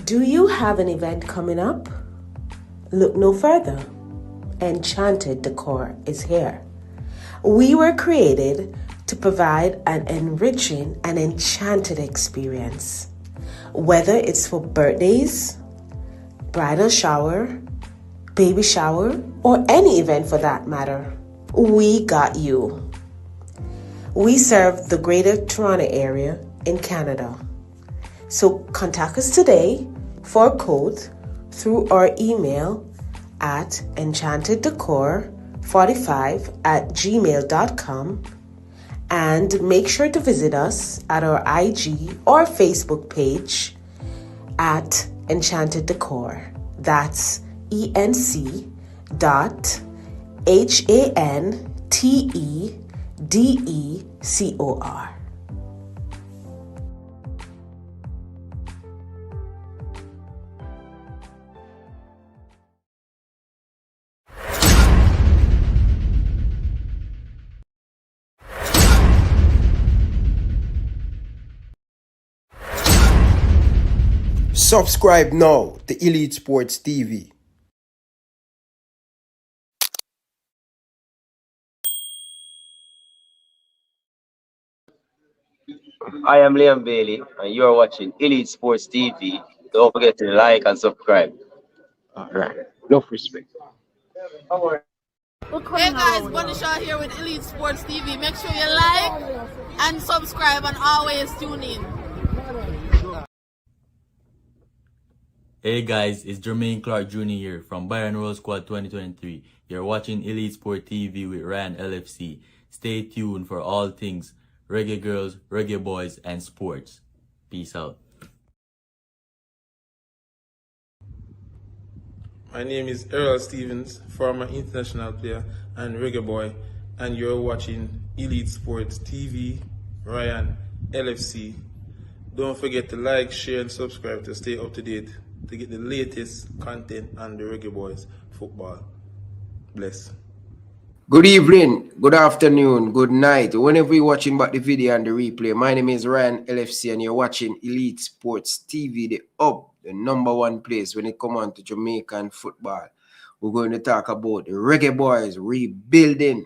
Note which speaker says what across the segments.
Speaker 1: Do you have an event coming up? Look no further. Enchanted Decor is here. We were created to provide an enriching and enchanted experience. Whether it's for birthdays, bridal shower, baby shower, or any event for that matter, we got you. We serve the Greater Toronto Area in Canada. So contact us today for a quote through our email at enchanteddecor45@gmail.com, and make sure to visit us at our IG or Facebook page at Enchanted Decor. That's ENC.HANTEDECOR.
Speaker 2: Subscribe now to Elite Sports TV.
Speaker 3: I am Liam Bailey, and you are watching Elite Sports TV. Don't forget to like and subscribe.
Speaker 4: All right, enough respect.
Speaker 5: Hey guys, Bunny Shaw here with Elite Sports TV. Make sure you like and subscribe and always tune in.
Speaker 6: Hey guys, it's Jermaine Clark Jr. here from Byron Rose Squad 2023. You're watching Elite Sport TV with Ryan LFC. Stay tuned for all things Reggae Girls, Reggae Boys, and sports. Peace out.
Speaker 7: My name is Errol Stevens, former international player and reggae boy, and you're watching Elite Sports TV, Ryan LFC. Don't forget to like, share, and subscribe to stay up to date to get the latest content on the Reggae Boyz football. Bless.
Speaker 2: Good evening, good afternoon, good night. Whenever you're watching back the video and the replay, my name is Ryan LFC and you're watching Elite Sports TV, the number one place when it comes on to Jamaican football. We're going to talk about the Reggae Boyz rebuilding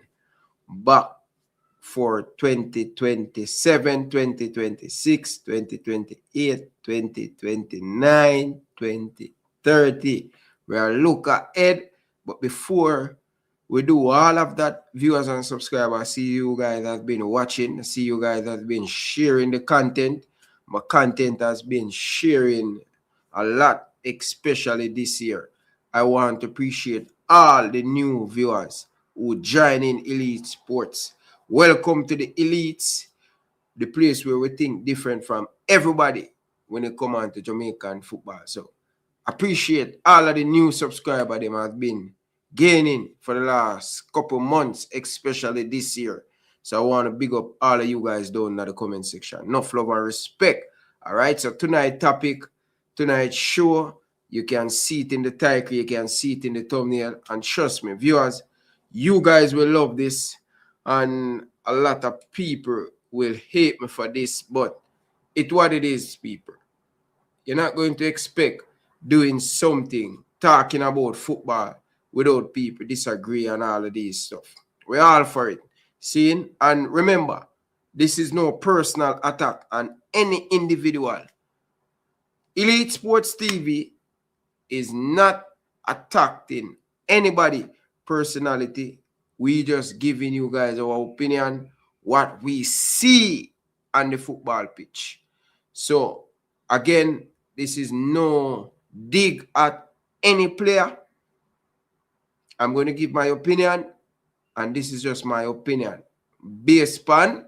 Speaker 2: back for 2027, 2026, 2028, 2029, 2030. We are looking ahead, but before we do all of that, viewers and subscribers, see you guys have been watching, see you guys have been sharing the content. My content has been sharing a lot, especially this year. I want to appreciate all the new viewers who join in Elite Sports. Welcome to the Elites, the place where we think different from everybody when it comes on to Jamaican football. So appreciate all of the new subscribers that have been gaining for the last couple months, especially this year. So I want to big up all of you guys down in the comment section. Enough love and respect. All right, so tonight's show, you can see it in the title, you can see it in the thumbnail, and trust me, viewers, you guys will love this, and a lot of people will hate me for this, but it's what it is, people. You're not going to expect doing something, talking about football, without people disagree and all of these stuff. We're all for it. See? And remember, this is no personal attack on any individual. Elite Sports TV is not attacking anybody personality. We just giving you guys our opinion, what we see on the football pitch. So, again, this is no dig at any player. I'm going to give my opinion, and this is just my opinion. Based on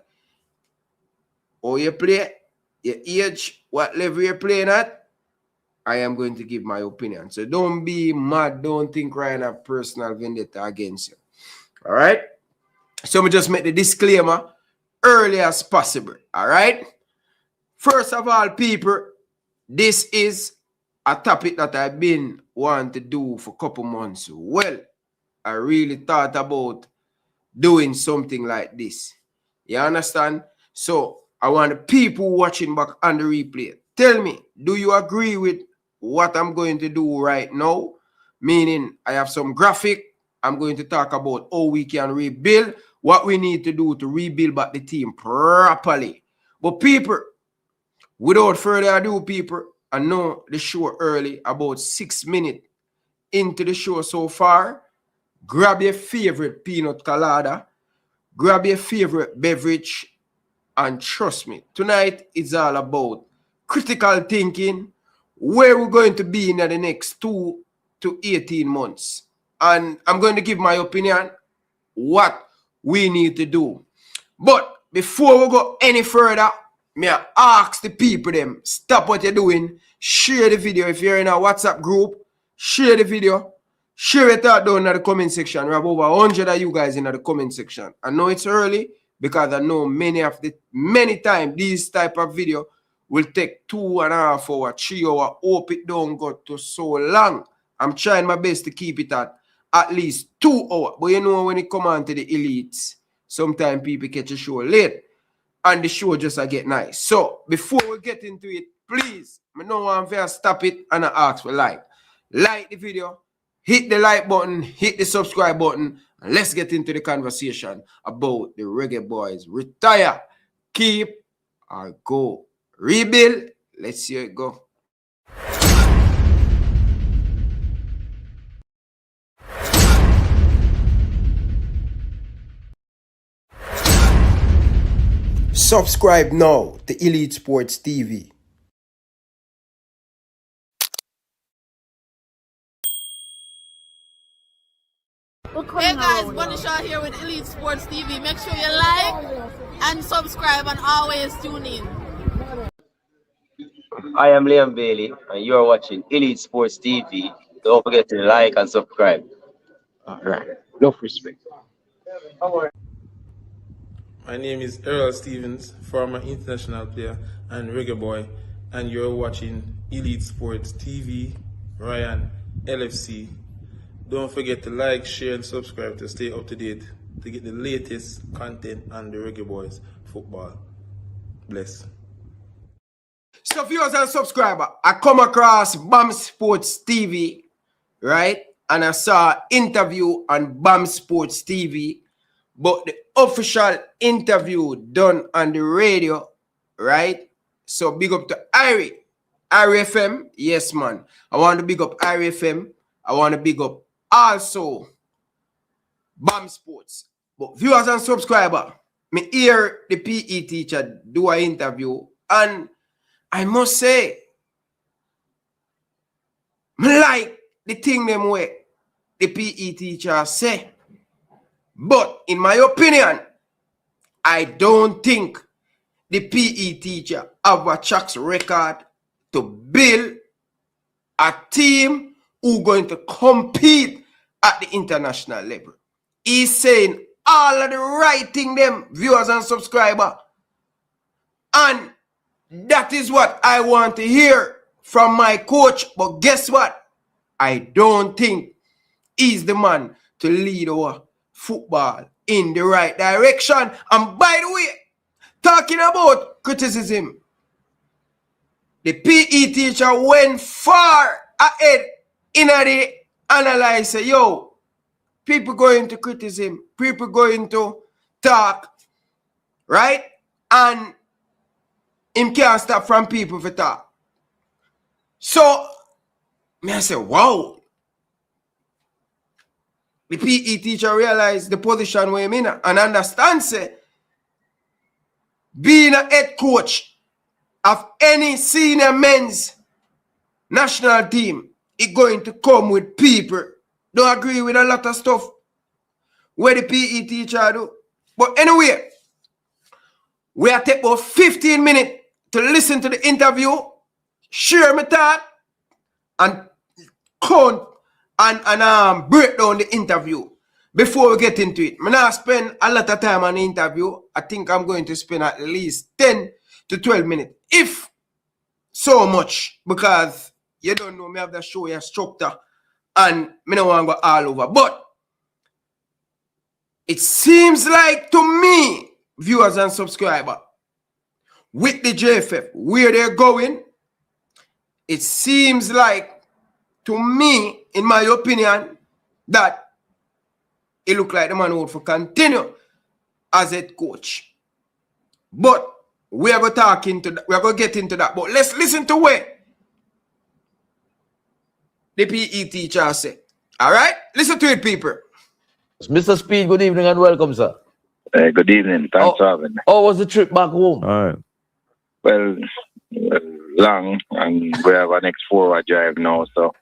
Speaker 2: how you play, your age, what level you're playing at, I am going to give my opinion. So don't be mad. Don't think Ryan have personal vendetta against you. All right? So me just make the disclaimer early as possible. All right? First of all, people, this is a topic that I've been wanting to do for a couple months. Well, I really thought about doing something like this. You understand? So I want the people watching back on the replay, tell me, do you agree with what I'm going to do right now, meaning I have some graphic. I'm going to talk about how we can rebuild, what we need to do to rebuild back the team properly. But people, without further ado, people, I know the show early, about 6 minutes into the show so far. Grab your favorite peanut colada, grab your favorite beverage, and trust me, tonight is all about critical thinking, where we're going to be in the next 2 to 18 months. And I'm going to give my opinion what we need to do. But before we go any further, may I ask the people them, stop what you're doing, share the video. If you're in a WhatsApp group, share the video, share it out down in the comment section. We have over 100 of you guys in the comment section. I know it's early because I know many times these type of video will take 2.5 hours, 3 hours. Hope it don't go to so long. I'm trying my best to keep it at least 2 hours. But you know when it come on to the elites, sometimes people catch a show late and the show just get nice. So before we get into it, please, I don't want to stop it and I ask for like. Like the video, hit the like button, hit the subscribe button, and let's get into the conversation about the Reggae Boyz. Retire, keep, or go. Rebuild, let's see it go. Subscribe now to Elite Sports TV.
Speaker 5: Hey guys, Bunny Shaw here with Elite Sports TV. Make sure you like and subscribe and always tune in.
Speaker 3: I am Liam Bailey, and you are watching Elite Sports TV. Don't forget to like and subscribe.
Speaker 4: All right. Enough respect.
Speaker 7: My name is Errol Stevens, former international player and Reggae Boy, and you're watching Elite Sports TV, Ryan, LFC. Don't forget to like, share, and subscribe to stay up to date to get the latest content on the Reggae Boyz football. Bless.
Speaker 2: So viewers and subscribers, I come across BAM Sports TV, right? And I saw an interview on BAM Sports TV, but the official interview done on the radio, right? So big up to Irie FM. Yes, man. I want to big up Irie FM. I want to big up also BAM Sports. But viewers and subscribers, me hear the PE teacher do an interview, and I must say, me like the thing them way the PE teacher say. But in my opinion, I don't think the PE teacher have a track record to build a team who going to compete at the international level. He's saying all of the right thing them, viewers and subscribers. And that is what I want to hear from my coach. But guess what? I don't think he's the man to lead our football in the right direction. And by the way, talking about criticism, the PE teacher went far ahead in the analyze. Say, yo, people going to criticism, people going to talk, right? And him can't stop from people for talk. So, me I say, wow. The PE teacher realized the position where him in and understand, say, being a head coach of any senior men's national team, it going to come with people. Don't agree with a lot of stuff where the PE teacher do. But anyway, we are take about 15 minutes to listen to the interview, share my thought, and count and break down the interview before we get into it. I'm not spend a lot of time on the interview. I think I'm going to spend at least 10 to 12 minutes, if so much, because you don't know me have the show your structure and me don't want to go all over. But it seems like to me, viewers and subscribers, with the JFF, where they're going, it seems like, to me, in my opinion, that it look like the man would for continue as head coach. But we are going to get into that. But let's listen to what the PE teacher said. All right? Listen to it, people.
Speaker 8: Mr. Speed, good evening and welcome, sir.
Speaker 9: Good evening. Thanks for having me.
Speaker 8: How was the trip back home?
Speaker 10: All right.
Speaker 9: Well, long, and we have our next 4-hour drive now, so.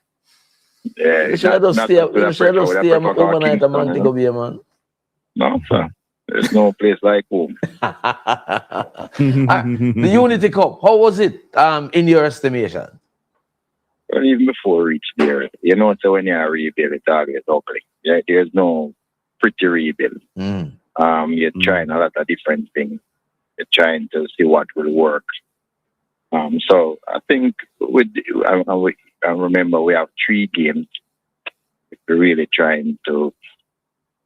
Speaker 9: Yeah,
Speaker 8: You should have just stay overnight a month to go here, man.
Speaker 9: No, sir. There's no place like home.
Speaker 8: The Unity Cup, how was it in your estimation?
Speaker 9: Well, even before we reach there, you know, so when you rebuild, it's always ugly. Yeah, there's no pretty rebuild. You're trying a lot of different things. You're trying to see what will work. So I think I remember we have 3 games. We're really trying to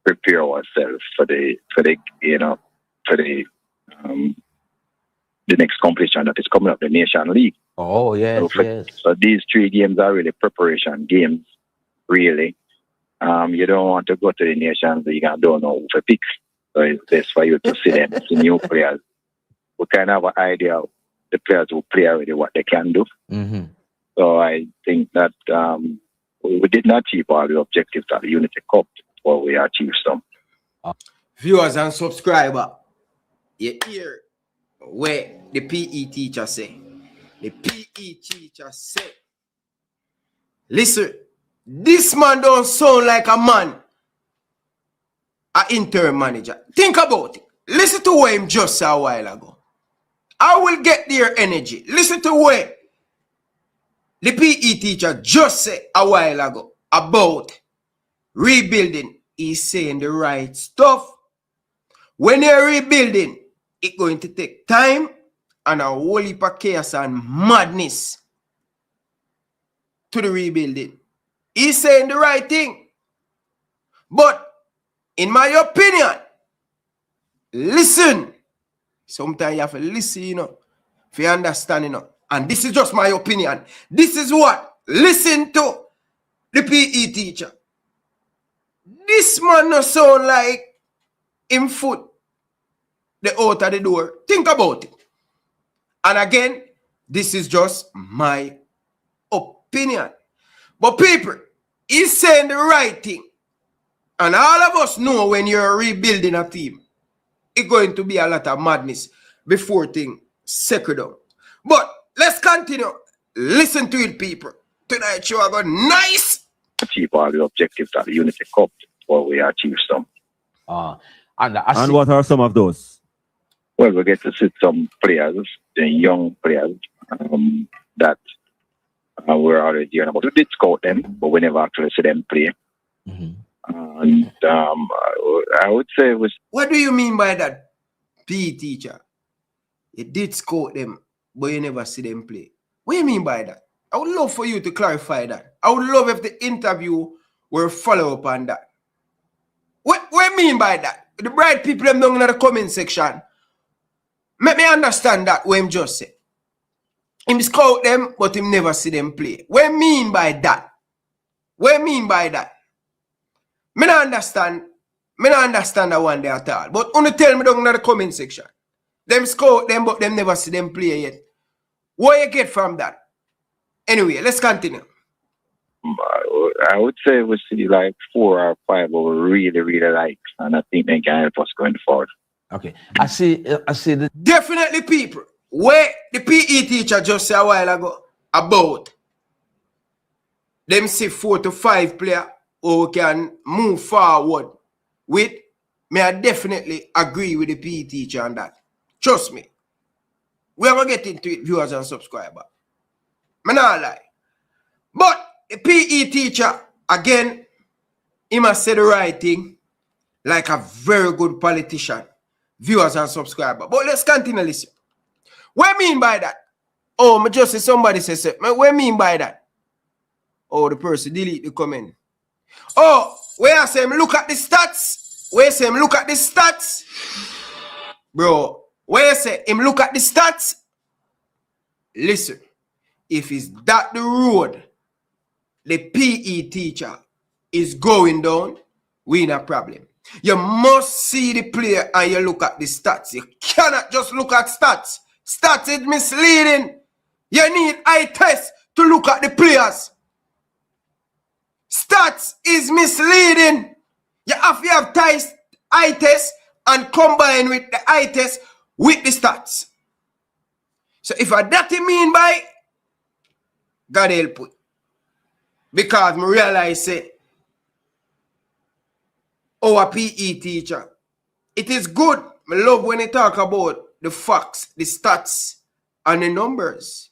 Speaker 9: prepare ourselves for the next competition that is coming up, the Nation League.
Speaker 8: Oh, yes,
Speaker 9: So these 3 games are really preparation games, really. You don't want to go to the Nations League and don't know who to pick. So it's best for you to see them, see new players. We kind of have an idea of the players who play already, what they can do. So I think that we did not achieve all the objectives of the Unity Cup, but we achieved some.
Speaker 2: Viewers and subscribers, you hear what the PE teacher say. The PE teacher say, listen, this man don't sound like a man, an interim manager. Think about it. Listen to what him just said a while ago. I will get their energy. Listen to what the PE teacher just said a while ago about rebuilding. He's saying the right stuff. When you're rebuilding, it's going to take time and a whole heap of chaos and madness to the rebuilding. He's saying the right thing. But in my opinion, listen. Sometimes you have to listen, you know, if you understand, you know. And this is just my opinion. This is what, listen to the PE teacher. This man no sound like him foot the out of the door. Think about it. And again, this is just my opinion. But people, he's saying the right thing. And all of us know when you're rebuilding a team, it's going to be a lot of madness before things settle down. But let's continue. Listen to it, people. Tonight show I got nice.
Speaker 9: Achieve all the objectives of the Unity Cup, but we achieved some.
Speaker 10: And what are some of those?
Speaker 9: Well, we get to see some players, the young players, that we're already on about. We did scout them, but we never actually see them play. And I would say it was.
Speaker 2: What do you mean by that, PE teacher? You did scout them, but you never see them play. What do you mean by that? I would love for you to clarify that. I would love if the interview were follow up on that. What do you mean by that? The bright people them down in the comment section. Let me understand that what him just said. Him scout them, but him never see them play. What do you mean by that? What do you mean by that? Me not understand that one day at all. But only tell me down in the comment section. Them scout them, but them never see them play yet. What you get from that? Anyway, let's continue.
Speaker 9: I would say we see like 4 or 5 we really, really like, and I think they can help us going forward.
Speaker 8: Okay, I see the
Speaker 2: Definitely, people. Where the PE teacher just said a while ago about them see 4 to 5 players who can move forward with, may I definitely agree with the PE teacher on that. Trust me. We are going to get into it, viewers and subscribers. I not lie. But the PE teacher, again, he must say the right thing like a very good politician, viewers and subscribers. But let's continue listen. What I mean by that? Oh, me just say somebody says it. What I mean by that? Oh, the person delete the comment. Oh, where I say him look at the stats? Where I say him look at the stats? Bro, where I say him look at the stats? Listen. if is that the road the PE teacher is going down, we in a problem. You must see the player and you look at the stats. You cannot just look at stats. Stats is misleading. You need eye test to look at the players. Stats is misleading. You have to have eye test and combine with the eye test with the stats. So if that you mean by, God help you. Because I realize our PE teacher, it is good. I love when they talk about the facts, the stats, and the numbers.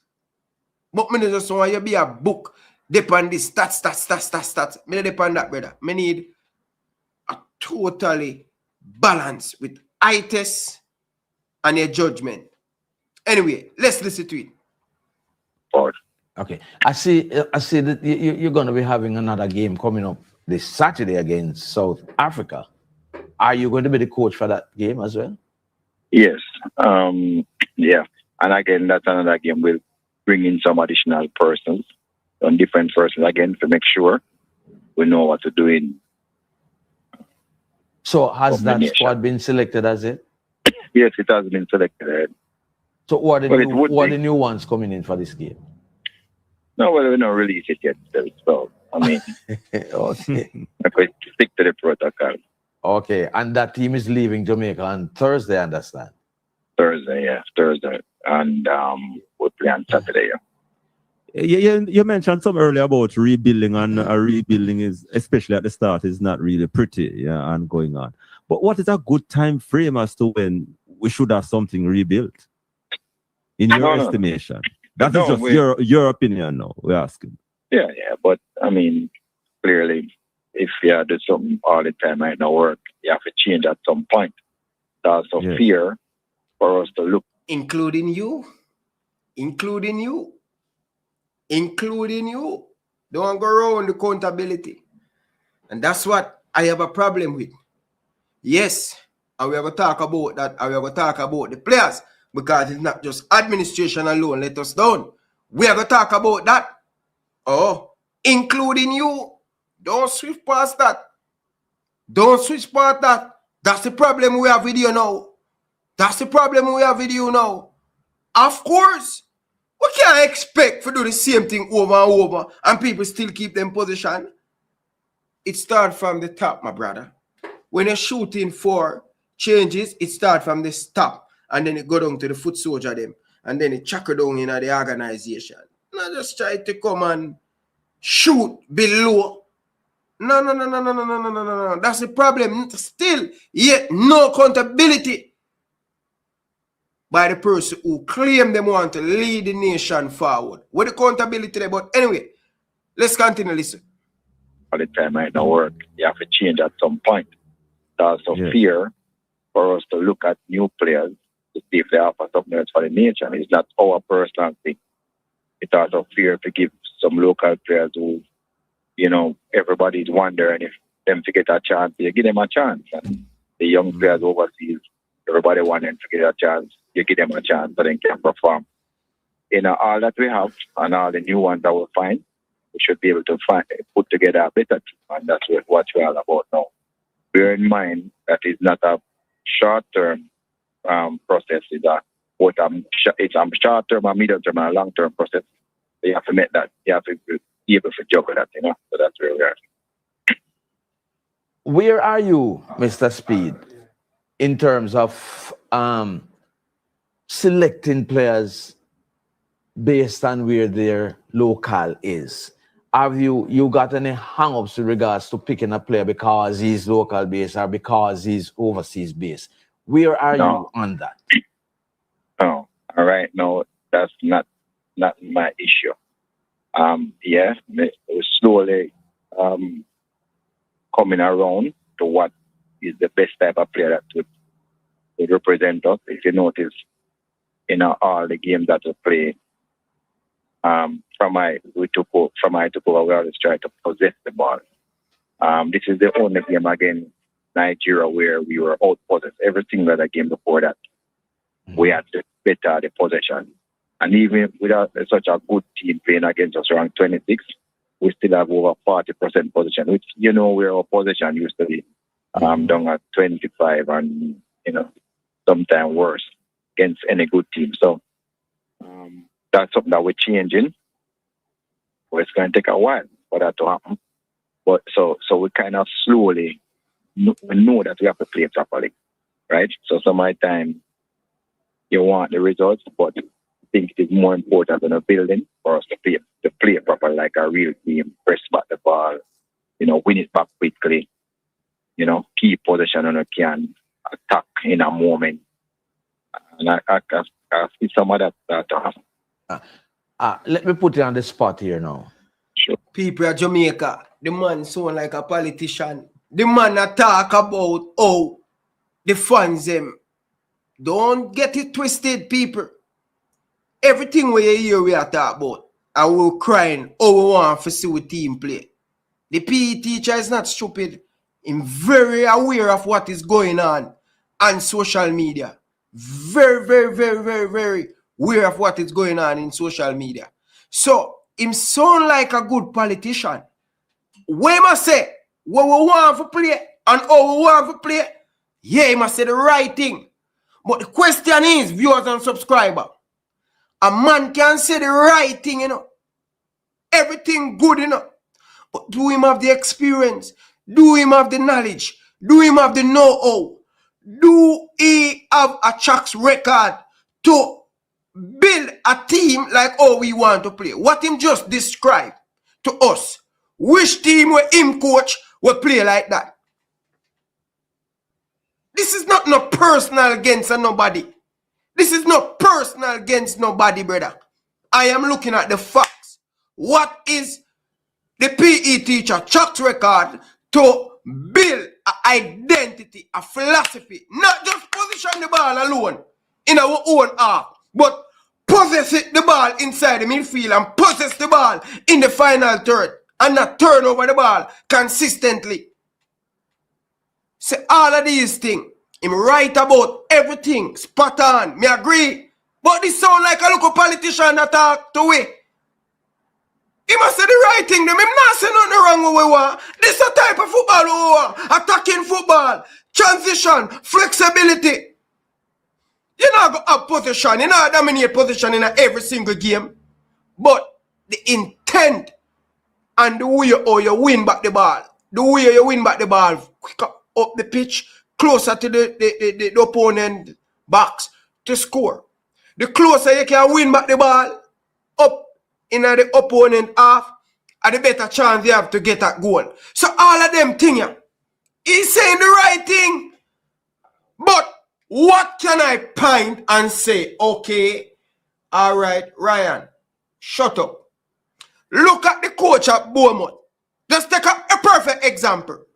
Speaker 2: But I just want you to be a book. Depend the stats. I depend that, brother. I need a totally balance with eye test and your judgment. Anyway, let's listen to it.
Speaker 8: Okay. I see that you're going to be having another game coming up this Saturday against South Africa. Are you going to be the coach for that game as well?
Speaker 9: Yes. Yeah. And again, that's another game. We'll bring in some additional persons, some different persons again to make sure we know what to do in.
Speaker 8: So has that squad been selected as it?
Speaker 9: Yes, it has been selected.
Speaker 8: So what are the new ones coming in for this game?
Speaker 9: No, well, we don't release it yet. So, I mean,
Speaker 8: okay.
Speaker 9: I could stick to the protocol.
Speaker 8: Okay, and that team is leaving Jamaica on Thursday, I understand?
Speaker 9: Thursday. And we'll play on Saturday,
Speaker 10: You mentioned some earlier about rebuilding, and rebuilding is, especially at the start, is not really pretty, and going on. But what is a good time frame as to when we should have something rebuilt, in your estimation? That's just your opinion now, we're asking.
Speaker 9: Yeah, but I mean, clearly, if you do something all the time might not work, you have to change at some point. That's a fear for us to look.
Speaker 2: Including you. Don't go around the accountability. And that's what I have a problem with. Yes, and we have to talk about that, and we have to talk about the players, because it's not just administration alone let us down. We have to talk about that. Oh, including you. Don't switch past that. That's the problem we have with you now. Of course, we can't expect to do the same thing over and over and people still keep them position. It starts from the top, my brother. When you're shooting for changes, it starts from the top and then it go down to the foot soldier them and then it chuckle down in the organization. Not just try to come and shoot below. No. That's the problem. Still, yet no accountability by the person who claim they want to lead the nation forward. With accountability there, but anyway, let's continue listen.
Speaker 9: All the time might not work. You have to change at some point. There's a fear for us to look at new players to see if they offer something else for the nation. It's not our personal thing. It's also fear to give some local players who, everybody's wondering if them to get a chance. You give them a chance. And the young players overseas, everybody wants them to get a chance. You give them a chance so they can perform. All that we have and all the new ones that we'll find, we should be able to put together a better team. And that's what we're all about now. Bear in mind that it's not a short-term process. It's a short-term, a medium-term, and a long-term process. So you have to make that. You have to be able to juggle that, So that's where we are.
Speaker 8: Where are you, Mr. Speed, in terms of selecting players based on where their local is? Have you got any hang-ups with regards to picking a player because he's local based or because he's overseas based? Where are you on that?
Speaker 9: No, all right. No, that's not my issue. We're slowly coming around to what is the best type of player that would represent us. If you notice, all the games that we play, from I took over, we always try to possess the ball. This is the only game against Nigeria where we were out possessed. Every single other game before that, we had to better the possession And even without such a good team playing against us around 26, we still have over 40% possession, which, you know, where our possession used to be down at 25 and, you know, sometimes worse against any good team. So that's something that we're changing. But it's going to take a while for that to happen. But so we kind of slowly know that we have to play properly, right? So some of the time you want the results, but I think it is more important than a building for us to play properly like a real team, press back the ball, you know, win it back quickly, you know, keep possession when you can, attack in a moment. And I see some of that to happen.
Speaker 8: Let me put you on the spot here now.
Speaker 9: Sure.
Speaker 2: People at Jamaica, the man sound like a politician. The man that talk about how the fans them. Don't get it twisted, people. Everything we hear we are talking about, I will crying, oh, we want to see with team play. The PE teacher is not stupid. I'm very aware of what is going on social media. Very, very, very, very, very aware of what is going on in social media. So, him sound like a good politician. What must say, what we want to play and how we want to play, yeah, he must say the right thing. But the question is, viewers and subscribers, a man can say the right thing, you know. Everything good, you know. But do him have the experience? Do him have the knowledge? Do him have the know-how? Do he have a track record to build a team like how we want to play? What him just described to us. Which team where him coach will play like that? This is not no personal against nobody. This is not personal against nobody, brother. I am looking at the facts. What is the PE teacher track record to build an identity, a philosophy, not just position the ball alone in our own half, but possess the ball inside the midfield and possess the ball in the final third and not turn over the ball consistently. Say all of these things, I'm right about everything, spot on, me agree. But this sound like a local politician that talk to we. He must say the right thing, them. Him not say nothing wrong with what we want. This is a type of football we want. Attacking football, transition, flexibility. You not go have position, you not dominate position in every single game. But the intent and the way you win back the ball, the way you win back the ball, quicker up the pitch, closer to the opponent box to score. The closer you can win back the ball up in the opponent half, and the better chance you have to get that goal. So all of them things, he's saying the right thing. But what can I point and say? Okay, all right, Ryan, shut up. Look at the coach at Bournemouth. Just take a perfect example.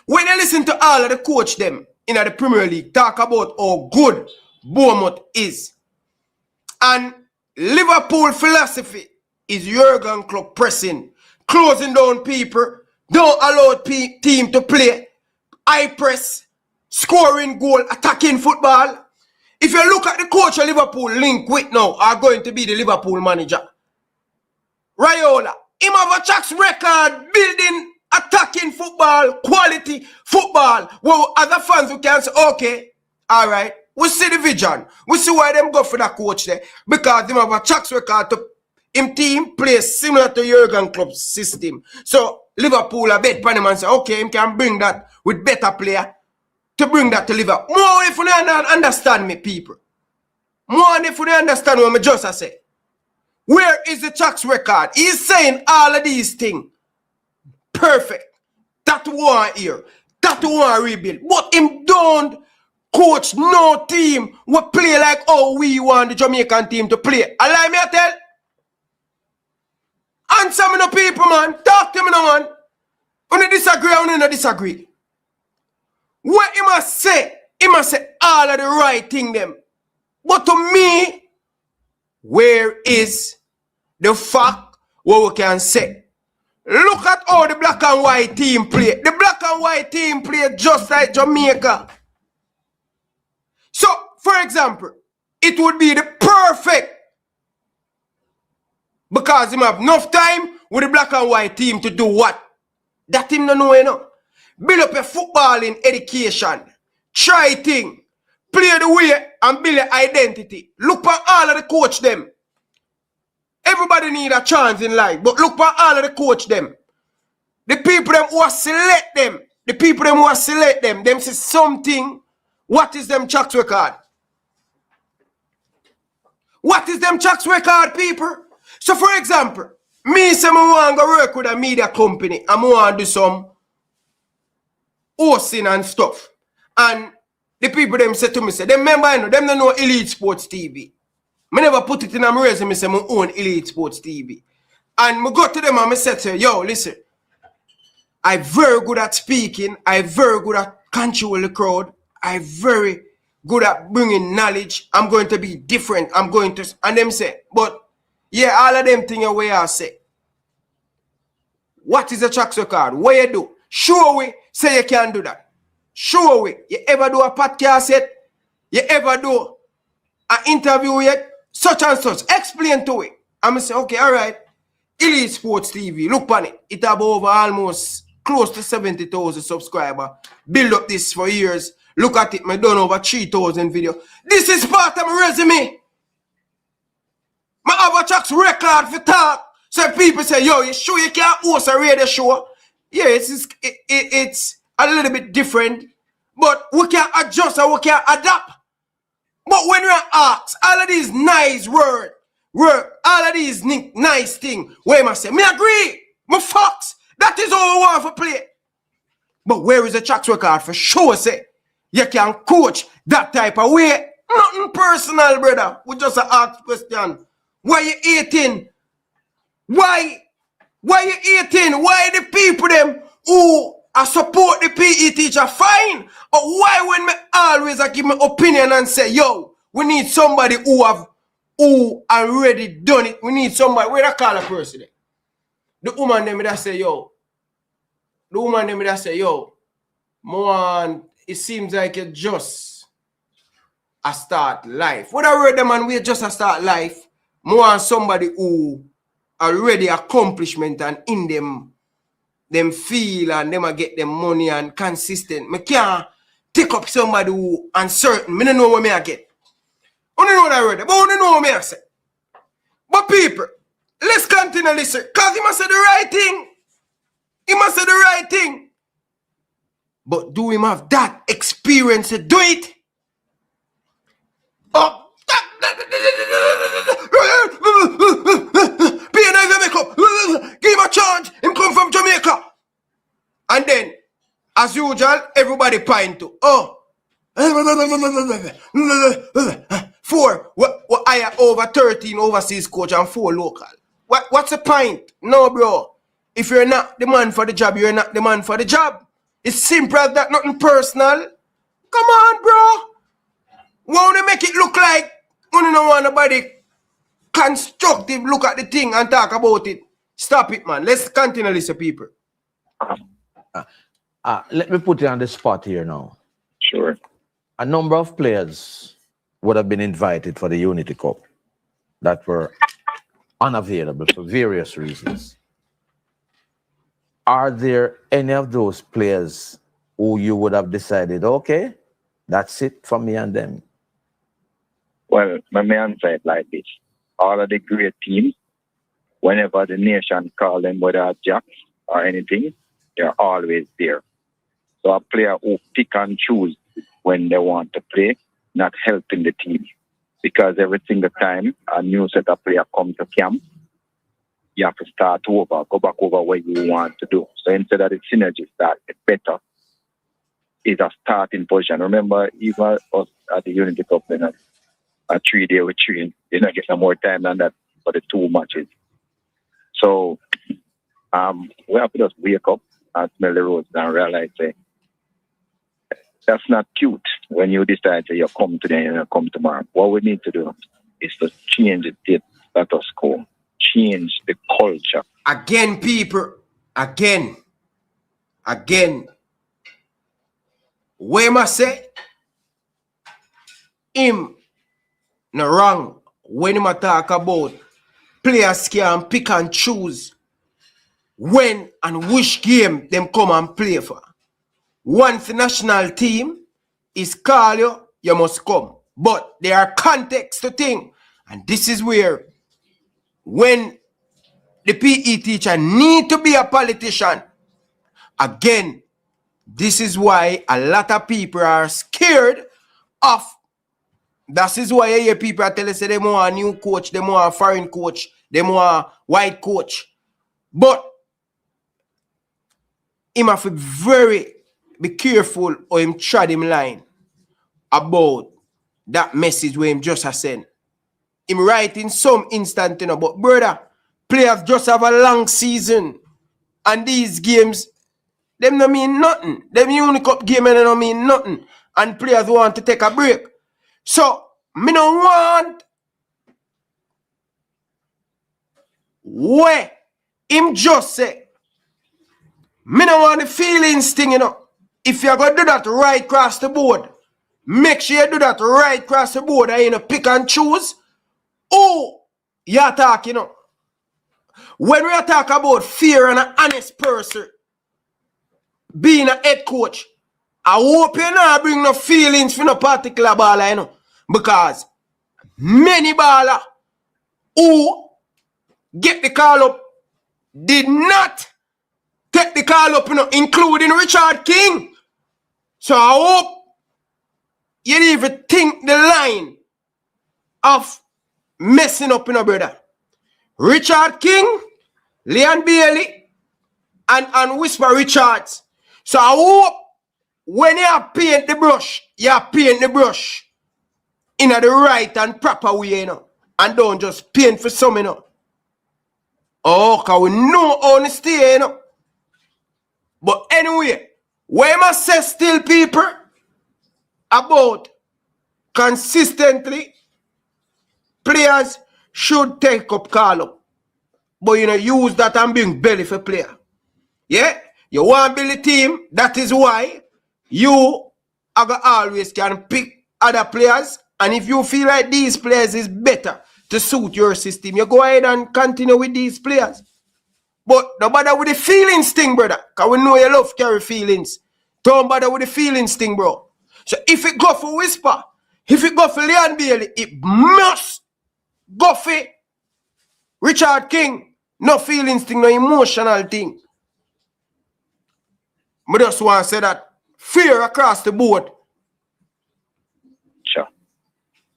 Speaker 2: When you listen to all of the coach them in the Premier League talk about how good Bournemouth is, and Liverpool philosophy is Jurgen Klopp pressing, closing down people, don't allow team to play, high press, scoring goal, attacking football. If you look at the coach of Liverpool link with now are going to be the Liverpool manager, Raiola, him have a track record building, attacking football, quality football. Well, other fans who can say, okay, all right, we see the vision. We see why them go for that coach there. Because them have a track record to him team play similar to Jurgen Klopp's system. So Liverpool a bet pan him and say, okay, him can bring that with better player to bring that to Liverpool. More if you don't understand me, people. More if you don't understand what I just say. Where is the track record? He's saying all of these things. Perfect. That one here. That one rebuild. But him don't coach no team will play like how we want the Jamaican team to play. Allow me to tell. Answer me no people, man. Talk to me no man. When you disagree, when you not disagree. What he must say all of the right thing them. But to me, where is the fact what we can say? Look at how the black and white team play. The black and white team play just like Jamaica. So, for example, it would be the perfect Because him have enough time with the black and white team to do what? That him no know, you know. Build up a footballing education. Try thing. Play the way and build your identity. Look for all of the coach them. Everybody need a chance in life, but look for all of the coach them. The people them who select them. The people them who select them. Them say something. What is them tracks record? What is them tracks record, people? So for example, me say I want to go work with a media company and I want to do some hosting and stuff. And the people them say to me, say, them member, you know, them don't know Elite Sports TV. I never put it in my resume, say I own Elite Sports TV. And I go to them and I say to them, yo, listen, I'm very good at speaking. I'm very good at controlling the crowd. I'm very good at bringing knowledge. I'm going to be different. I'm going to... And them say, but yeah, all of them things where I say. What is a track record? What you do? Show we say you can do that. Show we. You ever do a podcast yet? You ever do an interview yet? Such and such. Explain to it. I'm going to say, okay, all right. Elite Sports TV. Look on it. It have over almost close to 70,000 subscribers. Build up this for years. Look at it. I done over 3,000 videos. This is part of my resume. I have a track record for talk. So people say, yo, you sure you can't host a radio show? Yeah, it's a little bit different. But we can adjust and we can adapt. But when we ask all of these nice words, all of these nice things, where am I say? Me agree. Me fox. That is all we want for play. But where is the track record for sure say you can coach that type of way? Nothing personal, brother. We just ask question. Why you eating? Why you eating? Why the people them who support the PE teacher fine? Or why when me always give my opinion and say, yo, we need somebody who already done it. We need somebody. Where I call a person? The woman them that say, yo. The woman them that say, yo, man, it seems like you just a start life. What I heard them and we just a start life. More somebody who already accomplishment and in them feel and them get them money and consistent. Me can't take up somebody who uncertain. Me don't know what me I get. I don't know what I heard, but I don't know what me I say. But people, let's continue listen. Because he must say the right thing. He must say the right thing. But do him have that experience to do it? Oh. Give him a chance. Him come from Jamaica. And then, as usual, everybody pine to. Oh. 4. What I over 13 overseas coach and 4 local. What's the point? No, bro. If you're not the man for the job, you're not the man for the job. It's simple as that, nothing personal. Come on, bro. Want to make it look like you don't want nobody constructive look at the thing and talk about it. Stop it, man. Let's continue listen, people.
Speaker 8: Let me put you on the spot here now.
Speaker 9: Sure.
Speaker 8: A number of players would have been invited for the Unity Cup that were unavailable for various reasons. Are there any of those players who you would have decided, okay, that's it for me and them?
Speaker 9: Well, my man said like this. All of the great teams, whenever the nation call them, whether jacks or anything, they're always there. So a player who pick and choose when they want to play, not helping the team. Because every single time a new set of players come to camp, you have to start over, go back over what you want to do. So instead of the synergy start, it's better. It's a starting position. Remember, even us at the Unity Cup, a 3-day we train, you know, get some more time than that for the 2 matches. So we have to just wake up and smell the roses and realize that's not cute when you decide to you come today and you come tomorrow. What we need to do is to change the status quo, change the culture.
Speaker 2: Again, people, again. Where must say him no wrong when him talk about players can pick and choose when and which game them come and play for. Once the national team is call you must come. But there are contexts to things. And this is where when the PE teacher need to be a politician, again, this is why a lot of people are scared of. That is why I hear people tell us they want a new coach, they want a foreign coach, they want a white coach. But him have to be careful or him tread him line about that message where him just a send. Him right in some instant, you know, but brother, players just have a long season. And these games, them don't mean nothing. Them Uni Cup game don't mean nothing. And players want to take a break. So, me don't want where him just say, me don't want the feelings thing, you know. If you're going to do that right across the board, make sure you do that right across the board and you know, pick and choose who you attack, you know. When we talk about fear and an honest person being a head coach, I hope you not bring no feelings for no particular baller, you know. Because many baller who get the call up did not take the call up, you know, including Richard King. So I hope you even think the line of messing up, you know, brother. Richard King, Leon Bailey, and Whisper Richards. So I hope when you paint the brush, you paint the brush in the right and proper way, you know. And don't just paint for some, you know. Oh, because we know honesty, you know. But anyway, where must say still people about consistently players should take up call up. But you know, use that and bring belly for player. Yeah? You want to build a team, that is why you always can pick other players. And if you feel like these players is better to suit your system, you go ahead and continue with these players. But don't bother with the feelings thing, brother. Because we know you love carry feelings. Don't bother with the feelings thing, bro. So if it go for Whisper, if it go for Leon Bailey, it must go for Richard King. No feelings thing, no emotional thing. I just want to say that fear across the board.
Speaker 9: Sure.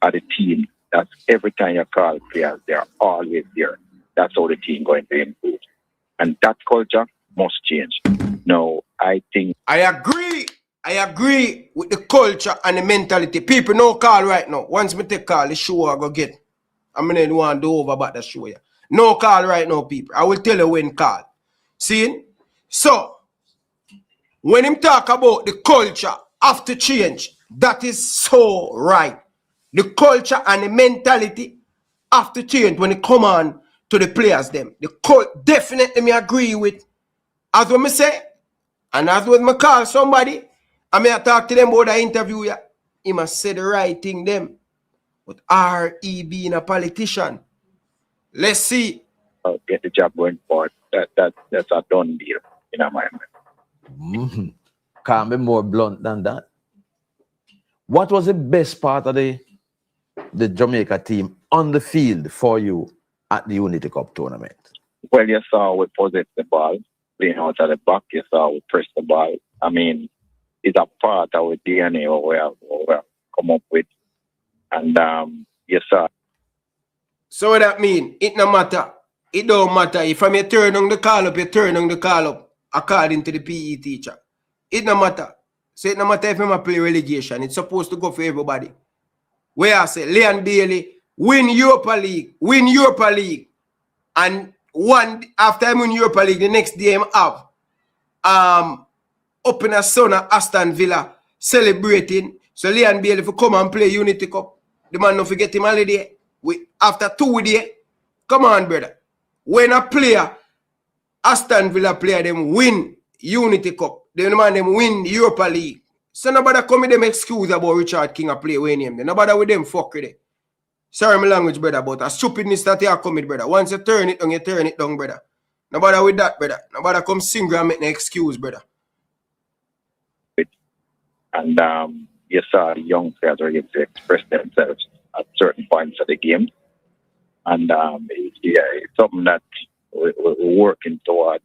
Speaker 9: At the team, that's every time you call players, they're always there. That's how the team going to improve. And that culture must change. No, I think...
Speaker 2: I agree with the culture and the mentality. People no call right now. Once me take call, the show I go get. I'm going to want to do over about the show. Yeah. No call right now, people. I will tell you when call. See? So, when him talk about the culture have to change, that is so right. The culture and the mentality have to change when it come on to the players them. Definitely me agree with. As what me say, and as what me call somebody, I may talk to them about the interview, yeah, he must say the right thing them. But R.E. being a politician, let's see.
Speaker 9: Get the job going forward. That's a done deal in my mind.
Speaker 8: Can't be more blunt than that. What was the best part of the Jamaica team on the field for you at the Unity Cup tournament?
Speaker 9: Well, you saw we possess the ball, playing out of the back. You saw we press the ball. I mean, it's a part of our DNA or we have come up with. And you saw.
Speaker 2: So what that mean? It no matter. It don't matter. If I'm turn on the call up, you turn on the call up according to the PE teacher. It no matter. So it no matter if I'm play relegation. It's supposed to go for everybody. Where I say Leon Bailey win Europa League. And one after I win Europa League, the next day I'm up. Up in a son of Aston Villa celebrating. So Leon Bailey for come and play Unity Cup. The man don't forget him holiday. After 2 days. Come on, brother. When a player, Aston Villa player, them win Unity Cup. The man them win Europa League. So nobody come with them excuse about Richard King a play when him. Nobody with them fuck with it. Sorry, my language, brother, but a stupidness that you are coming, brother. Once you turn it down, brother. Nobody with that, brother. Nobody come sing and make an excuse, brother.
Speaker 9: And you saw the young players were able to express themselves at certain points of the game. And it's something that we're working towards.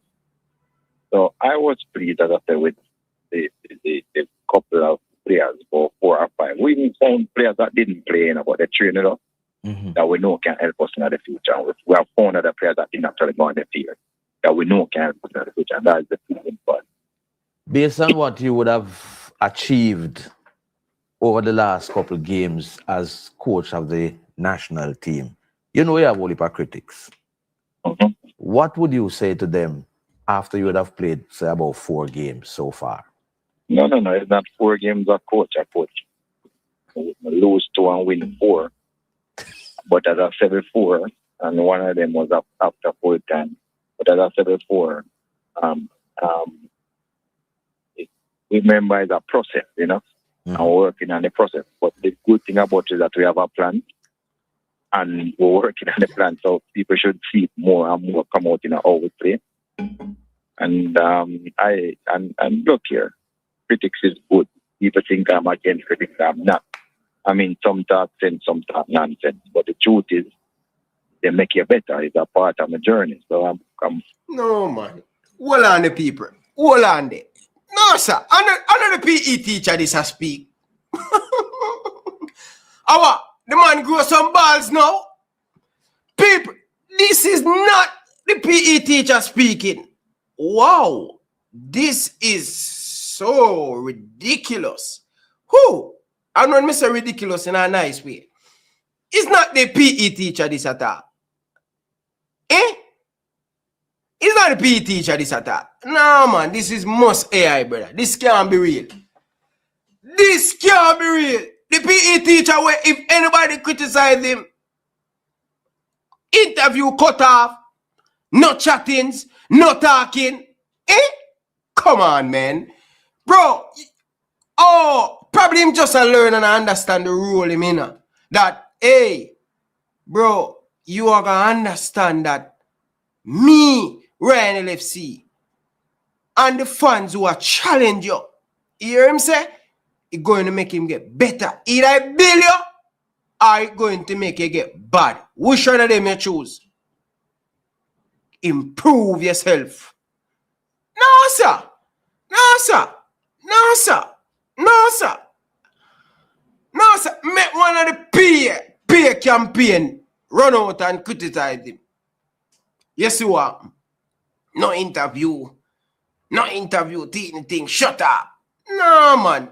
Speaker 9: So I was pleased, as I said, with the couple of players, about 4 or 5. We even found players that didn't play, but they trained it up, that we know can help us in the future. We have found other players that didn't actually go on the field, that we know can help us in the future. And that's the feeling part.
Speaker 8: Based on what you would have achieved over the last couple of games as coach of the national team, you know you have all the critics. What would you say to them after you would have played, say, about 4 games so far?
Speaker 9: No. It's not 4 games I coach. We lose 2 and win 4. But as I said before, and one of them was after full time. But as I said before, remember it's a process, you know, and we're working on the process. But the good thing about it is that we have a plan, and we're working on the plan, so people should see more and more come out in how we play. And look here, critics is good. People think I'm against critics. I'm not. I mean, some talk sense, some talk nonsense. But the truth is, they make you better. It's a part of my journey. So I'm
Speaker 2: No, man. Hold on the people. Hold on there. No, sir. Another PE teacher this has speak. The man grow some balls now. People, this is not the PE teacher speaking. Wow. This is so ridiculous. Who? I don't say ridiculous in a nice way. It's not the PE teacher this attack. It's not the PE teacher this attack. No, man. This is most AI, brother. This can't be real. This can't be real. The PE teacher, where if anybody criticize him, interview cut off, no chattings, no talking. Come on, man. Bro, probably him just learn and understand the rule him in. That, hey, bro, you are going to understand that me, Ryan LFC, and the fans who are challenge you, hear him say, it's going to make him get better. Either I build you, or it's going to make you get bad. Which one of them you choose? Improve yourself. No, sir. No, sir. No, sir. No, sir. No, sir. Make one of the peer campaign run out and criticize him. Yes, you are. No interview. No interview. Thing. Shut up. No, man.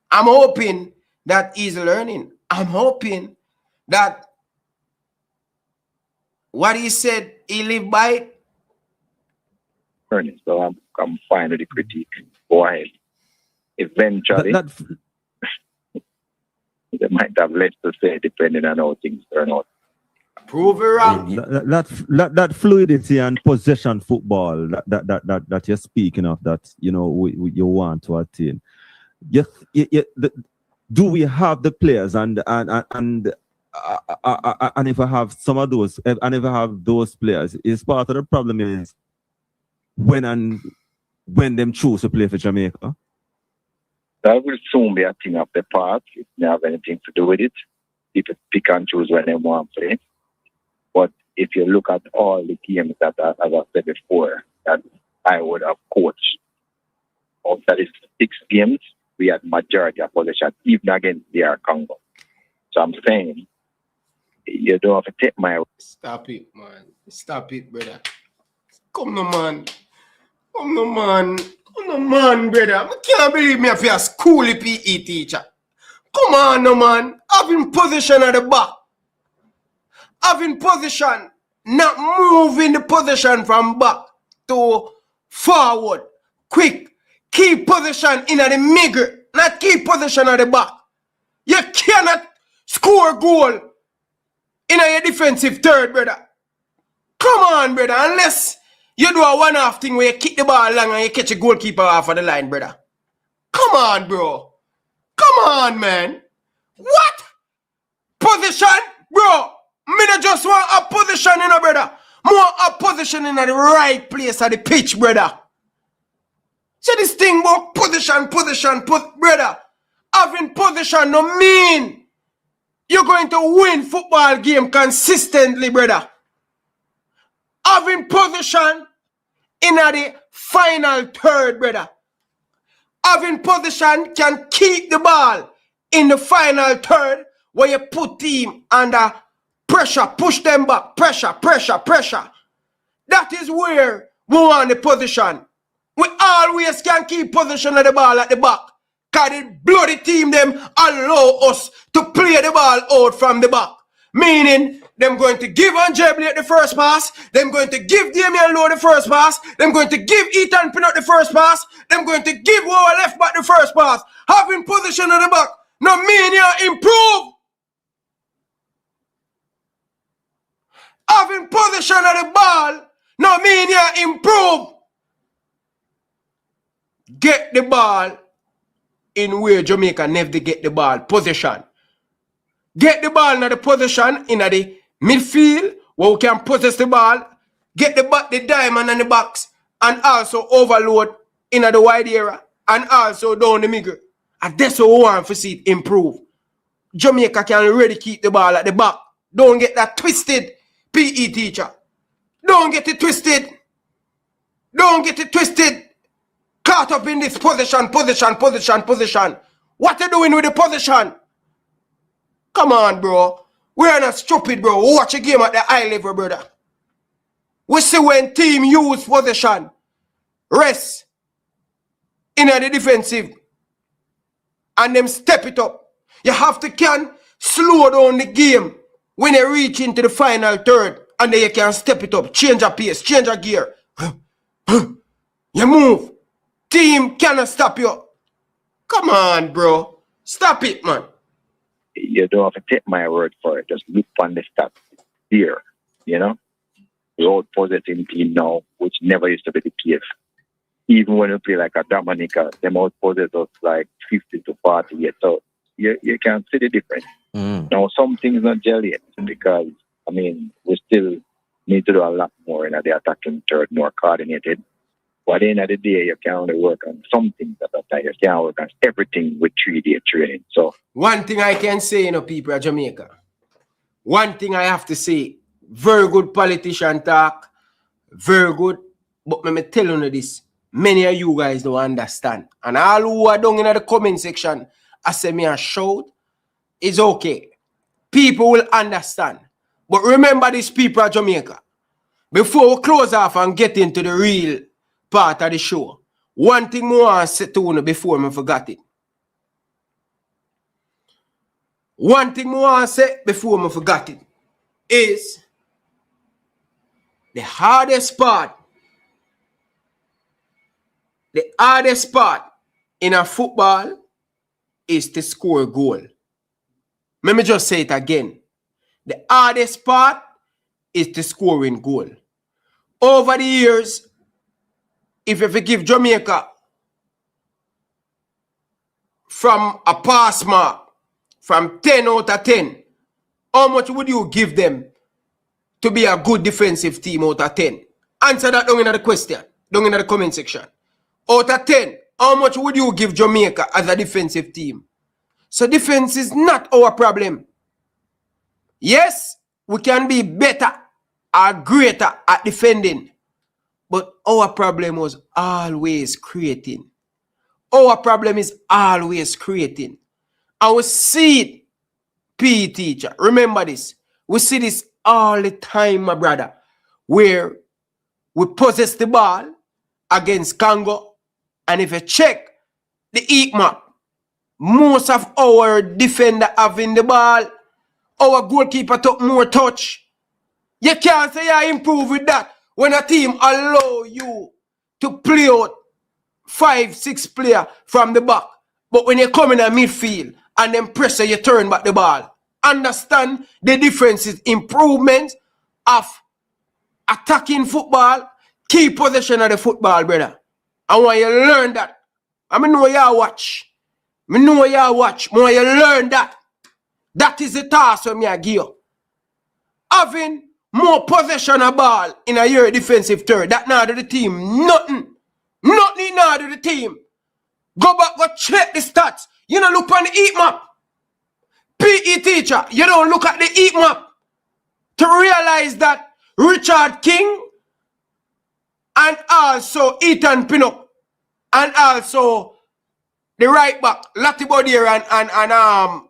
Speaker 2: I'm hoping that he's learning. I'm hoping that what he said, he lived by it.
Speaker 9: Learning. So I'm fine with the critique. Go ahead. Eventually, they might have less to say depending on how things turn out.
Speaker 2: Prove it wrong.
Speaker 10: That fluidity and possession football that you're speaking of, that you want to attain. Do we have the players and if I have some of those, and if I have those players, is part of the problem is when them choose to play for Jamaica?
Speaker 9: That will soon be a thing of the past. It doesn't have anything to do with it. People pick and choose when they want to play. But if you look at all the games that, as I said before, that I would have coached, of that is 6 games, we had majority of possession, even against DR Congo. So I'm saying, you don't have to take my...
Speaker 2: Stop it, man. Stop it, brother. Come no, man. Come no, man. Come no, man, brother. I can't believe me if you're a school PE teacher. Come on, no, man. Having position at the back. Having position. Not moving the position from back to forward. Quick. Keep position in the middle. Not keep position at the back. You cannot score goal in your defensive third, brother. Come on, brother. Unless you do a one-off thing where you kick the ball long and you catch a goalkeeper off of the line, brother. Come on, bro. Come on, man. What? Position? Bro, me not just want a position in a brother. More a position in the right place of the pitch, brother. See this thing about position, brother. Having position no mean you're going to win football game consistently, brother. Having position in the final third, brother. Having position can keep the ball in the final third where you put team under pressure, push them back, pressure. That is where we want the position. We always can keep position of the ball at the back. Because the bloody team them allow us to play the ball out from the back. Meaning, them going to give Anjebli at the first pass. Them going to give Damian Lowe the first pass. Them going to give Ethan Pinot the first pass. Them going to give our left back the first pass. Having position at the back. No mean you improve. Having position of the ball. No mean you improve. Get the ball in where Jamaica never get the ball. Position. Get the ball in the position in the midfield where we can possess the ball. Get the diamond in the box and also overload in the wide area and also down the middle. And that's what we want to see it improve. Jamaica can really keep the ball at the back. Don't get that twisted, PE teacher. Don't get it twisted. Don't get it twisted. Caught up in this position. What you doing with the position? Come on, bro. We're not stupid, bro. We watch a game at the high level, brother. We see when team use position, rest in the defensive, and them step it up. You have to can slow down the game when you reach into the final third, and then you can step it up, change your pace, change your gear. You move. Team cannot stop you. Come on, bro. Stop it, man.
Speaker 9: You don't have to take my word for it. Just look on the stats here, you know. The old possessing team now, which never used to be the case. Even when we play like a Dominica, them out possess us like 50 to 40. So you can see the difference. Now, some things not gel yet because, I mean, we still need to do a lot more in the attacking third, more coordinated. But at the end of the day, you can only work on some things at a time. You can't work on everything with 3-day training. So
Speaker 2: one thing I can say, people of Jamaica. One thing I have to say, very good politician talk, very good. But let me tell you this, many of you guys don't understand. And all who are down in the comment section, I say me a shout, it's okay. People will understand. But remember this, people of Jamaica. Before we close off and get into the real part of the show, one thing more I said to you before I forgot it. One thing more I said before I forgot it is the hardest part in a football is to score a goal. Let me just say it again. The hardest part is to score in goal. Over the years, if you give Jamaica from a pass mark, from 10 out of 10, how much would you give them to be a good defensive team out of 10? Answer that down in the question, down in the comment section. Out of 10, how much would you give Jamaica as a defensive team? So defense is not our problem. Yes, we can be better or greater at defending. But our problem was always creating. Our problem is always creating. And we see it, PE teacher. Remember this. We see this all the time, my brother, where we possess the ball against Congo. And if you check the heat map, most of our defender having the ball, our goalkeeper took more touch. You can't say I improve with that. When a team allow you to play out 5-6 players from the back, but when you come in a midfield and then pressure, you turn back the ball. Understand the difference is improvement of attacking football, key possession of the football, brother. I want you to learn that. I know you watch. I know you watch. I want you to learn that. That is the task for me I give you. having more possession of ball in a your defensive third, that now do the team nothing. Nothing now do the team. Go back, go check the stats. You don't look on the heat map. PE teacher, you don't look at the heat map to realize that Richard King and also Ethan Pinnock and also the right back, Lati Bodier and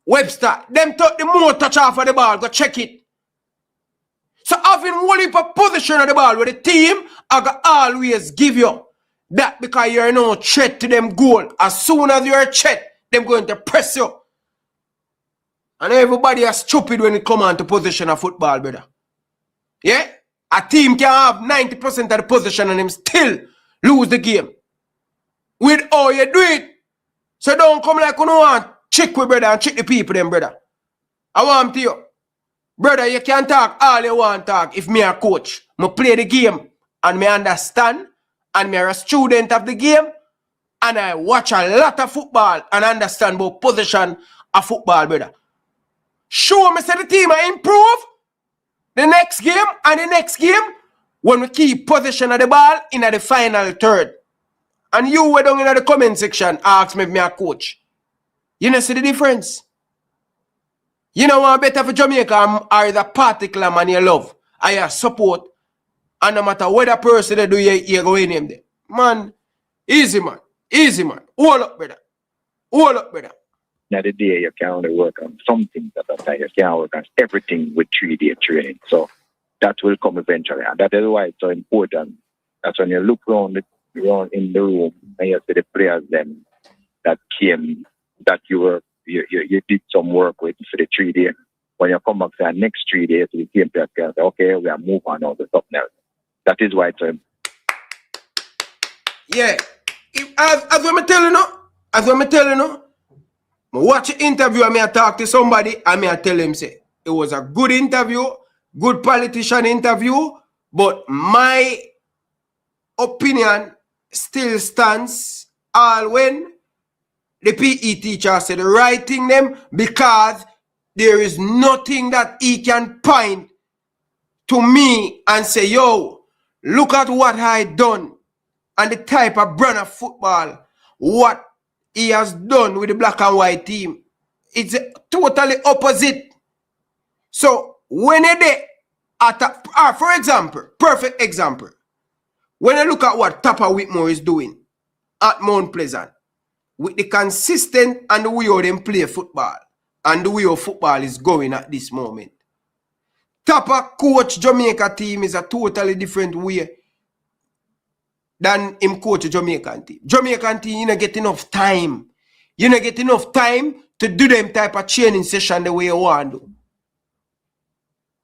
Speaker 2: Webster, them took the more touch off of the ball, go check it. So having one heap of position of the ball with the team, I got always give you that because you're no threat to them goal. As soon as you're a threat, them going to press you. And everybody is stupid when it comes on to position of football, brother. Yeah? A team can have 90% of the position and them still lose the game. With how you do it. So don't come like you don't want check with brother and check the people them, brother. I want to you. Brother, you can talk all you want to talk if me a coach. Me play the game and me understand and me are a student of the game and I watch a lot of football and understand about position of football, brother. Show me say the team I improve the next game and the next game when we keep possession of the ball in the final third. And you were down in the comment section ask me if me a coach. You know see the difference? You know what better for Jamaica are the particular man you love. I support. And no matter what a person they do, you go in him there. Man, easy man. Easy man. Hold up, brother. Hold up, brother.
Speaker 9: Now the day you can only work on some things at a time. You can't work on everything with 3-day training. So that will come eventually. And that is why it's so important. That's when you look around in the room and you see the players then that came, that you did some work with for the 3 days. When you come back to the next 3 days, the same players can say, okay, we are moving on to something else. That is why it's
Speaker 2: yeah. As when I tell you now, I watch an interview and I talk to somebody and I tell him, say, it was a good interview, good politician interview, but my opinion still stands all when the PE teacher said the right thing them because there is nothing that he can point to me and say, yo, look at what I done and the type of brand of football, what he has done with the black and white team. It's totally opposite. So when they for example, perfect example, when I look at what Tapa Whitmore is doing at Mount Pleasant, with the consistent and the way how them play football and the way how football is going at this moment. Tapa coach Jamaica team is a totally different way than him coach a Jamaican team. Jamaican team, you don't get enough time. You don't get enough time to do them type of training session the way you want to.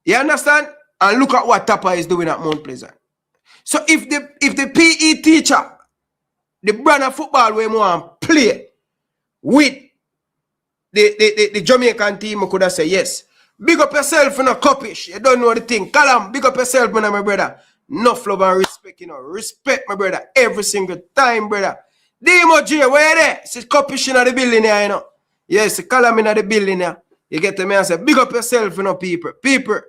Speaker 2: You understand? And look at what Tapa is doing at Mount Pleasant. So if the PE teacher, the brand of football we want to play with the Jamaican team, I could have said yes. Big up yourself in a cupish. You don't know the thing. Callum, big up yourself, my brother. Enough love and respect, Respect, my brother, every single time, brother. Demo J, where you there? See cupish in the building here, Yes, Callum in the building here. You get to me and say, big up yourself, people. People.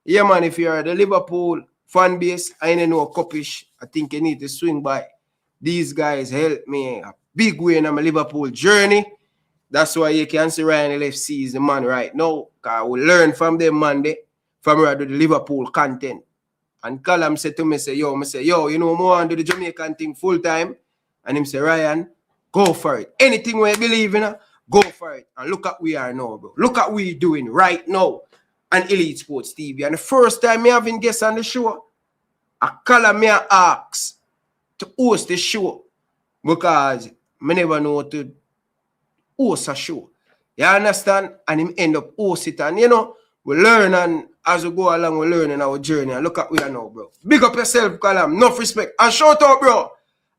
Speaker 2: Yeah, man, if you're the Liverpool fan base, I ain't know cupish. I think you need to swing by. These guys help me a big way in my Liverpool journey. That's why you can see Ryan LFC is the man right now. Because we learn from them Monday, from where I do the Liverpool content. And Callum said to me, yo, you know, more do the Jamaican thing full time. And him say, Ryan, go for it. Anything we believe in, go for it. And look at we are now, bro. Look at what we doing right now on Elite Sports TV. And the first time me having guests on the show, I Callum me ask to host the show because I never know how to host a show. You understand? And him end up host it. And we learn, and as we go along, we learn in our journey. And look at where we are now, bro. Big up yourself, Callum. Enough respect. And shout out, bro.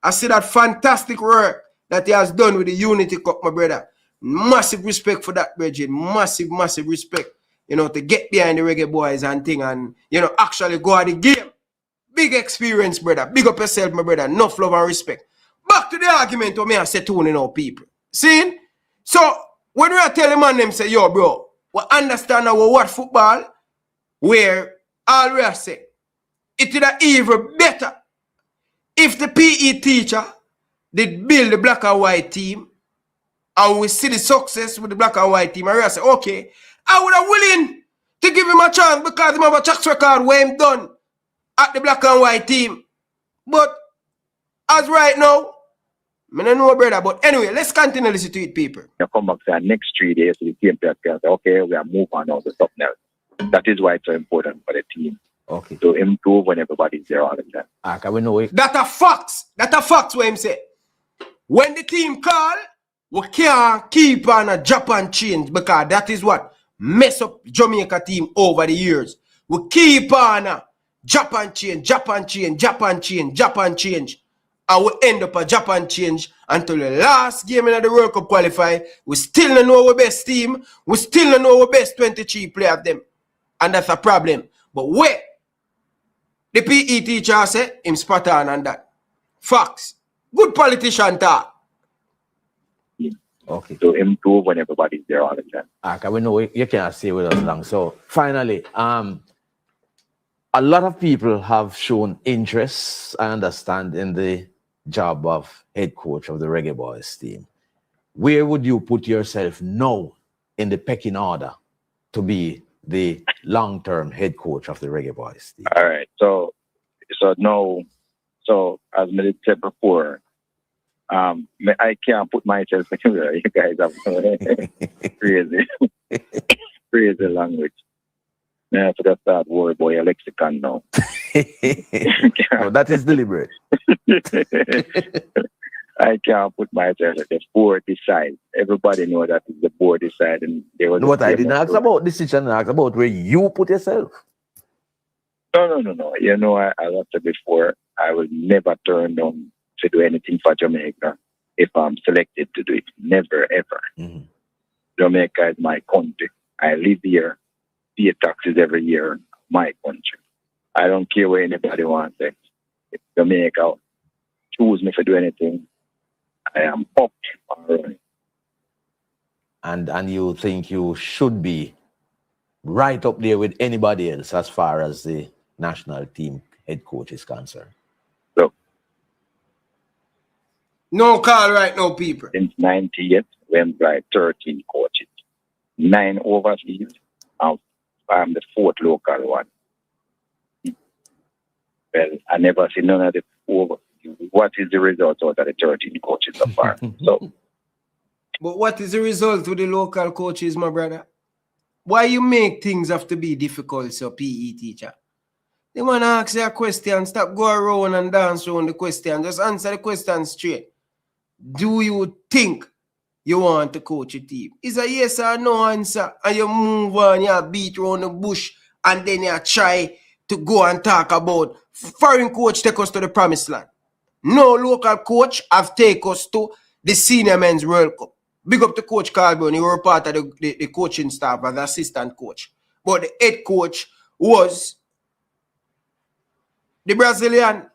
Speaker 2: I see that fantastic work that he has done with the Unity Cup, my brother. Massive respect for that, Bridget. Massive, massive respect. To get behind the Reggae Boyz and thing and, actually go at the game. Big experience, brother. Big up yourself, my brother. Enough love and respect. Back to the argument of me and say tuning people. See? So, when we are telling man them say, yo, bro, we understand our what football, where all we are saying, it would have even better if the PE teacher did build the black and white team and we see the success with the black and white team, and we say, okay, I would have willing to give him a chance because he have a track record where him done at the black and white team. But as right now, I don't know, brother. But anyway, let's continue to listen to it, people.
Speaker 9: You come back to the next 3 days to the same place and say, okay, we are moving on now to something else. That is why it's so important for the team.
Speaker 8: Okay.
Speaker 9: To improve when everybody's there all the time.
Speaker 8: Can we know it?
Speaker 2: That a facts. That a facts what him say. When the team call, we can't keep on a drop and change because that is what mess up Jamaica team over the years. We keep on a drop and change, drop and change, drop and change, drop and change. And we end up a drop and change until the last game in the World Cup qualify. We still don't know our best team. We still don't know our best 23 players of them. And that's a problem. But wait, the PE teacher said him spot on that. Facts. Good politician talk.
Speaker 8: Okay.
Speaker 9: To improve when everybody's there all the time.
Speaker 8: Can we know it? You can't stay with us long. So finally, a lot of people have shown interest, I understand, in the job of head coach of the Reggae Boyz team. Where would you put yourself now in the pecking order to be the long-term head coach of the Reggae Boyz team?
Speaker 9: All right. So now, as I said before, I can't put myself anywhere. You guys have crazy language. Yeah, I forgot that word, boy, a lexicon now.
Speaker 8: No, that is deliberate.
Speaker 9: I can't put myself at the board decide. Everybody know that the board decide. And there was
Speaker 8: what I didn't ask about decision, I asked about where you put yourself.
Speaker 9: No. You know, as I said before, I will never turn down to do anything for Jamaica if I'm selected to do it. Never, ever.
Speaker 8: Mm-hmm.
Speaker 9: Jamaica is my country. I live here. Pay taxes every year, my country. I don't care what anybody wants. If Jamaica choose me to do anything, I am up and running.
Speaker 8: And you think you should be right up there with anybody else as far as the national team head coach is concerned?
Speaker 9: So,
Speaker 2: no call right now, people.
Speaker 9: Since 98, we employed 13 coaches, 9 overseas, and I'm the 4th local one. Well, I never see none of the over. What is the result out of the 13 coaches so far? So,
Speaker 2: but what is the result with the local coaches, my brother? Why you make things have to be difficult, so PE teacher? They want to ask you a question, stop going around and dance around the question. Just answer the question straight. Do you think you want to coach a team? It's a yes or no answer. And you move on, you beat around the bush, and then you try to go and talk about foreign coach take us to the promised land. No local coach have take us to the senior men's World Cup. Big up to Coach Calburn, you were part of the coaching staff as assistant coach. But the head coach was the Brazilian.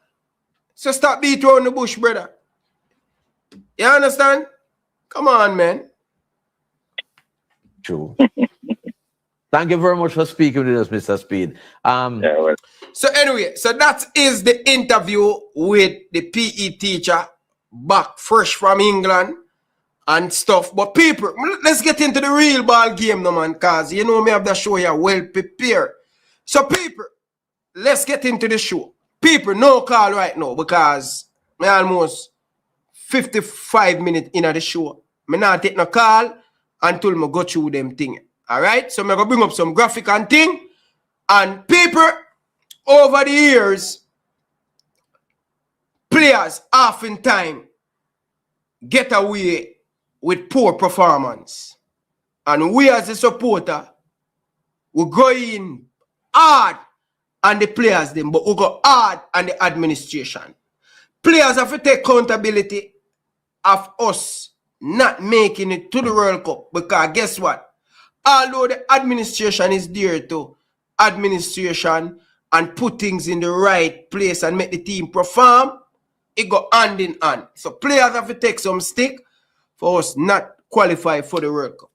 Speaker 2: So stop beat around the bush, brother. You understand? Come on, man.
Speaker 8: True. Thank you very much for speaking with us, Mr. Speed.
Speaker 2: So anyway, so that is the interview with the PE teacher back fresh from England and stuff. But people, let's get into the real ball game now, man, because you know me have the show here well prepared. So people, let's get into the show. People, no call right now because me almost 55 minutes into the show. Me not take no call until me go through them thing. Alright? So I'm going to bring up some graphic and thing. And people, over the years, players oftentimes get away with poor performance. And we as a supporter, we go in hard on the players them, but we go hard on the administration. Players have to take accountability of us not making it to the World Cup. Because guess what? Although the administration is there to administration and put things in the right place and make the team perform, it go hand in hand. So players have to take some stick for us not qualify for the World Cup.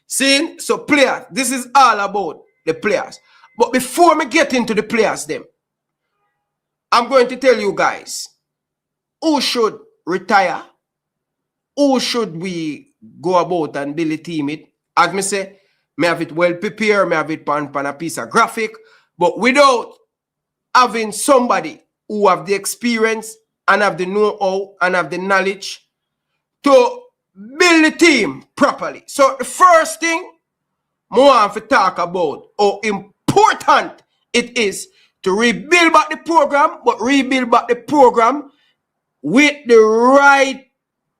Speaker 2: See? So players, this is all about the players. But before me get into the players them, I'm going to tell you guys who should retire, who should we go about and build a team it. As me say, me have it well prepared, me have it on a piece of graphic, but without having somebody who have the experience and have the know-how and have the knowledge to build the team properly. So the first thing I want to talk about how important it is to rebuild back the program, but rebuild back the program with the right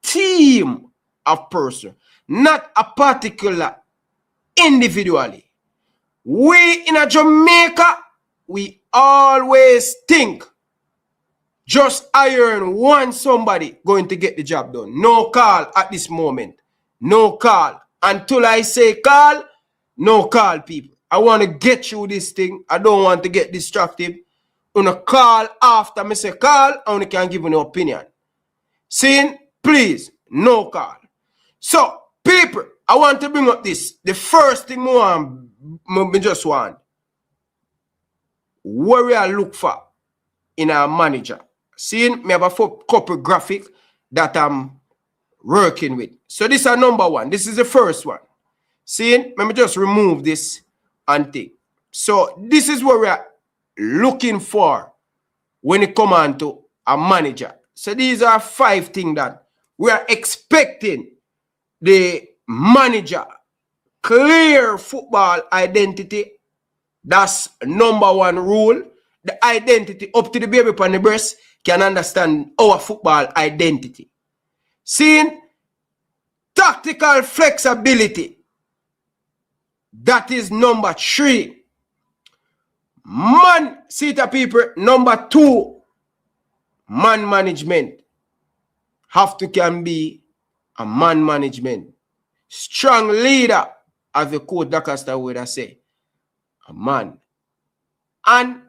Speaker 2: team of person, not a particular individually. We in a Jamaica, we always think just iron one somebody going to get the job done. No call at this moment. No call. Until I say call, no call, people. I want to get through this thing. I don't want to get distracted. On a call after me say call, I only can give an opinion. Saying, please, no call. So, people, I want to bring up this. The first thing I just want, what we are look for in our manager. Seeing, me have a couple graphic that I'm working with. So this is number one. This is the first one. Seeing, let me just remove this and take. So this is what we are looking for when it comes on to a manager. So these are 5 things that we are expecting the manager. Clear football identity. That's number 1 rule. The identity up to the baby upon the breast can understand our football identity. Seeing tactical flexibility. That is number 3. Man, see the people, number 2, man management. Have to can be a man management. Strong leader, as the coach Dacasta would say. A man. And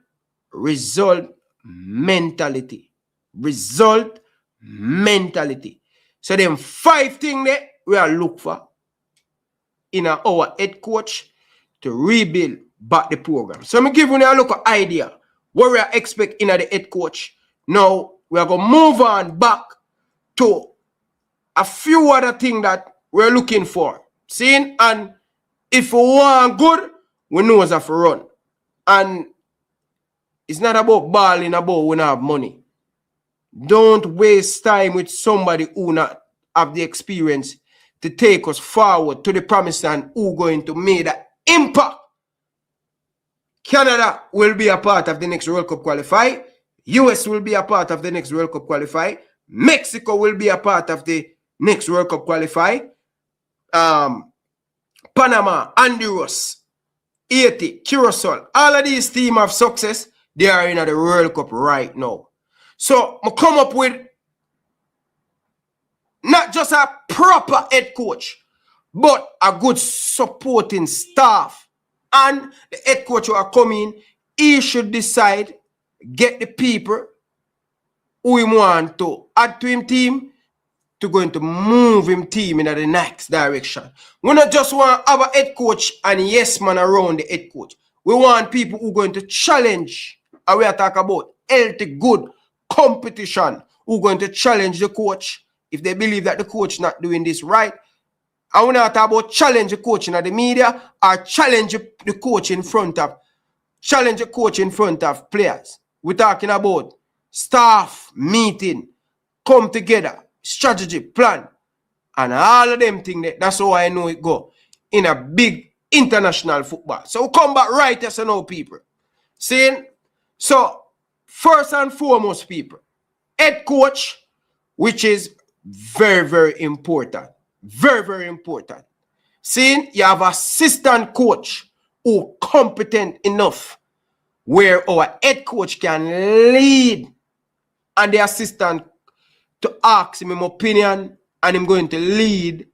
Speaker 2: result mentality. Result mentality. So them 5 things that we are look for in our head coach to rebuild back the program. So I'm giving you a look at idea what we are expecting in the head coach. Now we are going to move on back to a few other things that we're looking for. Seeing, and if we want good, we know it's a run. And it's not about balling, about we don't have money. Don't waste time with somebody who not have the experience to take us forward to the promised land, who going to make that impact. Canada will be a part of the next World Cup qualify. US will be a part of the next World Cup qualify. Mexico will be a part of the next World Cup qualify. Panama, Honduras, Haiti, Curacao, all of these teams of success, they are in the World Cup right now. So, I come up with not just a proper head coach, but a good supporting staff. And the head coach who are coming, he should decide, get the people who he want to add to him team, to going to move him team in the next direction. We not just want to have a head coach and yes man around the head coach. We want people who are going to challenge. And we are talking about healthy, good competition. Who are going to challenge the coach if they believe that the coach not doing this right. And we're not talking about challenge the coach in the media or challenge the coach in front of players. We're talking about staff meeting, come together, strategy, plan, and all of them things. That's how I know it go in a big international football. So we come back right as now, people. Saying, so first and foremost, people, head coach, which is very, very important. Very, very important. Seeing you have assistant coach who competent enough where our head coach can lead and the assistant to ask him opinion and him going to lead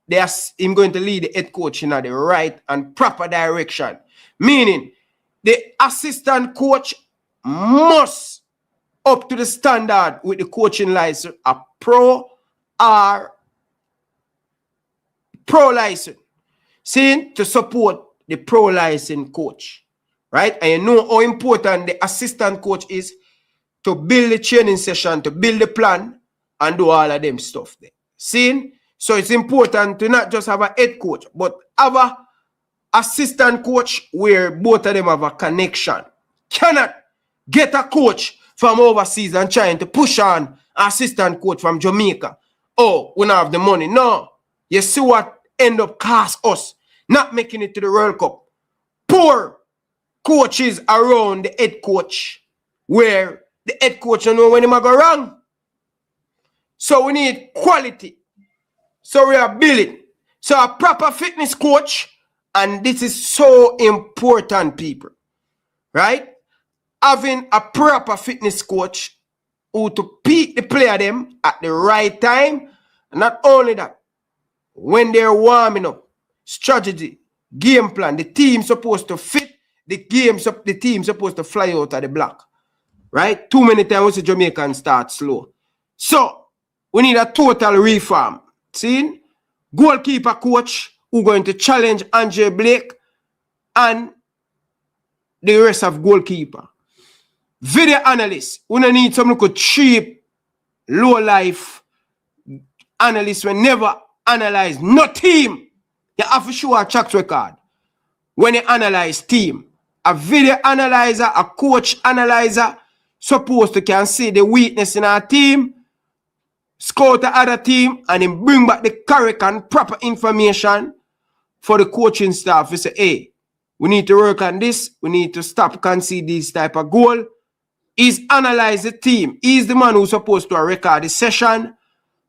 Speaker 2: the head coach in the right and proper direction. Meaning the assistant coach must up to the standard with the coaching license, a pro or pro license, seeing to support the pro license coach. right? And you know how important the assistant coach is to build the training session, to build the plan, and do all of them stuff there. See? So it's important to not just have a head coach, but have a assistant coach where both of them have a connection. Cannot get a coach from overseas and trying to push on an assistant coach from Jamaica. Oh, we don't have the money. No. You see what end up cost us not making it to the World Cup. Poor coaches around the head coach where the head coach don't know when he might go wrong. So we need quality. So we are building. So a proper fitness coach, and this is so important, people. Right? Having a proper fitness coach who to pick the player them at the right time. Not only that, when they're warming up, strategy, game plan, the team supposed to fit, the team supposed to fly out of the block. Right? Too many times we see Jamaicans start slow. So, we need a total reform. See? Goalkeeper coach who going to challenge Andre Blake and the rest of goalkeeper. Video analyst. We don't need some look cheap, low life analyst will never analyze no team. You have to show a track record when you analyze team. A video analyzer, a coach analyzer, supposed to can see the weakness in our team, scout the other team, and then bring back the correct and proper information for the coaching staff. We say, hey, we need to work on this. We need to stop concede this type of goal. He's analyze the team. He's the man who's supposed to record the session,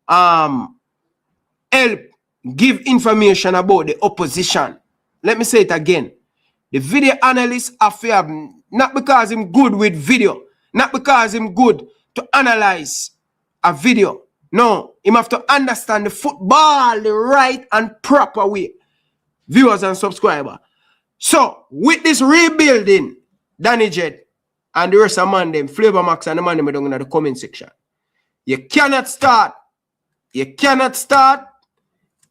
Speaker 2: help give information about the opposition. Let me say it again. The video analyst have not because he's good with video, not because he's good to analyze a video. No, he have to understand the football the right and proper way. Viewers and subscribers. So, with this rebuilding, Danny Jed and the rest of man them, Flavor Max and the man them down in the comment section. You cannot start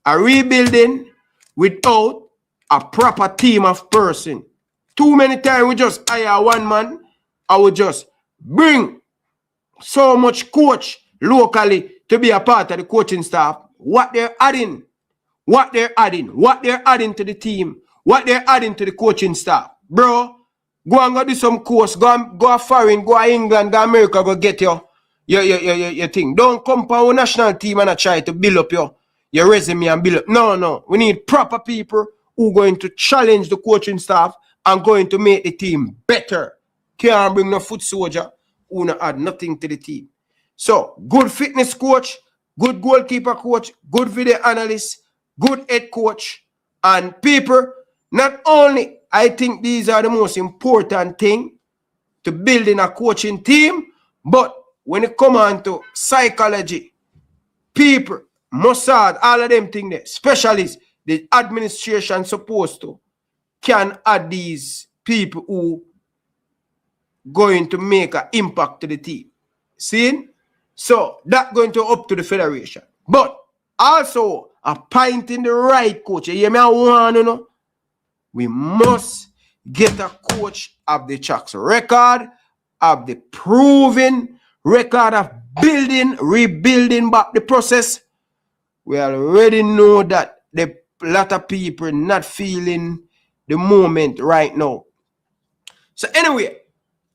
Speaker 2: a rebuilding without a proper team of person. Too many times we just hire one man, I would just bring so much coach locally to be a part of the coaching staff. What they're adding to the team, what they're adding to the coaching staff. Bro, go and go do some course, go foreign, go to England, go to America, go get your thing. Don't come for our national team and try to build up your resume and build up. No. We need proper people who are going to challenge the coaching staff and going to make the team better. Can't bring no foot soldier who not add nothing to the team. So, good fitness coach, good goalkeeper coach, good video analyst, good head coach, and people. Not only, I think these are the most important thing to building a coaching team, but when it comes on to psychology, people, Mossad, all of them things there, specialists, the administration supposed to can add these people who going to make an impact to the team. See? So that going to up to the federation. But also appointing the right coach. You hear me? I want to know. We must get a coach of the tracks record, of the proven record of building, rebuilding back the process. We already know that the lot of people not feeling the moment right now. So anyway,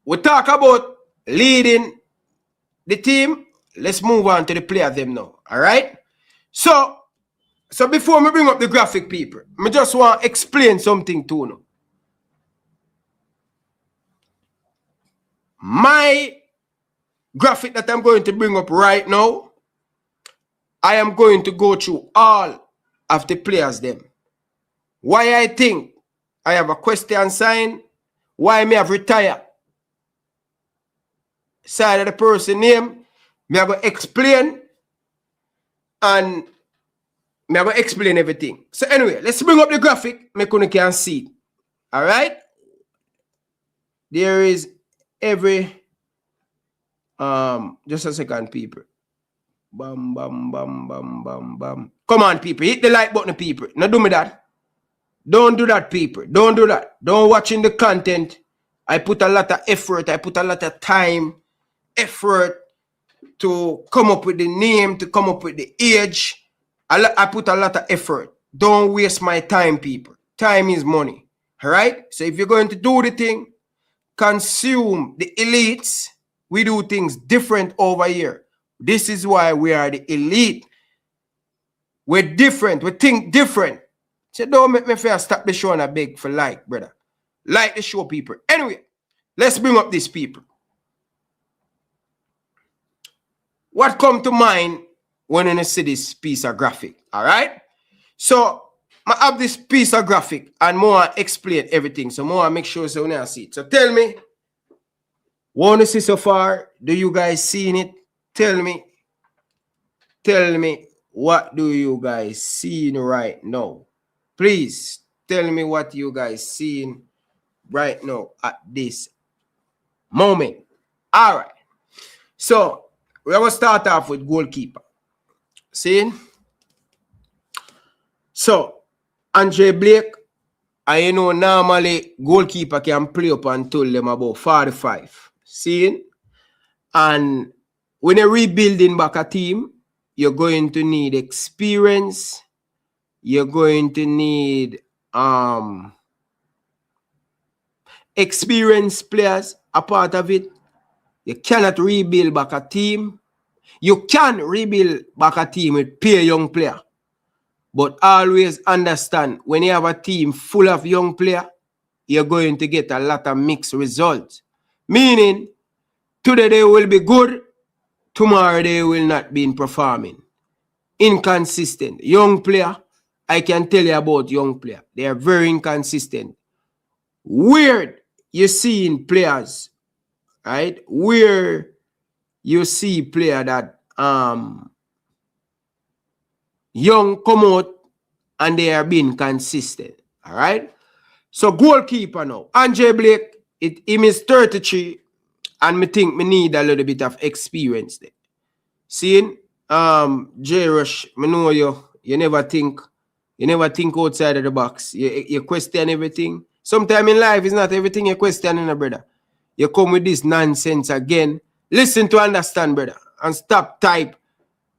Speaker 2: we talk about leading the team. Let's move on to the player them now. All right? So before we bring up the graphic, people, I just want to explain something to you. My graphic that I'm going to bring up right now, I am going to go through all of the players them. Why I think I have a question sign, why I may have retired. Side of the person name, me I go explain, and me I go explain everything. So anyway, let's bring up the graphic, make you can see it. All right? There is every just a second, people. Bam, bam, bam, bam, bam, bam. Come on, people. Hit the like button, people. Now do me that. Don't do that, people. Don't do that. Don't watching the content I put a lot of effort. I put a lot of time, effort to come up with the name, to come up with the age. I put a lot of effort. Don't waste my time, people. Time is money. All right? So if you're going to do the thing, consume the elites. We do things different over here. This is why we are the elite. We're different. We think different. So don't make me feel stop the show and I beg for like, brother. Like the show, people. Anyway, let's bring up these people. What come to mind when you see this piece of graphic? All right? So, I have this piece of graphic and more explain everything. So, more make sure so now see it. So, tell me, what you see so far? Do you guys seen it? Tell me, what do you guys seeing right now? Please tell me what you guys seeing right now at this moment. All right. So, we're going to start off with goalkeeper. See? So, Andre Blake, I know normally goalkeeper can play up until them about 45. See? And when you're rebuilding back a team, you're going to need experience. You're going to need experienced players a part of it. You cannot rebuild back a team. You can rebuild back a team with pure young player. But always understand, when you have a team full of young players, you're going to get a lot of mixed results. Meaning, today they will be good, tomorrow they will not be performing. Inconsistent. Young player, I can tell you about young player. They are very inconsistent. Weird, you see in players, right? Where you see player that young come out and they are being consistent. All right. So goalkeeper now. Andre Blake, him is 33, and me think me need a little bit of experience there. Seeing J Rush, me know you never think outside of the box. You question everything. Sometimes in life, it's not everything you question, brother. You come with this nonsense again. Listen to understand, brother. And stop type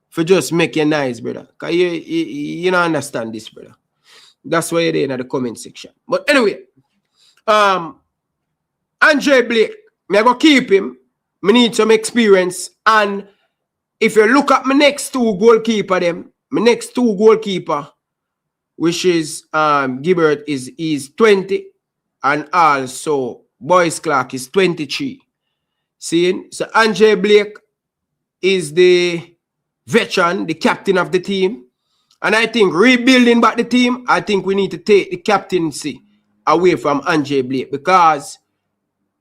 Speaker 2: for just make you nice, brother. Because you don't understand this, brother. That's why you're there in the comment section. But anyway, Andre Blake, I'm going to keep him. I need some experience. And if you look at my next two goalkeeper, which is Gibbert is 20, and also Boyce Clark is 23. See? So Andre Blake is the veteran, the captain of the team. And I think rebuilding back the team, I think we need to take the captaincy away from Andre Blake, because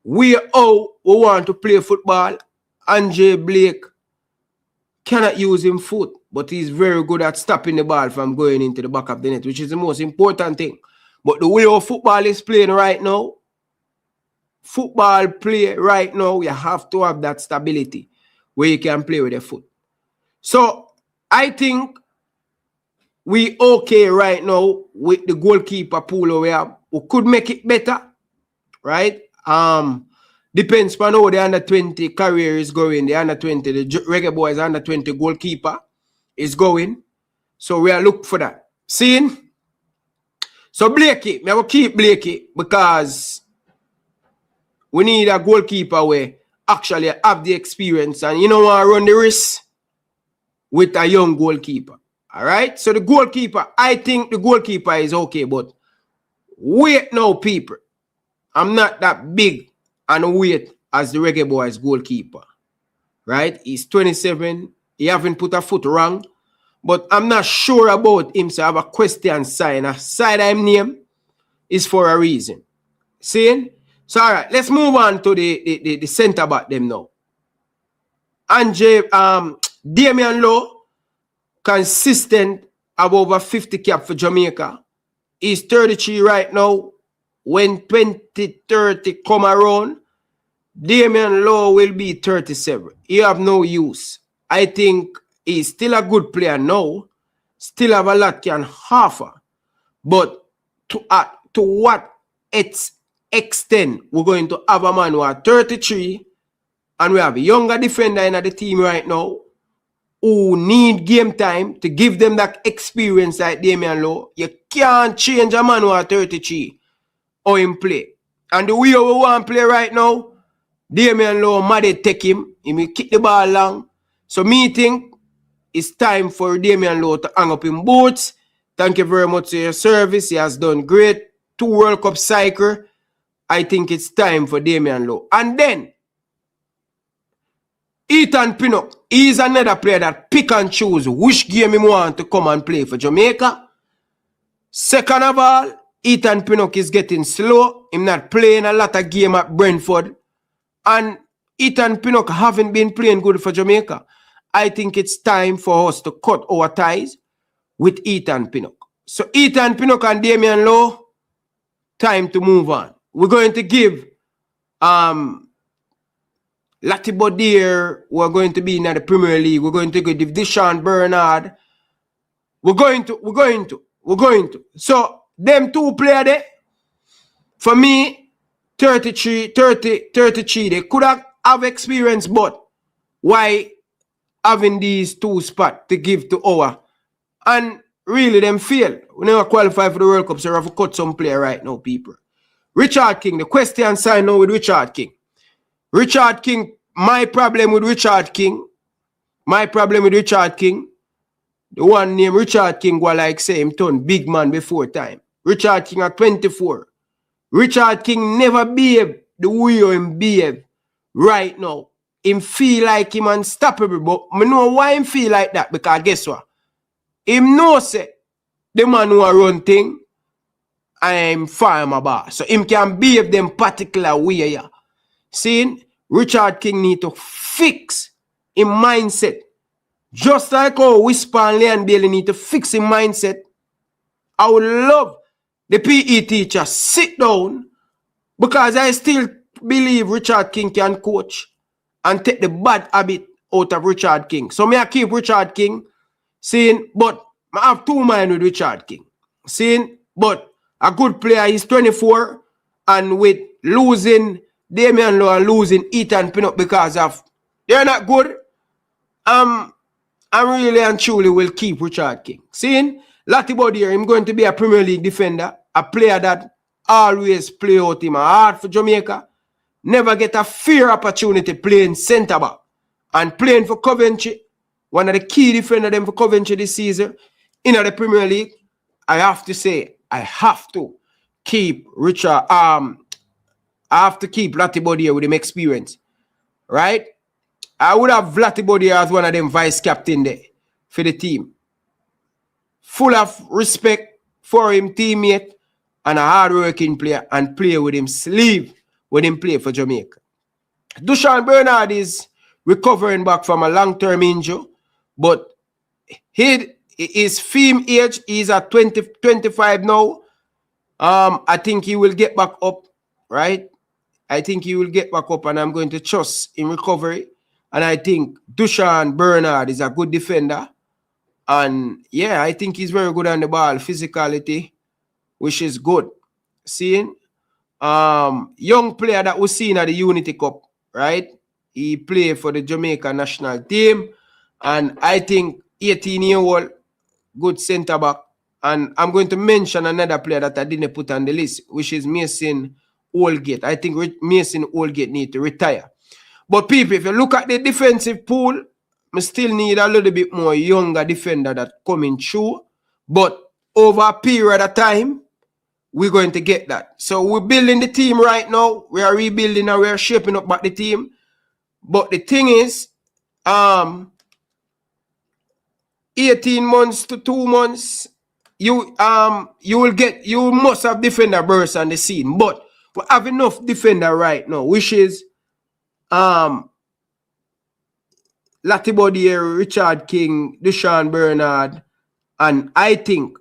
Speaker 2: we want to play football. Andre Blake cannot use his foot, but he's very good at stopping the ball from going into the back of the net, which is the most important thing. But the way our football is playing right now, you have to have that stability where you can play with your foot. So I think we okay right now with the goalkeeper pool we have. We could make it better, right? Depends on how the under 20 career is going. The under 20, the Reggae Boyz under 20 goalkeeper is going. So we are looking for that. Seeing? So Blakey, I will keep Blakey because we need a goalkeeper where actually have the experience and you know want to run the risk with a young goalkeeper. All right? So the goalkeeper, I think the goalkeeper is okay, but wait now, people. I'm not that big and weight as the Reggae Boyz goalkeeper. Right? He's 27. He haven't put a foot wrong. But I'm not sure about him, so I have a question sign. A side I'm name is for a reason. See? So, all right, let's move on to the center back them now. Damian Lowe, consistent, have over 50 cap for Jamaica. He's 33 right now. When 2030 come around, Damian Lowe will be 37. He have no use. I think he's still a good player now. Still have a lot can offer. But to what extent we're going to have a man who are 33 and we have a younger defender in the team right now who need game time to give them that experience like Damian Lowe, you can't change a man who are 33 or him play. And the way we want to play right now, Damian Lowe, Madde take him, he may kick the ball long. So me think it's time for Damian Lowe to hang up in boots. Thank you very much for your service. He has done great. 2 World Cup cycle. I think it's time for Damian Lowe. And then, Ethan Pinnock, he's another player that pick and choose which game he want to come and play for Jamaica. Second of all, Ethan Pinnock is getting slow. He's not playing a lot of game at Brentford. And Ethan Pinnock haven't been playing good for Jamaica. I think it's time for us to cut our ties with Ethan Pinnock. So Ethan Pinnock and Damian Lowe, time to move on. We're going to give Lati Bodier, we're going to be in the Premier League. We're going to give Deshaun Bernard. We're going to. So, them 2 players there, for me, 33, they could have experience, but why having these 2 spots to give to our? And really, them fail. We never qualify for the World Cup, so we have to cut some player right now, people. Richard King, the question sign now with Richard King. Richard King, my problem with Richard King, the one named Richard King was like say him turn big man before time. Richard King at 24. Richard King never behave the way him behave right now. Him feel like him unstoppable, but I know why him feel like that, because guess what? Him know say the man who run thing, I'm farmer boss. So him can behave them particular way. Yeah. Seeing Richard King need to fix his mindset. Just like how Whisper and Leon Bailey need to fix his mindset. I would love the PE teacher sit down, because I still believe Richard King can coach and take the bad habit out of Richard King. So may I keep Richard King, seeing, but I have 2 minds with Richard King. Seeing, but a good player, he's 24, and with losing Damian Lowe and losing Ethan Pinnock because of they're not good, I really and truly will keep Richard King. Seeing Lati Bodier, I'm going to be a Premier League defender, a player that always play out him hard for Jamaica, never get a fair opportunity playing centre back and playing for Coventry, one of the key defenders them for Coventry this season in the Premier League. I have to say, I have to keep Richard. I have to keep Lati Bodier with him experience, right? I would have Lati Bodier as one of them vice captain there for the team. Full of respect for him teammate and a hard-working player, and play with him sleeve when him play for Jamaica. Deshaun Bernard is recovering back from a long-term injury, but his film age is at 25 now. I think he will get back up, right? I think he will get back up, and I'm going to trust in recovery. And I think Deshaun Bernard is a good defender. And yeah, I think he's very good on the ball, physicality, which is good. Seeing young player that was seen at the Unity Cup, right? He played for the Jamaica national team. And I think 18-year-old, good centre back. And I'm going to mention another player that I didn't put on the list, which is Mason Holgate. I think Mason Holgate need to retire. But people, if you look at the defensive pool, I still need a little bit more younger defender that coming through. But over a period of time, we're going to get that. So we're building the team right now. We are rebuilding and we are shaping up back the team. But the thing is, 18 months to 2 months, you must have defender burst on the scene. But we have enough defender right now, which is Lati Bodier, Richard King, Deshaun Bernard, and I think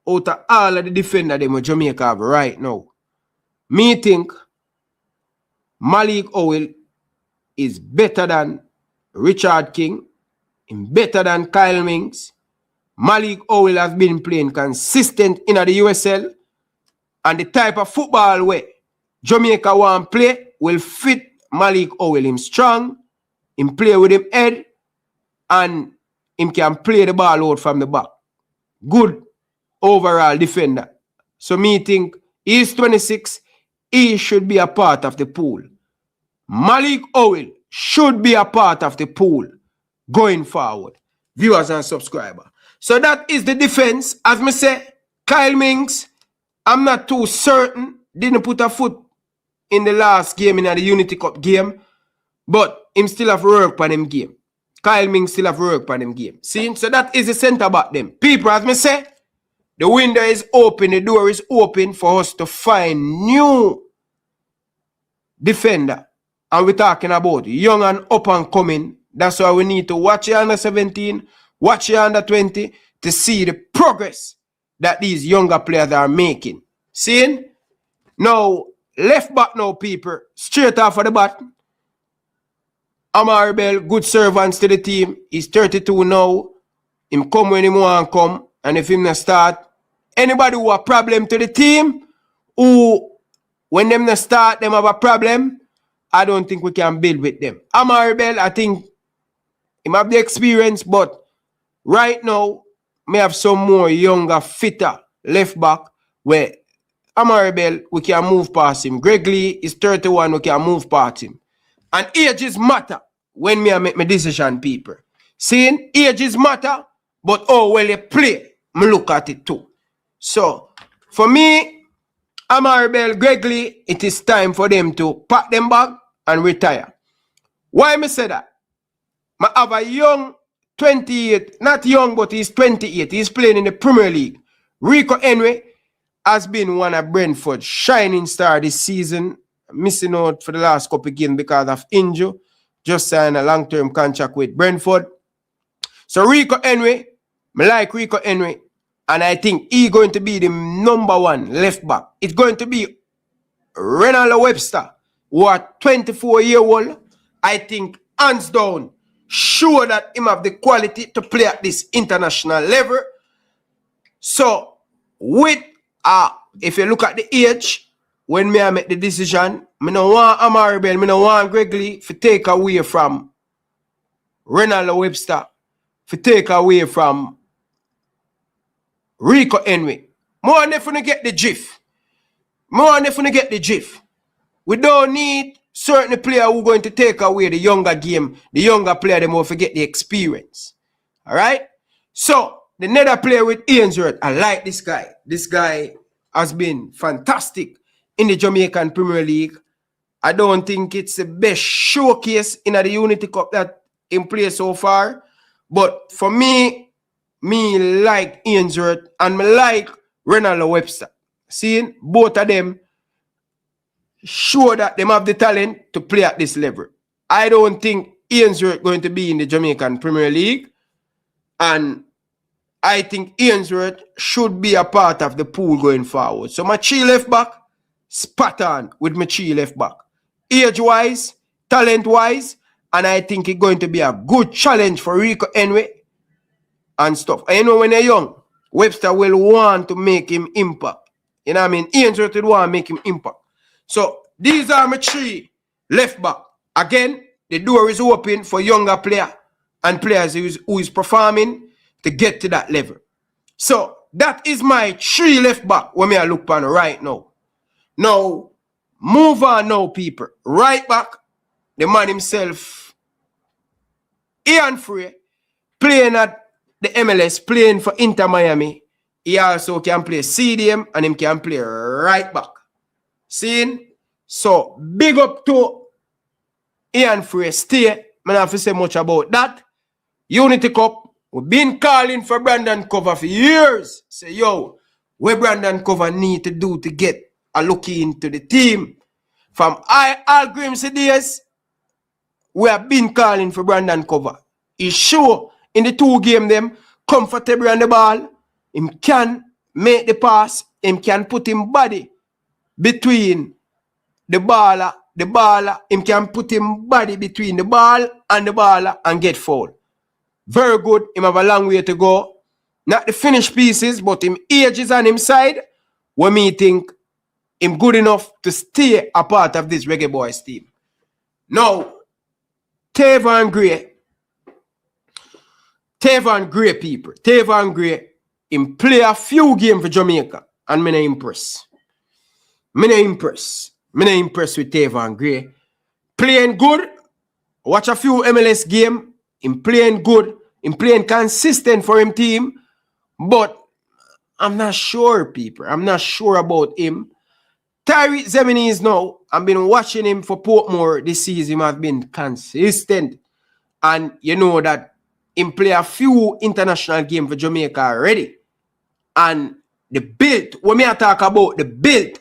Speaker 2: out of all of the defenders them Jamaica have right now, me think Malik Owell is better than Richard King, and better than Kyle Minks. Malik Owell has been playing consistent in the USL, and the type of football way Jamaica want play will fit Malik Owell. Him strong, him play with him head, and him can play the ball out from the back. Good overall defender. So me think he's 26. He should be a part of the pool. Malik Owell should be a part of the pool going forward. Viewers and subscribers. So that is the defense. As me say, Kyle Minks, I'm not too certain. Didn't put a foot in the last game in the Unity Cup game. But him still have work on him game. Kyle Minks still have work on him game. See? So that is the center back them. People, as me say, the window is open. The door is open for us to find new defender. And we're talking about young and up and coming. That's why we need to watch your under 17, watch your under 20 to see the progress that these younger players are making. Seeing? Now, left back now, people, straight off of the bat. Amari Bell, good servants to the team. He's 32 now. Him come when he want to come. And if him not start, anybody who a problem to the team, who when them not start, them have a problem, I don't think we can build with them. Amari Bell, I think he have the experience, but right now, may have some more younger, fitter left back where Amari Bell, we can move past him. Greg Lee is 31, we can move past him. And ages matter when me I make my decision, people. Seeing ages matter, but oh, well, you play, me look at it too. So, for me, Amari Bell, Greg Lee, it is time for them to pack them bag and retire. Why me say that? I have a young 28, not young, but he's 28. He's playing in the Premier League. Rico Henry has been one of Brentford's shining star this season. Missing out for the last couple of games because of injury. Just signed a long-term contract with Brentford. So Rico Henry, I like Rico Henry, and I think he's going to be the number one left back. It's going to be Ronaldo Webster, who are 24-year-old. I think hands down, sure that him have the quality to play at this international level. So with if you look at the age, when me I make the decision, I don't want Amari Bell, I don't want Greg Lee to take away from Ronaldo Webster, to take away from Rico Henry. More than if we get the GIF. More than if we get the GIF. We don't need certain player who are going to take away the younger game, the younger player, they will forget the experience. All right? So, the nether player with Ainsworth, I like this guy. This guy has been fantastic in the Jamaican Premier League. I don't think it's the best showcase in the Unity Cup that in play so far. But for me like Ainsworth and me like Ronaldo Webster. Seeing both of them show that they have the talent to play at this level. I don't think Ainsworth going to be in the Jamaican Premier League. And I think Ainsworth should be a part of the pool going forward. So my 3 left back, spot on with my 3 left back. Age-wise, talent-wise, and I think it's going to be a good challenge for Rico Henry and stuff. And you know when they're young, Webster will want to make him impact. You know what I mean? Ainsworth will want to make him impact. So these are my 3 left back. Again, the door is open for younger players and players who is performing to get to that level. So that is my 3 left back when I look on right now. Now, move on now, people. Right back, the man himself, Ian Frey, playing at the MLS, playing for Inter Miami. He also can play CDM and he can play right back. Seeing? So, big up to Ian Frey. Stay. I don't have to say much about that. Unity Cup, we've been calling for Brandon Cover for years. Say, yo, what Brandon Cover need to do to get a look into the team? From Al Grimm's days, we have been calling for Brandon Cover. He's sure in the 2 games them, comfortable on the ball. Him can make the pass. Him can put him body between the baller. Him can put him body between the ball and the baller and get foul. Very good. Him have a long way to go. Not the finished pieces, but him age is on him side. When me think him good enough to stay a part of this Reggae Boyz team. Now, Tavon Gray people. Tavon Gray, him play a few games for Jamaica and me not impress. Me not impress with Tavon Gray. Playing good. Watch a few MLS game. Him playing good. Him playing consistent for him team. But I'm not sure, people. I'm not sure about him. Tyree Zemini's now, I've been watching him for Portmore this season. He has been consistent. And you know that him play a few international games for Jamaica already. And the build, when me talk about the build,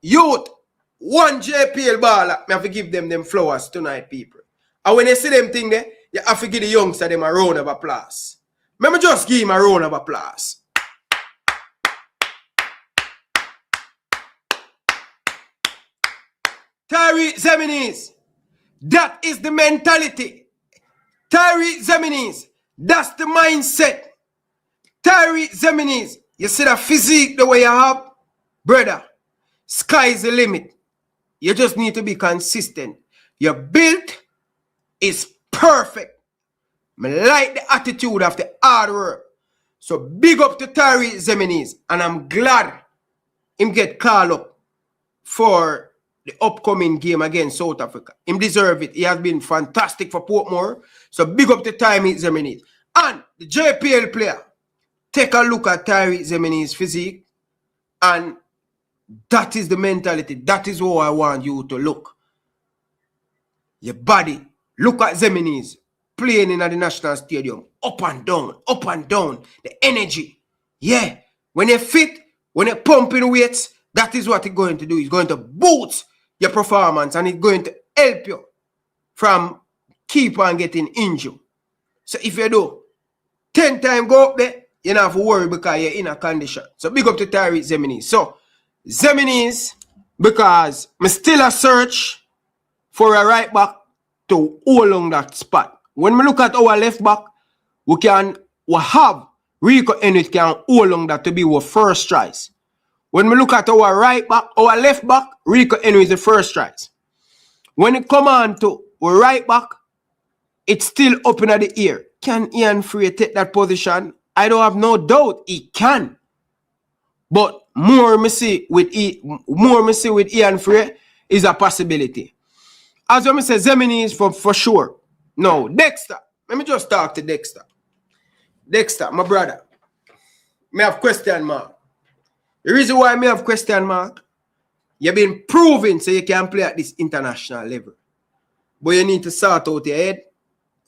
Speaker 2: youth, one JPL baller, me have to give them flowers tonight, people. And when you see them thing there, you have to give the youngster them a round of applause. Let me just give him a round of applause. Tyree Zemini's, that is the mentality. Tyree Zemini's, that's the mindset. Tyree Zemini's, you see the physique the way you have? Brother, sky's the limit. You just need to be consistent. Your build is perfect. I like the attitude of the hard work. So big up to Tyree Zemini's, and I'm glad him get called up for the upcoming game against South Africa. Him deserve it. He has been fantastic for Portmore. So big up to Tyree Zemini's. And the JPL player, take a look at Tyree Zemini's physique, and that is the mentality. That is how I want you to look. Your body. Look at Zemini's playing in the national stadium. Up and down. Up and down. The energy. Yeah. When you're fit, when you're pumping weights, that is what it's going to do. It's going to boost your performance, and it's going to help you from keep on getting injured. So if you do 10 times go up there, you don't have to worry because you're in a condition. So big up to Tyree Zemini's. So Zemini's, because I still a search for a right back to hold on that spot. When we look at our left back, we have Rico Ennis can hold on that to be our first choice. When we look at our right back, our left back, Rico Ennis is the first choice. When it come on to our right back, it's still up in the air. Can Ian Frey take that position? I don't have no doubt he can. But more me see with Ian Frey is a possibility. As I say, Zemini's for sure. No, Dexter. Let me just talk to Dexter. Dexter, my brother. Me have question mark. The reason why me have question mark, you've been proving so you can play at this international level. But you need to sort out your head.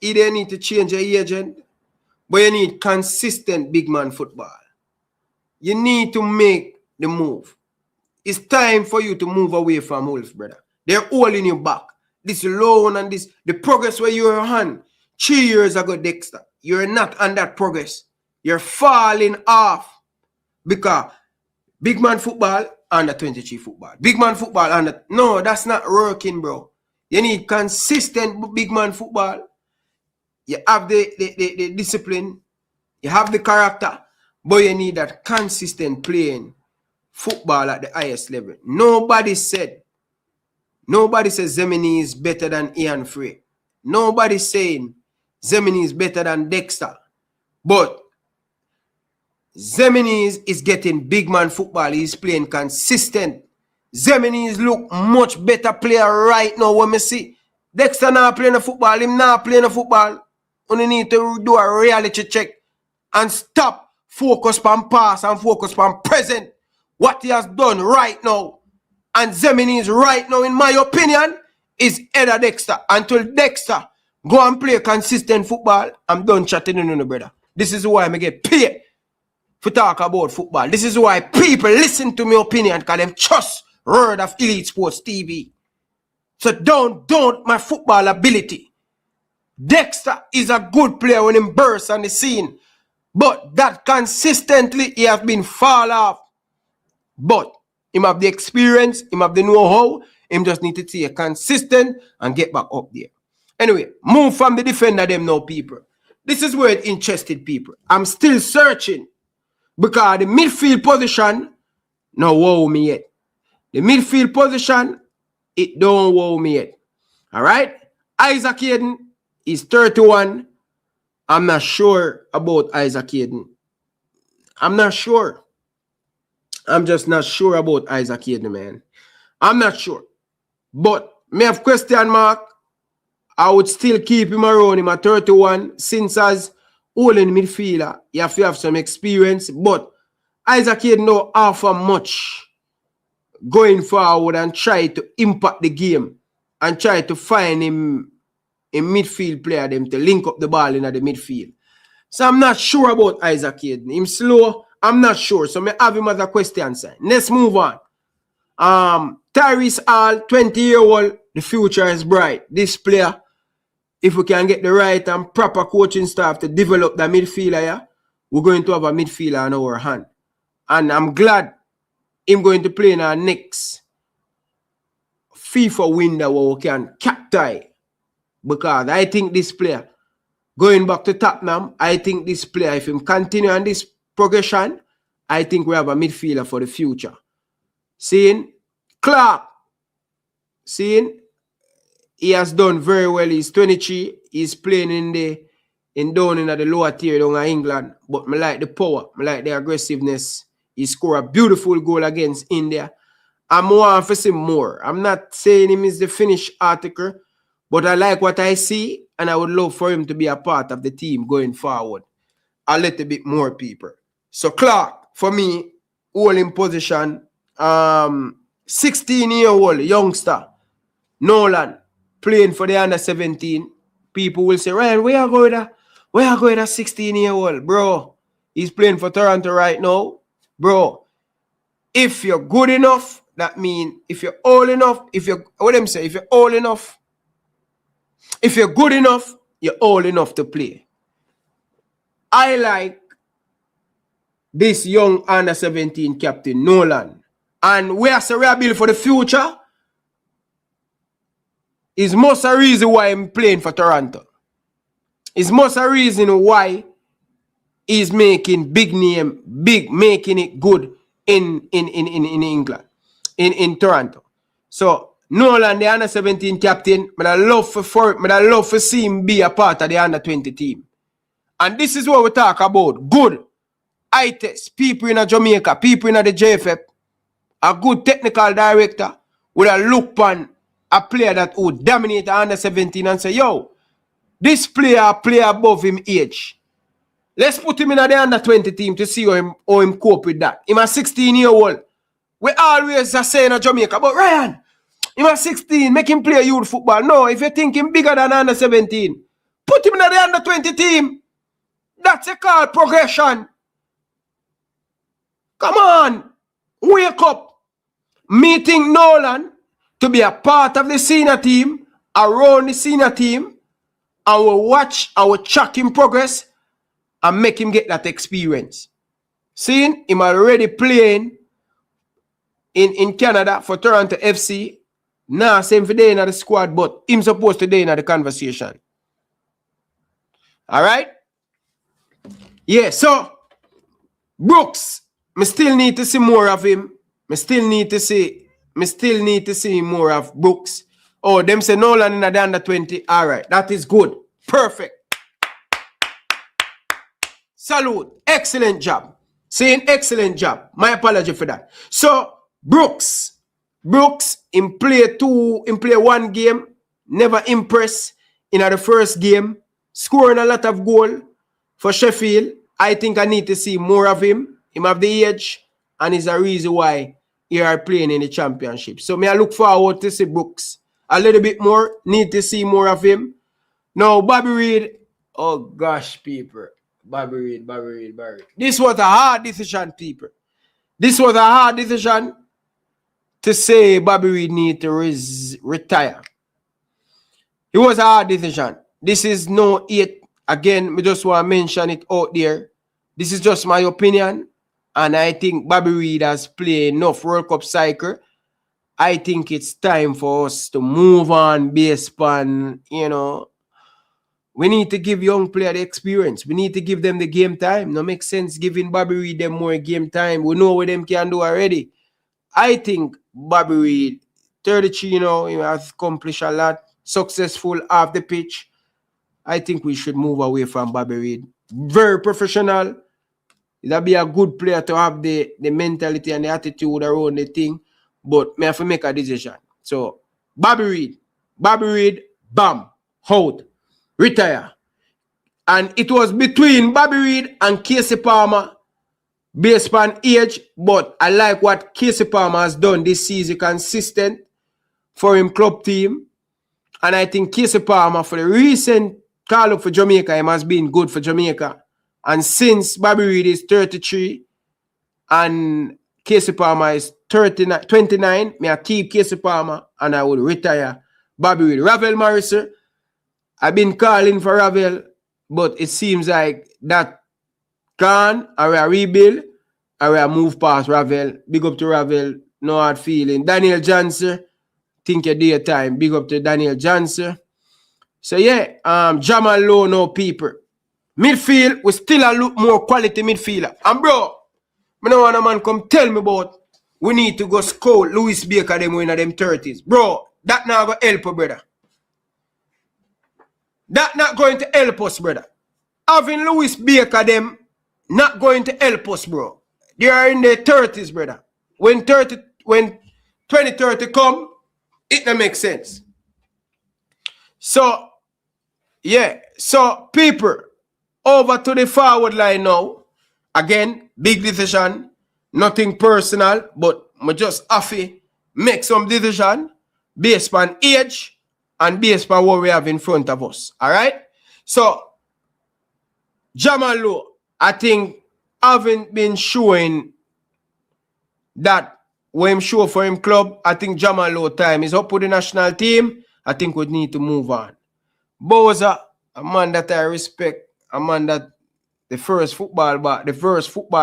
Speaker 2: Either you need to change your agent, but you need consistent big man football. You need to make the move. It's time for you to move away from Wolves, brother. They're holding you back. This loan and this, the progress where you're on 3 years ago, Dexter, you're not on that progress. You're falling off because big man football, under 23 football. Big man football, under... No, that's not working, bro. You need consistent big man football. You have the discipline. You have the character. But you need that consistent playing football at the highest level. Nobody says Zemini is better than Ian Frey. Nobody's saying Zemini is better than Dexter. But Zemini is getting big man football. He's playing consistent. Zemini look much better player right now when we see. Dexter not playing the football. Him not playing the football. You need to do a reality check and stop focus on past and focus on present. What he has done right now. And Zemini right now, in my opinion, is either Dexter. Until Dexter go and play consistent football, I'm done chatting in the brother. This is why I get paid to talk about football. This is why people listen to my opinion because they trust word of Elite Sports TV. So don't my football ability. Dexter is a good player when he bursts on the scene. But that consistently he has been fall off. But him have the experience, him have the know-how, him just need to stay consistent and get back up there. Anyway, move from the defender them now, people. This is where it interested people. I'm still searching because the midfield position no wow me yet. The midfield position, it don't wow me yet. All right? Isaac Hayden is 31. I'm not sure about Isaac Hayden. I'm not sure. I'm just not sure about Isaac Hayden, man. I'm not sure. But me have question mark. I would still keep him around him at 31 since as holding midfielder. You have to have some experience. But Isaac Hayden don't offer much going forward and try to impact the game and try to find him a midfield player them to link up the ball in the midfield. So I'm not sure about Isaac Hayden. Him slow, I'm not sure. So I have him as a question sign. Let's move on. Tyrese Hall, 20-year-old, the future is bright. This player, if we can get the right and proper coaching staff to develop the midfielder, yeah, we're going to have a midfielder in our hand. And I'm glad him going to play in our next FIFA window where we can captain. Because I think this player, going back to Tottenham, I think this player, if him continue on this progression, I think we have a midfielder for the future. Seeing Clark, seeing he has done very well. He's 23. He's playing down in the lower tier down in England. But I like the power. I like the aggressiveness. He scored a beautiful goal against India. I'm want to see more. I'm not saying him is the finished article, but I like what I see, and I would love for him to be a part of the team going forward. A little bit more people. So Clark, for me, holding position, 16-year-old youngster, Nolan, playing for the under-17. People will say, Ryan, where are going to 16-year-old? Bro, he's playing for Toronto right now. Bro, if you're good enough, that means if you're old enough, if you're good enough, you're old enough to play. I like this young under-17 captain, Nolan. And we are build for the future is most a reason why I'm playing for Toronto. It's most a reason why he's making making it good in England, in Toronto. So Nolan, the under-17 captain, I love for see him be a part of the under-20 team. And this is what we talk about. Good ITES, people in Jamaica, people in the JFF, a good technical director with a look on a player that would dominate the under-17 and say, yo, this player play above him age. Let's put him in the under-20 team to see how him cope with that. Him a 16-year-old. We always are saying in Jamaica, but Ryan, him a 16, make him play youth football. No, if you think him bigger than under-17, put him in the under-20 team. That's a called progression. Come on. Wake up. Meeting Nolan to be a part of the senior team, around the senior team, and we'll watch, I will track him progress and make him get that experience. Seeing him already playing in Canada for Toronto FC. Nah, same for day in the squad, but him supposed to be in the conversation. Alright? Yeah, so Brooks, I still need to see more of him. I still need to see more of Brooks. Oh, them say Nolan in the under-20. Alright, that is good. Perfect. Salute. Excellent job. Saying excellent job. My apology for that. So, Brooks, in play one game, never impress in the first game, scoring a lot of goal for Sheffield. I think I need to see more of him. Him have the age, and is a reason why he are playing in the championship. So I look forward to see Brooks a little bit more. Need to see more of him. Now, Bobby Reid. Oh gosh, people. Bobby Reid. This was a hard decision, people. This was a hard decision to say Bobby Reid need to retire. It was a hard decision. This is no it. Again, I just want to mention it out there. This is just my opinion. And I think Bobby Reid has played enough World Cup cycle. I think it's time for us to move on based on, we need to give young players the experience. We need to give them the game time. No make sense giving Bobby Reid them more game time. We know what them can do already. I think Bobby Reid, 33, you know, he has accomplished a lot, successful off the pitch. I think we should move away from Bobby Reid. Very professional. That'd be a good player to have the mentality and the attitude around the thing. But me have to make a decision. So, Bobby Reid, bam, out, retire. And it was between Bobby Reid and Casey Palmer based on age. But I like what Casey Palmer has done this season, consistent for him club team. And I think Casey Palmer, for the recent call-up for Jamaica, he has been good for Jamaica. And since Bobby Reid is 33 and Casey Palmer is 29, may I keep Casey Palmer and I would retire Bobby Reid. Ravel Morrison, I've been calling for Ravel, but it seems like that gone, or a rebuild, or a move past Ravel. Big up to Ravel, no hard feeling. Daniel Johnson, think your daytime. Big up to Daniel Johnson. So yeah, Jamal Lowe, no people. Midfield, we still a look more quality midfielder. And bro, I don't want a man come tell me about we need to go scout Louis Baker them in them 30s. Bro, that not going to help us, brother. That not going to help us, brother. Having Louis Baker them not going to help us, bro. They are in their 30s, brother. When 2030 come, it don't make sense. So, yeah. So, people, over to the forward line now. Again, big decision. Nothing personal, but I just have to make some decision based on age and based on what we have in front of us. All right? So, Jamal Lowe, I think, haven't been showing that when him show for him club, I think Jamal Lowe time is up with the national team. I think we need to move on. Bowser, a man that I respect, a man that the first football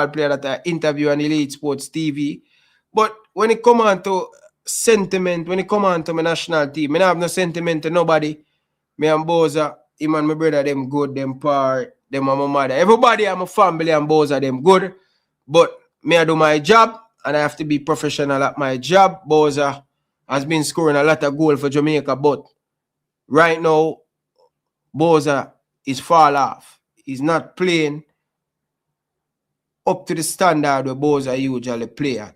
Speaker 2: player that I interview on Elite Sports TV. But when it come on to sentiment, when it come on to my national team, I don't have no sentiment to nobody. Me and Bowser, him and my brother, them good, them par, them and my mother. Everybody and my family and Bowser, them good. But me I do my job and I have to be professional at my job. Bowser has been scoring a lot of goals for Jamaica, but right now, Bowser is fall off. He's not playing up to the standard where Bowser usually play at,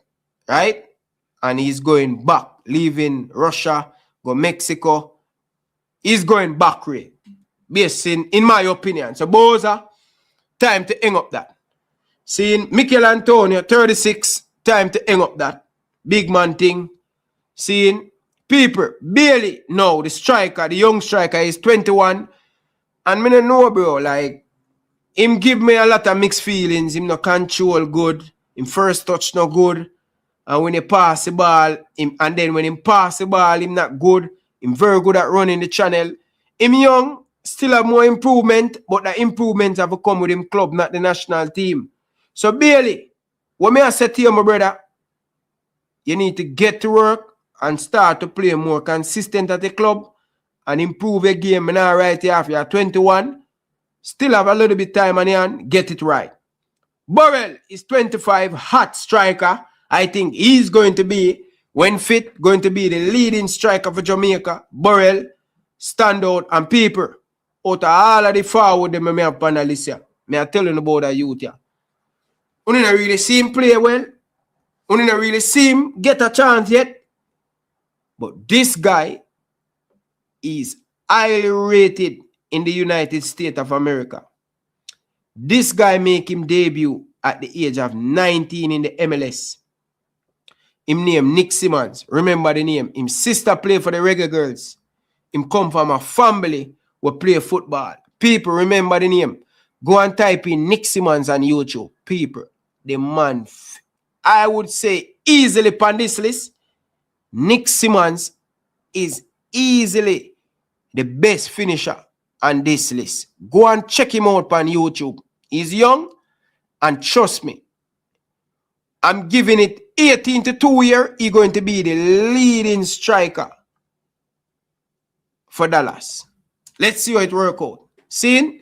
Speaker 2: right? And he's going back, leaving Russia, go Mexico. He's going back, Ray. Based in my opinion. So Bowser, time to hang up that. Seeing Mikel Antonio, 36, time to hang up that. Big man thing. Seeing people, Bailey, no, the striker, the young striker is 21. And me don't know, bro, like, him give me a lot of mixed feelings. Him no control good. Him first touch no good. And when he pass the ball, and then when him pass the ball, him not good. Him very good at running the channel. Him young, still have more improvement, but the improvements have come with him club, not the national team. So Bailey, what may I say to you, my brother? You need to get to work and start to play more consistent at the club and improve your game. And now right here, after you're 21, still have a little bit time on your hand, get it right. Burrell is 25, hot striker. I think he's going to be, when fit, going to be the leading striker for Jamaica. Burrell, stand out, and people, out of all of the forward them may have panelists here. May I tell you about that youth here. You don't really see him play well. You don't really see him get a chance yet. But this guy is highly rated in the United States of America. This guy make him debut at the age of 19 in the MLS. Him name Nick Simmons. Remember the name. Him sister play for the Reggae Girls. Him come from a family who play football. People remember the name. Go and type in Nick Simmons on YouTube. People, the man, I would say easily on this list, Nick Simmons is easily the best finisher on this list. Go and check him out on YouTube. He's young, and trust me, I'm giving it 18 to 2 years. He's going to be the leading striker for Dallas. Let's see how it works out. See?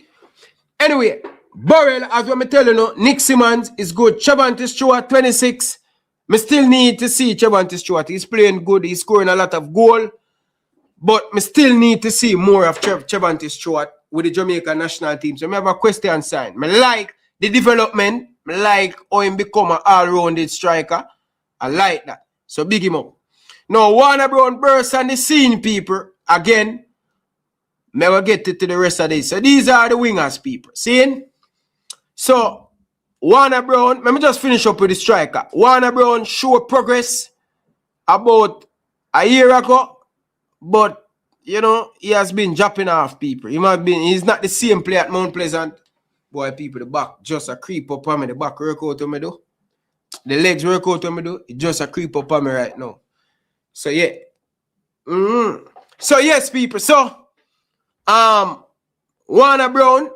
Speaker 2: Anyway, Burrell, as I'm telling you, Nick Simmons is good. Chavante Stewart, 26. Me still need to see Javante Stewart. He's playing good. He's scoring a lot of goal. But me still need to see more of Javante Stewart with the Jamaica national team. So I have a question sign. Me like the development. Me like how him become an all-rounded striker. I like that. So big him up. Now, Warner Brown burst on the scene, people. Again, me will get to the rest of this. So these are the wingers, people. See? So, Warner Brown, let me just finish up with the striker. Warner Brown showed progress about a year ago, but, you know, he has been dropping off, people. He's not the same player at Mount Pleasant. Boy, people, the back just a creep up on me. The back work out on me, though. The legs work out on me, though. It just a creep up on me right now. So, yeah. So, yes, people. So, Warner Brown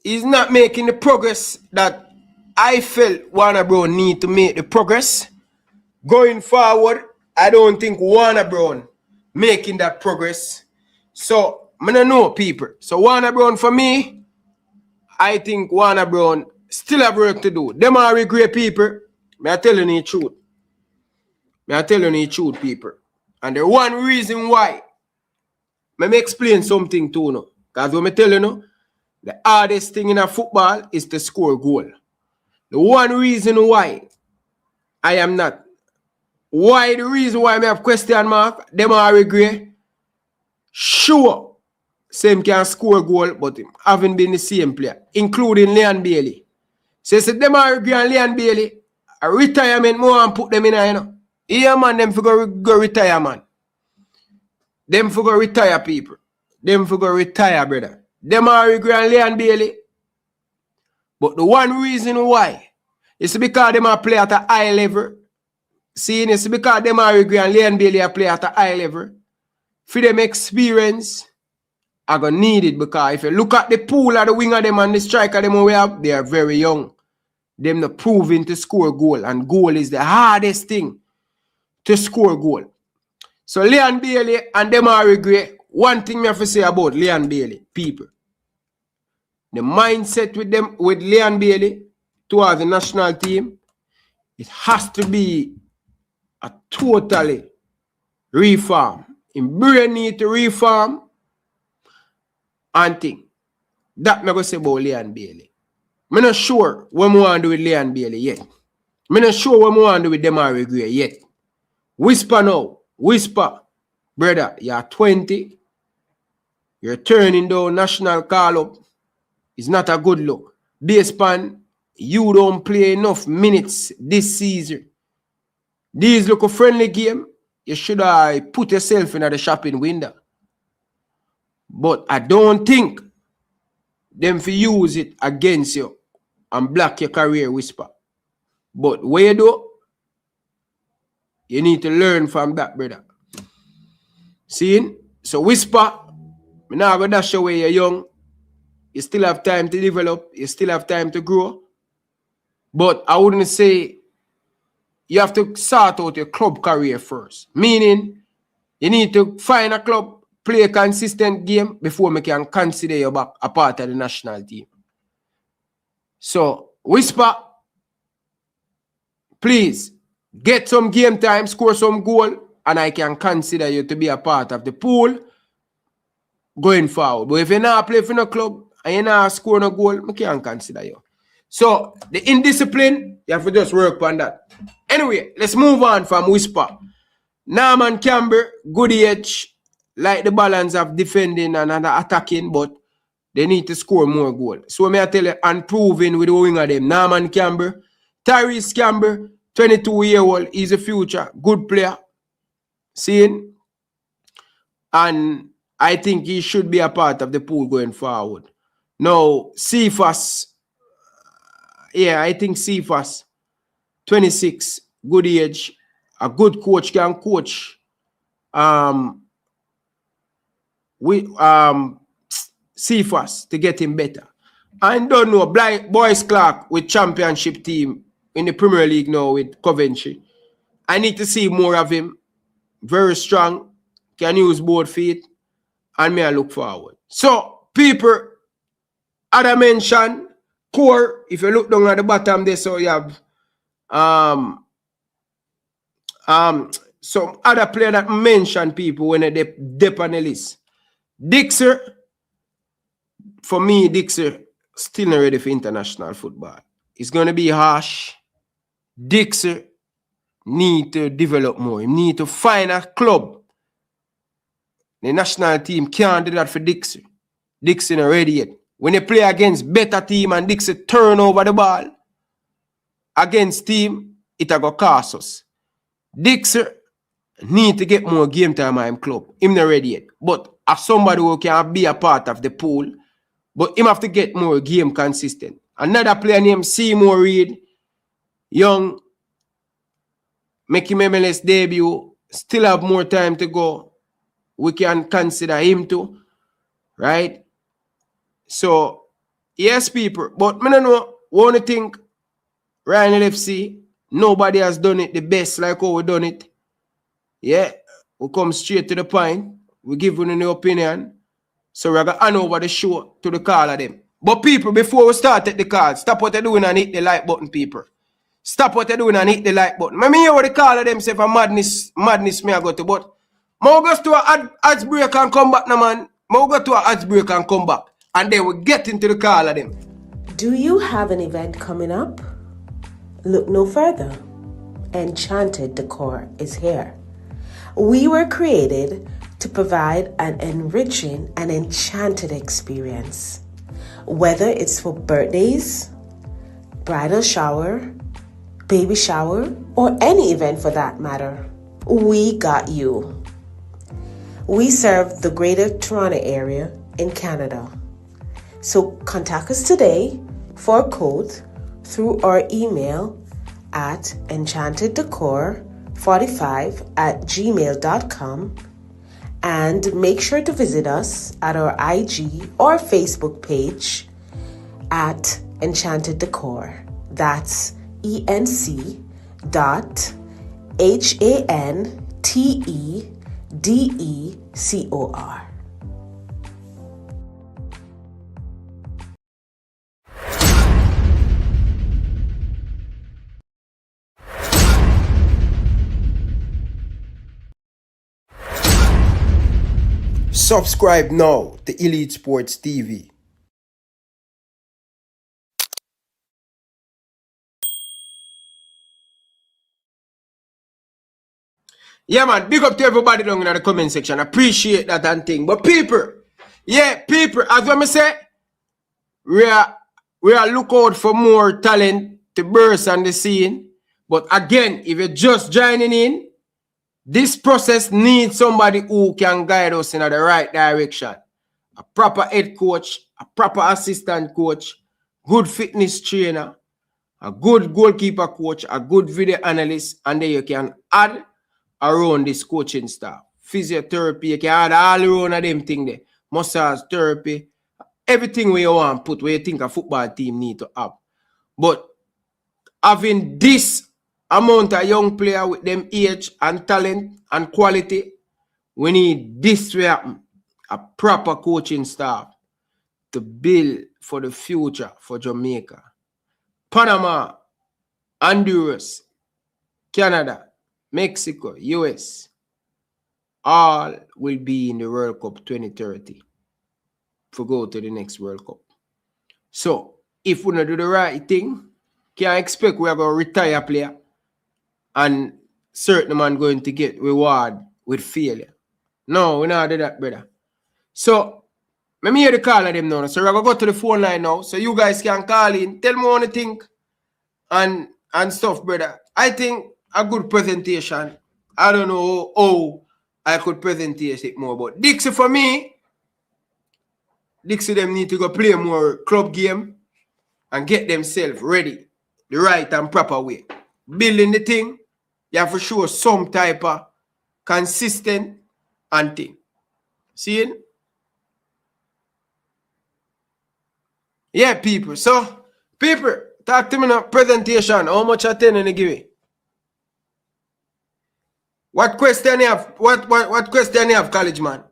Speaker 2: is not making the progress that I felt Warner Brown need to make the progress. Going forward, I don't think Warner Brown making that progress. So, I don't know, people. So, Warner Brown, for me, I think Warner Brown still have work to do. Them are great people. I tell you the truth. I tell you the truth, people. And the one reason why, let me explain something to you. Because when I tell you, the hardest thing in a football is to score a goal. The one reason why I am not. Why the reason why I have question mark, them are regret. Sure, same can score a goal, but haven't been the same player, including Leon Bailey. So them are regret and Leon Bailey, a retirement more and put them in, you know. Yeah, man, them for go retire, man. Them for go retire, people. Them for go retire, brother. Them are regret and Leon Bailey. But the one reason why is because them are play at a high level. See, it's because them are regret and Leon Bailey are play at a high level. For them experience, I gonna need it because if you look at the pool of the winger them and the striker them we have, they are very young. Them not proving to score goal, and goal is the hardest thing to score goal. So Leon Bailey and them are regret. One thing I have to say about Leon Bailey, people. The mindset with them, with Leon Bailey towards the national team, it has to be a totally reform. In brain need to reform and think. That I'm going to say about Leon Bailey. I'm not sure what I want to do with Leon Bailey yet. I'm not sure what I want to do with Demari Gray yet. Whisper now. Whisper. Brother, you're 20. You're turning down national call-up. It's not a good look. Based on you don't play enough minutes this season. These look a friendly game. You should have put yourself in the shopping window. But I don't think them for use it against you and block your career, Whisper. But what you do, you need to learn from that, brother. See? So Whisper, I'm not going to dash away, you're young. You still have time to develop. You still have time to grow. But I wouldn't say you have to sort out your club career first. Meaning, you need to find a club, play a consistent game before we can consider you back a part of the national team. So, Whisper, please, get some game time, score some goal, and I can consider you to be a part of the pool going forward. But if you not play for no club, and you not score no goal, I can't consider you. So, the indiscipline, you have to just work on that. Anyway, let's move on from Whisper. Norman Campbell, good age, like the balance of defending and attacking, but they need to score more goals. So, may I tell you, unproven with the winger them. Norman Campbell, Tyrese Campbell, 22-year-old, he's a future, good player. Seeing? And I think he should be a part of the pool going forward. Now, Cephas, yeah, I think Cephas, 26, good age, a good coach can coach. Cephas to get him better. I don't know, Boyce Clark with championship team in the Premier League now with Coventry. I need to see more of him. Very strong, can use both feet, and may I look forward. So, people, other mention, core, if you look down at the bottom there, so you have some other player that mentioned people when they dip on the list. Dixer, for me, Dixer still not ready for international football. It's going to be harsh. Dixer need to develop more. He need to find a club. The national team can't do that for Dixer. Dixer not ready yet. When they play against better team and Dixer turn over the ball against team, it will cost us. Dixer need to get more game time at him club. Him not ready yet. But as somebody who can be a part of the pool, but him have to get more game consistent. Another player named Seymour Reed, young, make him MLS debut, still have more time to go. We can consider him too, right? So, yes, people, but I don't know, want to think Ryan LFC, nobody has done it the best like how we done it. Yeah, we come straight to the point. We give you an opinion. So we're going to hand over the show to the call of them. But people, before we start at the call, stop what you're doing and hit the like button, people. Stop what you're doing and hit the like button. I hear what the call of them say for madness me I go to, but I'll go to an ads break and come back now, man. I'll go to an ads break and come back. And then we'll get into the call of them.
Speaker 1: Do you have an event coming up? Look no further. Enchanted Decor is here. We were created to provide an enriching and enchanted experience. Whether it's for birthdays, bridal shower, baby shower, or any event for that matter, we got you. We serve the Greater Toronto area in Canada. So contact us today for a quote through our email at enchantedDecor45@gmail.com, and make sure to visit us at our IG or Facebook page at Enchanted Decor. That's ENC.HANTEDECOR.
Speaker 2: Subscribe now to Elite Sports TV. Yeah, man, big up to everybody down in the comment section. Appreciate that and thing. But people, as what I say, we are look out for more talent to burst on the scene. But again, if you're just joining in, this process needs somebody who can guide us in the right direction. A proper head coach, a proper assistant coach, good fitness trainer, a good goalkeeper coach, a good video analyst, and then you can add around this coaching staff. Physiotherapy, you can add all around of them things there. Massage therapy, everything where you want put, where you think a football team need to have. But having this amount of young player with them age and talent and quality, we need this to happen. A proper coaching staff to build for the future for Jamaica. Panama, Honduras, Canada, Mexico, US, all will be in the World Cup 2030 to go to the next World Cup. So, if we don't do the right thing, can expect we are going to retire a player and certain man going to get reward with failure. No, we not do that, brother. So, let me hear the call of them now. So, we're going to go to the phone line now. So, you guys can call in, tell me what you think and stuff, brother. I think a good presentation. I don't know how I could present it more, but Dixie for me, Dixie them need to go play more club game and get themselves ready the right and proper way. Building the thing, you have to show some type of consistent and thing. See? Yeah, people. So, people, talk to me now. Presentation. How much attendance you give me? What question you have? What question you have, college man?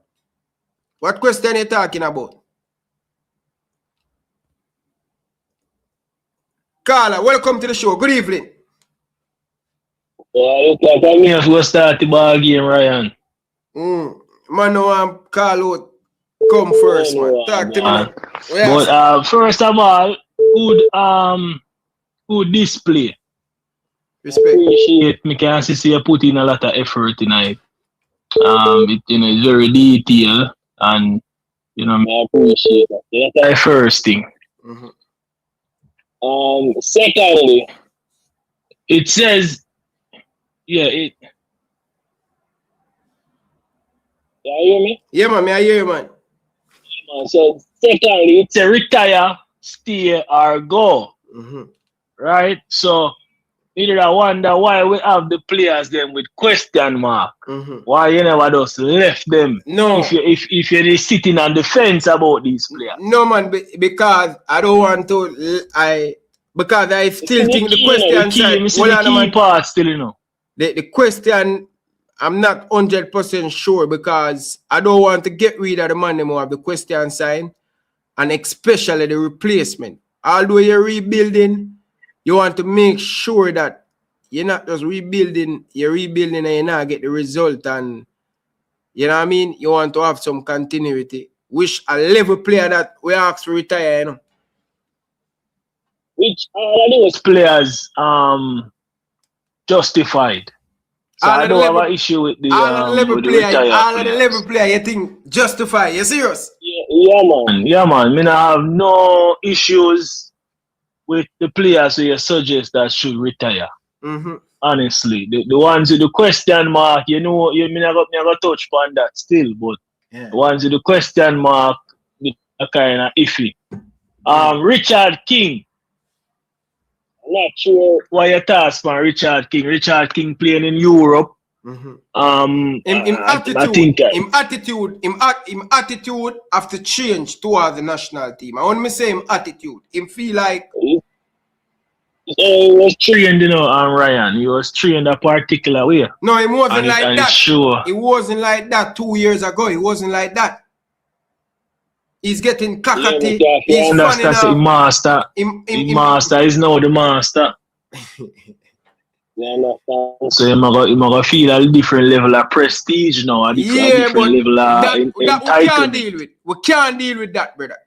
Speaker 2: What question you talking about? Carla, welcome to the show. Good evening.
Speaker 11: Look like I'm here to start the ball game, Ryan.
Speaker 2: Man, no one call out. Come first, man. Talk to me, man.
Speaker 11: But first of all, good display.
Speaker 2: Respect.
Speaker 11: Appreciate me can see you put in a lot of effort tonight. It's very detailed and I appreciate that. That's the first thing. Secondly, it says you hear me?
Speaker 2: Yeah, man, I hear you, man.
Speaker 11: So secondly, it's a retire, stay or go. Right? So I wonder why we have the players them with question mark. Why you never just left them?
Speaker 2: No.
Speaker 11: If you're sitting on the fence about these players.
Speaker 2: No, man, because I don't want to. Because I still think the question side. The question, I'm not 100% sure because I don't want to get rid of the man who have the question sign, and especially the replacement. Although you're rebuilding, you want to make sure that you're not just rebuilding, you're rebuilding and you not get the result. And you know what I mean? You want to have some continuity. Wish a level player that we ask to retire, you know.
Speaker 11: Which all of those players justified. So I don't have an issue with the
Speaker 2: level player. All of the level player, you think justified? You serious?
Speaker 11: Yeah, man. Yeah, man. I mean, I have no issues with the players who you suggest that should retire. Honestly, the ones with the question mark, I never touch upon that still, but the ones with the question mark are kind of iffy. Richard King. I'm not sure why you task man Richard King. Richard King playing in Europe.
Speaker 2: Attitude have to change towards the national team. I want me say him attitude. Him feel like
Speaker 11: he was trained, Ryan. He was trained a particular way.
Speaker 2: No, it wasn't like that.
Speaker 11: Sure.
Speaker 2: It wasn't like that 2 years ago. It wasn't like that. He's getting cockatoo. He's funny now.
Speaker 11: Master is now the master. So he might feel a different level of prestige now. A different level of
Speaker 2: we can't deal with. We can't deal with that, brother.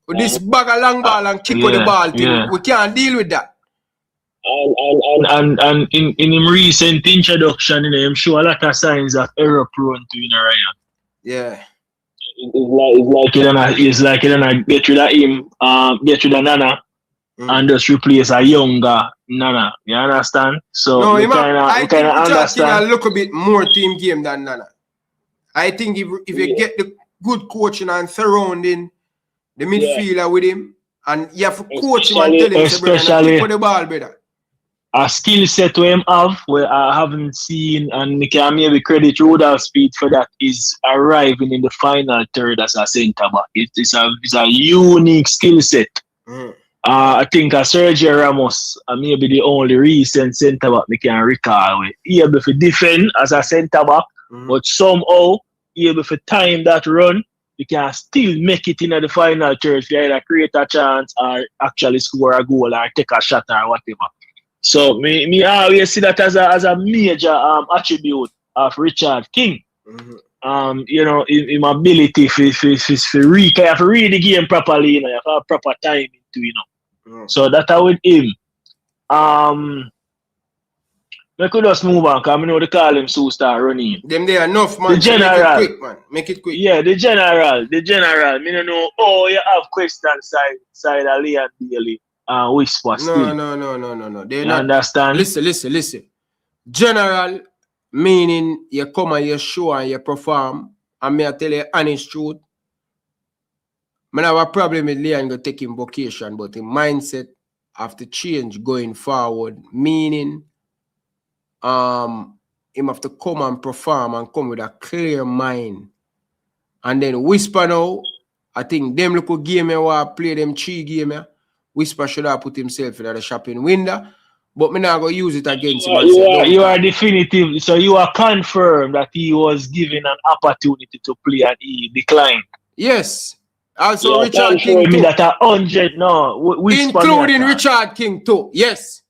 Speaker 2: With this bag of long ball and kick with the ball thing, we can't deal with that.
Speaker 11: And in his recent introduction, I'm sure a lot of signs of error prone to Ryan.
Speaker 2: Yeah.
Speaker 11: It's like you're gonna get rid of him, get rid of Nana, and just replace a younger Nana. You understand? So
Speaker 2: no,
Speaker 11: I think
Speaker 2: understand. Look a bit more team game than Nana. I think if you get the good coaching and surrounding the midfielder with him, and you have to coach him and tell him,
Speaker 11: especially
Speaker 2: put the ball better.
Speaker 11: A skill set we have where I haven't seen, and can maybe credit Rudolph Speed for that, is arriving in the final third as a centre back. It's a unique skill set. I think Sergio Ramos maybe the only recent centre back we can recall. He able to defend as a centre back, but somehow he able to time that run. You can still make it into the final third to either create a chance or actually score a goal or take a shot or whatever. So me always see that as a major attribute of Richard King. In ability to read the game properly, you have a proper timing to, So that I with him. We could just move on because I know they call him so start running.
Speaker 2: Them there enough, man.
Speaker 11: The general.
Speaker 2: Make it quick, man. Make it quick.
Speaker 11: Yeah, the general. Me don't know. Oh, you have question side of Leon Bailey. Whisper still.
Speaker 2: No. They
Speaker 11: not understand.
Speaker 2: Listen. General meaning you come and you show and you perform. And me I tell you honest truth. I have a problem with Leon go taking vocation, but the mindset have to change going forward. Meaning him have to come and perform and come with a clear mind. And then Whisper now, I think them look game where play them 3 game. Whisper should have put himself in the shopping window, but me not going to use it against him.
Speaker 11: You are definitive, so you are confirmed that he was given an opportunity to play and he declined.
Speaker 2: Yes. Also Richard King too.
Speaker 11: Me that 100 no.
Speaker 2: Including Richard King too. Yes.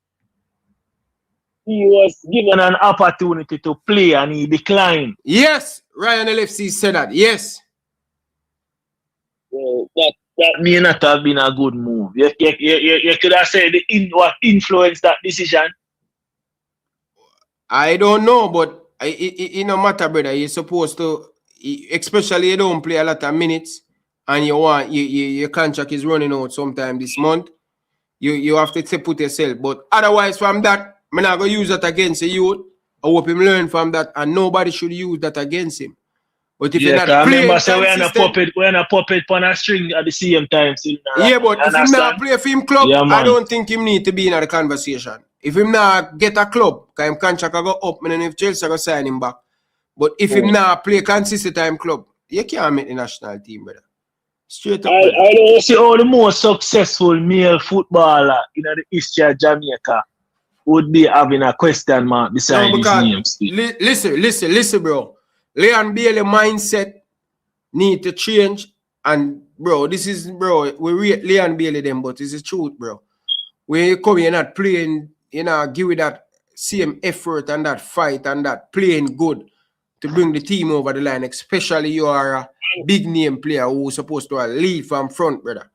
Speaker 11: he was given an opportunity to play and he declined.
Speaker 2: Yes, Ryan LFC said that. Yes.
Speaker 11: Well, that may not have been a good move. You could have said what influenced that decision.
Speaker 2: I don't know, but it no matter, brother. You're supposed to, especially you don't play a lot of minutes, and you want your contract is running out sometime this month. You have to put yourself. But otherwise, from that, I'm not gonna use that against the youth. I hope him learn from that, and nobody should use that against him. But if you're not playing
Speaker 11: we're not puppet on a string at the same time.
Speaker 2: Yeah, but if him not play for him club, I don't think him need to be in the conversation. If him not get a club, because him contract go up, and then if Chelsea go sign him back. But if him not play consistent time club, you can't make the national team, brother. Straight up.
Speaker 11: I don't see all the most successful male footballer in the history of Jamaica would be having a question mark beside his name.
Speaker 2: Listen, bro. Leon Bailey mindset need to change, and bro, this is, bro, we rate Leon Bailey them, but it's the truth, bro. When you come, you're not playing, you know, give it that same effort and that fight and that playing good to bring the team over the line, especially you are a big name player who's supposed to lead from front, brother.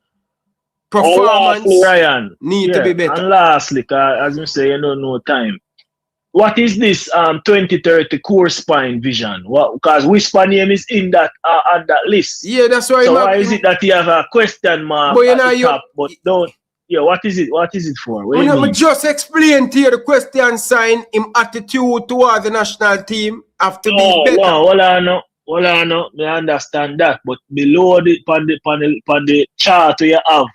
Speaker 2: Performance
Speaker 11: Ryan,
Speaker 2: need to be better.
Speaker 11: And lastly, as you say, you don't know time. What is this 2030 core spine vision? Because Whisper name is in that on that list.
Speaker 2: Yeah, that's why.
Speaker 11: So why is it that you have a question mark at the top, but don't? Yeah, what is it? What is it for? What
Speaker 2: I just explain to you the question sign. Him attitude towards the national team have to be better.
Speaker 11: No, hold on, I understand that, but below the chart you have.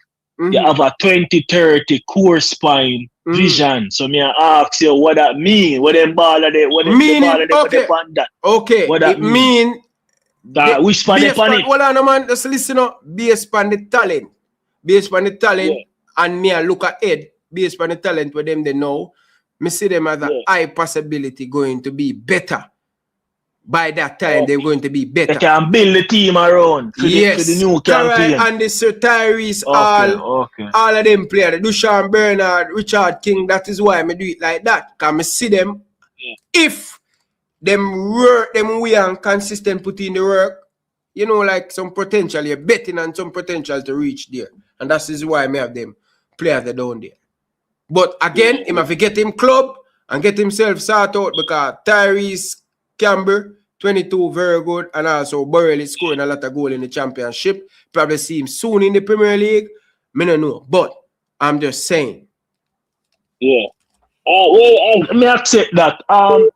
Speaker 11: You have a 2030 core spine vision. So me ask you what that mean. What them ball of it? What them ball of it?
Speaker 2: Okay. Okay.
Speaker 11: What that
Speaker 2: mean?
Speaker 11: That which span the panic?
Speaker 2: Hold on, man. Just listen up. Based on the talent. Based on the talent. Yeah. And me look ahead. Based on the talent for them they know. Me see them as a high possibility going to be better. By that time, they're going to be better.
Speaker 11: They can build the team around for the new campaign.
Speaker 2: And the Sir Tyrese, all of them players, Dushan Bernard, Richard King, that is why I do it like that. Because I see them, if them work, them way and consistent put in the work, you know, like some potential, you're betting on some potential to reach there. And that is why I have them players that down there. But again, he must get him club and get himself sorted out because Tyrese Campbell, 22, very good, and also Burrell is scoring a lot of goals in the championship. Probably see him soon in the Premier League. I don't know, but I'm just saying.
Speaker 11: Yeah. Well, me accept that. I'm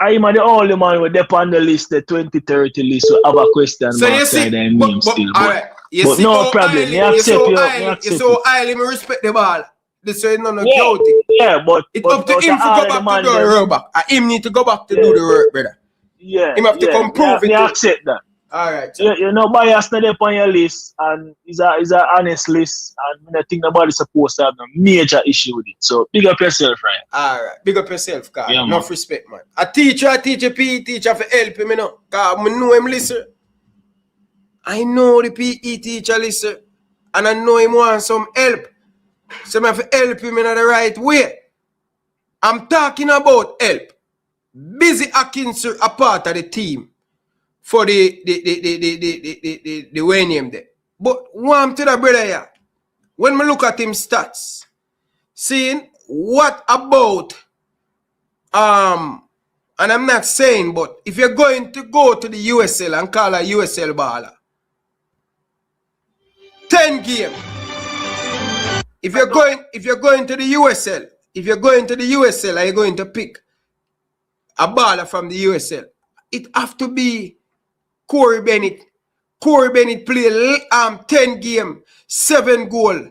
Speaker 11: the only man with them on the list, the 2030 list, so have a question.
Speaker 2: So you see,
Speaker 11: but no problem. Me accept
Speaker 2: you. So highly, me respect the ball. This is not guilty.
Speaker 11: Yeah, but
Speaker 2: it's up to him to go back to do the work back. Him need to go back to do the work, brother.
Speaker 11: Yeah.
Speaker 2: Him have to come prove it.
Speaker 11: I accept that.
Speaker 2: All right.
Speaker 11: You know, bias not up on your list, and it's a honest list, and I think nobody's supposed to have a major issue with it. So big up yourself, Ryan.
Speaker 2: All right. Big up yourself, Carl. Yeah, enough respect, man. A teacher, a PE teacher for help him, you know. Because I know him listen. I know the PE teacher listen, and I know him want some help. So I have to help him in the right way. I'm talking about help. Busy Atkins a part of the team for the way name there. But one to the brother here. When we look at him stats, seeing what about and I'm not saying, but if you're going to go to the USL and call a USL baller, 10 games. If you're going to the USL, and you're going to pick a baller from the USL, it have to be Corey Bennett. Corey Bennett play 10 game, 7 goal,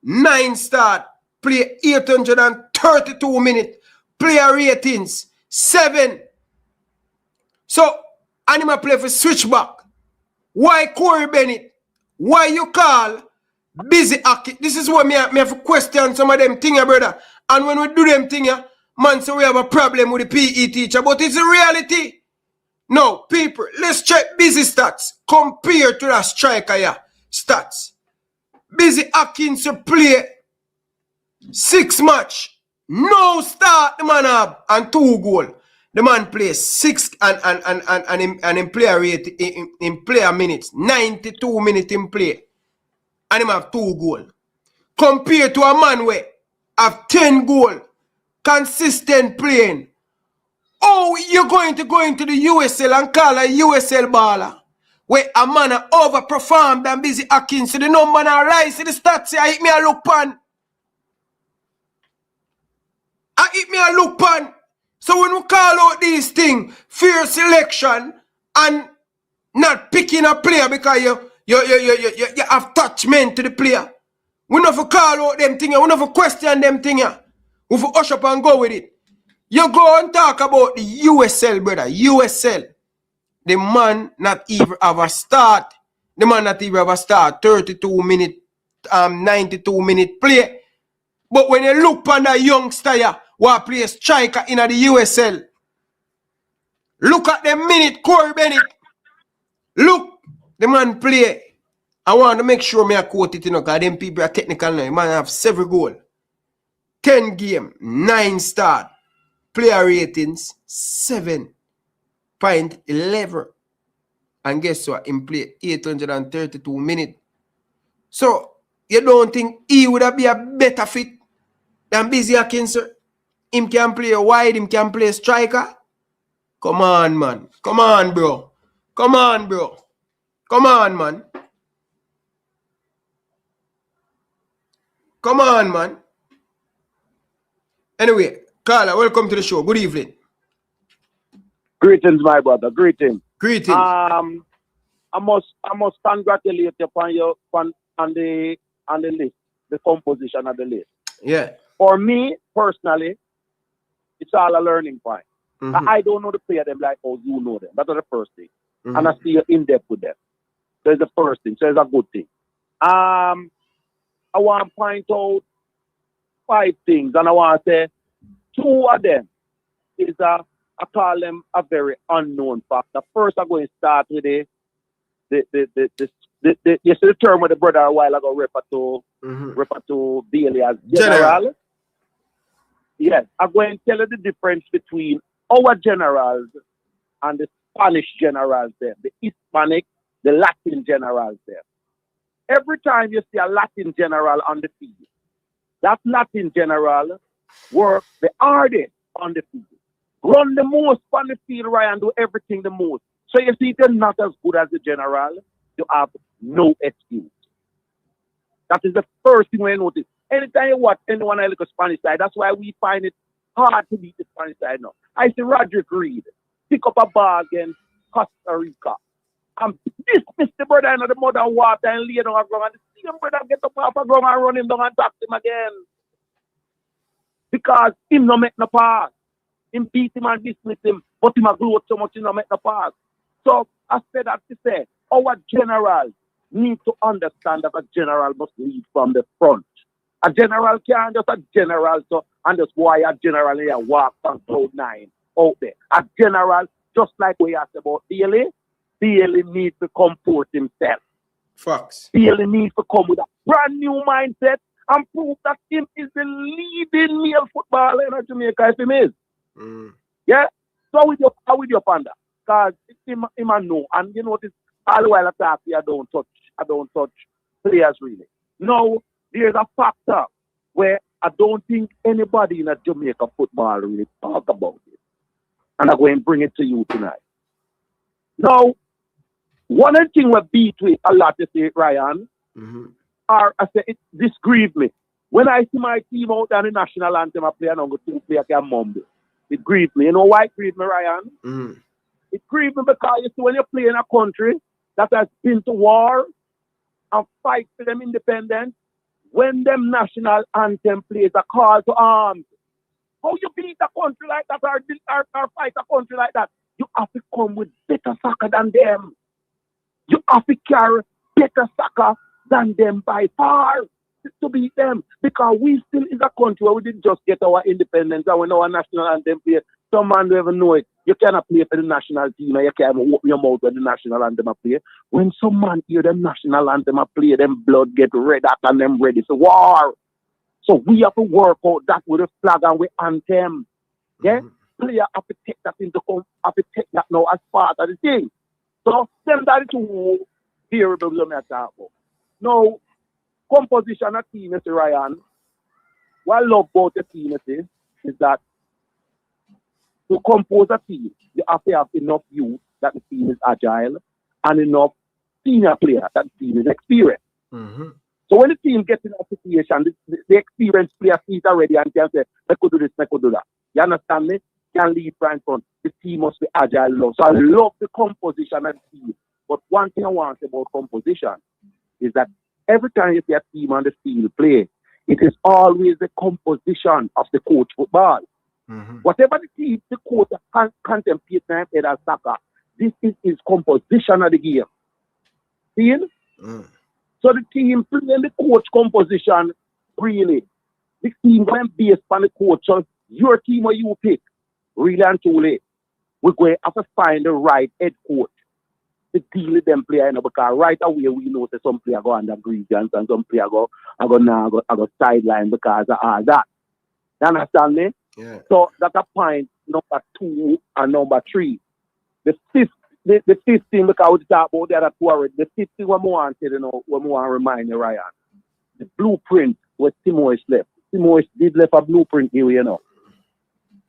Speaker 2: 9 start, play 832 minutes, player ratings 7. So Anima play for switchback. Why Corey Bennett? Why you call Busy Aki? This is what me have to question some of them things, brother. And when we do them things, man, so we have a problem with the PE teacher. But it's a reality. No, people, let's check Busy stats compared to that striker stats. Busy Atkins play 6 match, No start the man up and 2 goal. The man plays 6 and in player rate in player minutes, 92 minutes in play. And him have 2 goal. Compared to a man where have 10 goal, consistent playing. Oh, you're going to go into the USL and call a USL baller. Where a man overperformed and busy hacking. So the number now rise to the stats. I hit me a look pan. So when we call out these things, fear selection and not picking a player because you have attachment to the player. We not for call out them things, we not for question them things. We for hush up and go with it. You go and talk about the USL, brother. USL. The man not even have a start. The man not even have a start. 32 minute, 92 minute play. But when you look on that youngster here, who play striker in the USL, look at the minute, Corey Bennett. Look, the man play. I want to make sure me I quote it, because them people are technical now. The man have 7 goals. 10 game, 9 start. Player ratings, 7.11. And guess what? Him play 832 minutes. So, you don't think he would be a better fit than Busy Atkins, sir? Him can play wide, him can play striker. Come on, man. Come on, bro. Come on, bro. Come on, man. Come on, man. Anyway, Carla, welcome to the show. Good evening.
Speaker 12: Greetings, my brother. Greetings.
Speaker 2: Greetings.
Speaker 12: I must congratulate you on the list, the composition of the list.
Speaker 2: Yeah.
Speaker 12: For me personally, it's all a learning point. I don't know the player them like how you know them. That's the first thing. And I see you in depth with them. So it's the first thing. So it's a good thing. I want to point out 5 things, and I want to say 2 of them is I call them a very unknown factor. First, I'm going to start with you see the term with the brother a while ago refer to Bailey as general. Yes, I'm going to tell you the difference between our generals and the Spanish generals there, the Hispanic, the Latin generals there. Every time you see a Latin general on the field, that Latin general work the hardest on the field. Run the most on the field, right, and do everything the most. So you see, they're not as good as the general. You have no excuse. That is the first thing we notice. Anytime you watch anyone else look at Spanish side, that's why we find it hard to beat the Spanish side now. I see Roderick Reed pick up a ball against Costa Rica and dismiss the brother into the mud and water and lay down on the ground, and the same brother get up off the ground and run him down and tax him again. Because him no make no pass. Him beat him and dismiss him, but him a gloat so much he no make no pass. So I said that to say, our generals need to understand that a general must lead from the front. A general can't just a general so and just why a general here walk from cloud 9 out there. A general, just like we asked about Bailey needs to comport himself.
Speaker 2: Facts.
Speaker 12: Bailey needs to come with a brand new mindset and prove that him is the leading male footballer in Jamaica if him is. Yeah? So with your panda. Because him a know. And you notice all the while I talk I don't touch players really. Now there's a factor where I don't think anybody in a Jamaica football really talk about it. And I'm going to bring it to you tonight. Now, one of the things we beat with a lot, you say, Ryan, or I say, this grieved me. When I see my team out on the national anthem, I play and I'm going to play like a mumble. It grieved me. You know why it grieved me, Ryan? It grieved me because you see, when you play in a country that has been to war and fight for them independence, when them national anthem plays a call to arms, how you beat a country like that or fight a country like that? You have to come with better soccer than them. You have to carry better soccer than them by far to beat them. Because we still is a country where we didn't just get our independence and when our national anthem play, some man don't even know it. You cannot play for the national team and you can't open your mouth when the national anthem play. When some man hear the national anthem play, them blood get red hot and them ready for war. So we have to work out that with a flag and with anthem. Yeah? Player have to take that now as part of the thing. So them that is two variables we are talking about. Now, composition of team, Mr. Ryan, what I love about the team is that to compose a team, you have to have enough youth that the team is agile and enough senior players that the team is experienced. So when the team gets in a situation, the experienced player sees already and can say, I could do this, I could do that. You understand me? Can lead right front. The team must be agile. So I love the composition of the team. But one thing I want about composition is that every time you see a team on the field play, it is always the composition of the coach football. Whatever the team, the coach contemplate now as soccer, this is his composition of the game. See? So the team playing the coach composition, really, the team going based on the coach. So your team or you pick, really and truly, we're going to have to find the right head coach to deal with them players, because right away we know that some players go under grievance and some players go sideline because of all that. You understand me?
Speaker 2: Yeah.
Speaker 12: So that's a point number 2 and number 3. The fifth thing, because we talk about the other two already, the fifth thing we want to remind you, Ryan, the blueprint was Timois left. Timois did left a blueprint here, you know.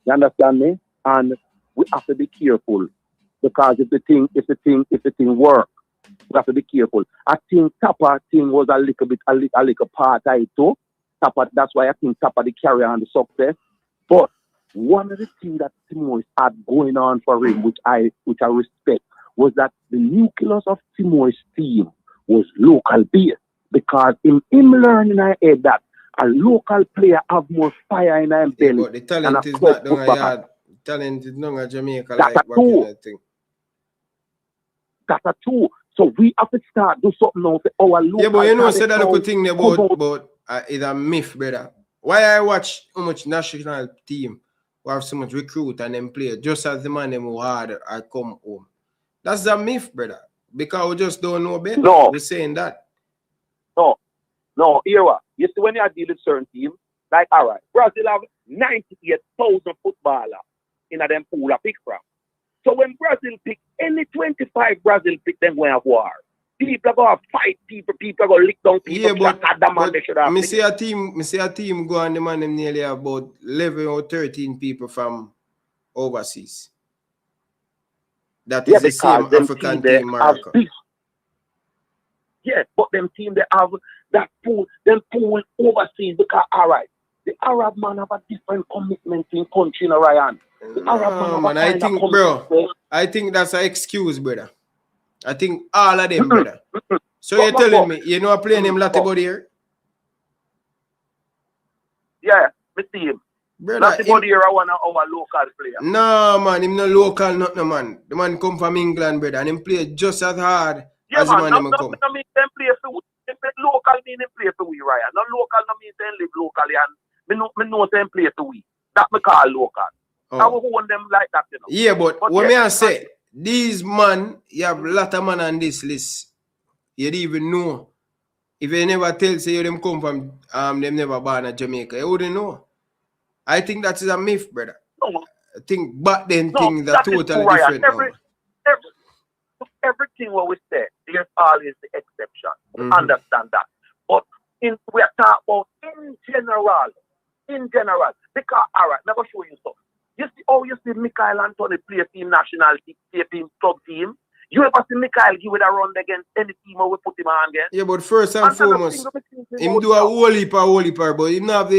Speaker 12: You understand me? And we have to be careful, because if the thing works, we have to be careful. I think Tapper thing was a little part of it too. Tapper, that's why I think Tapper the carry on the success. But one of the things that Timois had going on for him, which I respect, was that the nucleus of Timois' team was local based, because him learning in his head that a local player have more fire in his belly.
Speaker 2: But the talent is not down a yard. Talent is not a Jamaica like back in that thing.
Speaker 12: That's a true. So we have to start do something now for our local.
Speaker 2: Yeah, but you know, say that little thing about is a myth, brother. Why I watch how much national team who have so much recruit and them play just as the man them who hard I come home. That's a myth, brother. Because we just don't know better.
Speaker 12: No.
Speaker 2: We're saying that.
Speaker 12: No, here what? You see, when you deal with certain teams, like, all right, Brazil have 98,000 footballers in a them pool of pick from. So when Brazil pick, any 25 Brazil pick, them going to have war. People are going to fight people are going to lick down people.
Speaker 2: Yeah, but me see a team go on the man them nearly about 11 or 13 people from overseas. That is the same African team, Morocco.
Speaker 12: Yes, but them team they have that pool, them pool overseas, because all right, the Arab man have a different commitment in country, in Ryan. The Arab man
Speaker 2: I think, bro, I think that's an excuse, brother. I think all of them, brother. So you're telling me, you know, playing him Latibody here?
Speaker 12: Yeah, me see him. Latibody here, I want our local player.
Speaker 2: No, man, him no local, not no man. The man come from England, brother, and him play just as hard as the man him come.
Speaker 12: I mean, them play for we. Local mean them play for we, Ryan. No local no mean them live locally, and me know them play for we. That me call local. I will hold them like that, you know.
Speaker 2: Yeah, but what me I say, these man, you have a lot of man on this list. You don't even know. If you never tell say you them come from them never born in Jamaica, you wouldn't know. I think that is a myth, brother.
Speaker 12: No.
Speaker 2: I think back then things are totally different now.
Speaker 12: Everything what we say, there's always the exception. Understand that. But we are talking about in general. Because all right, never show you something. You see how you see Michael Anthony play team national team sub team. You ever see Michael give it a run against any team or we put him on against?
Speaker 2: Yeah, but first and foremost, him do a whole heap, but him not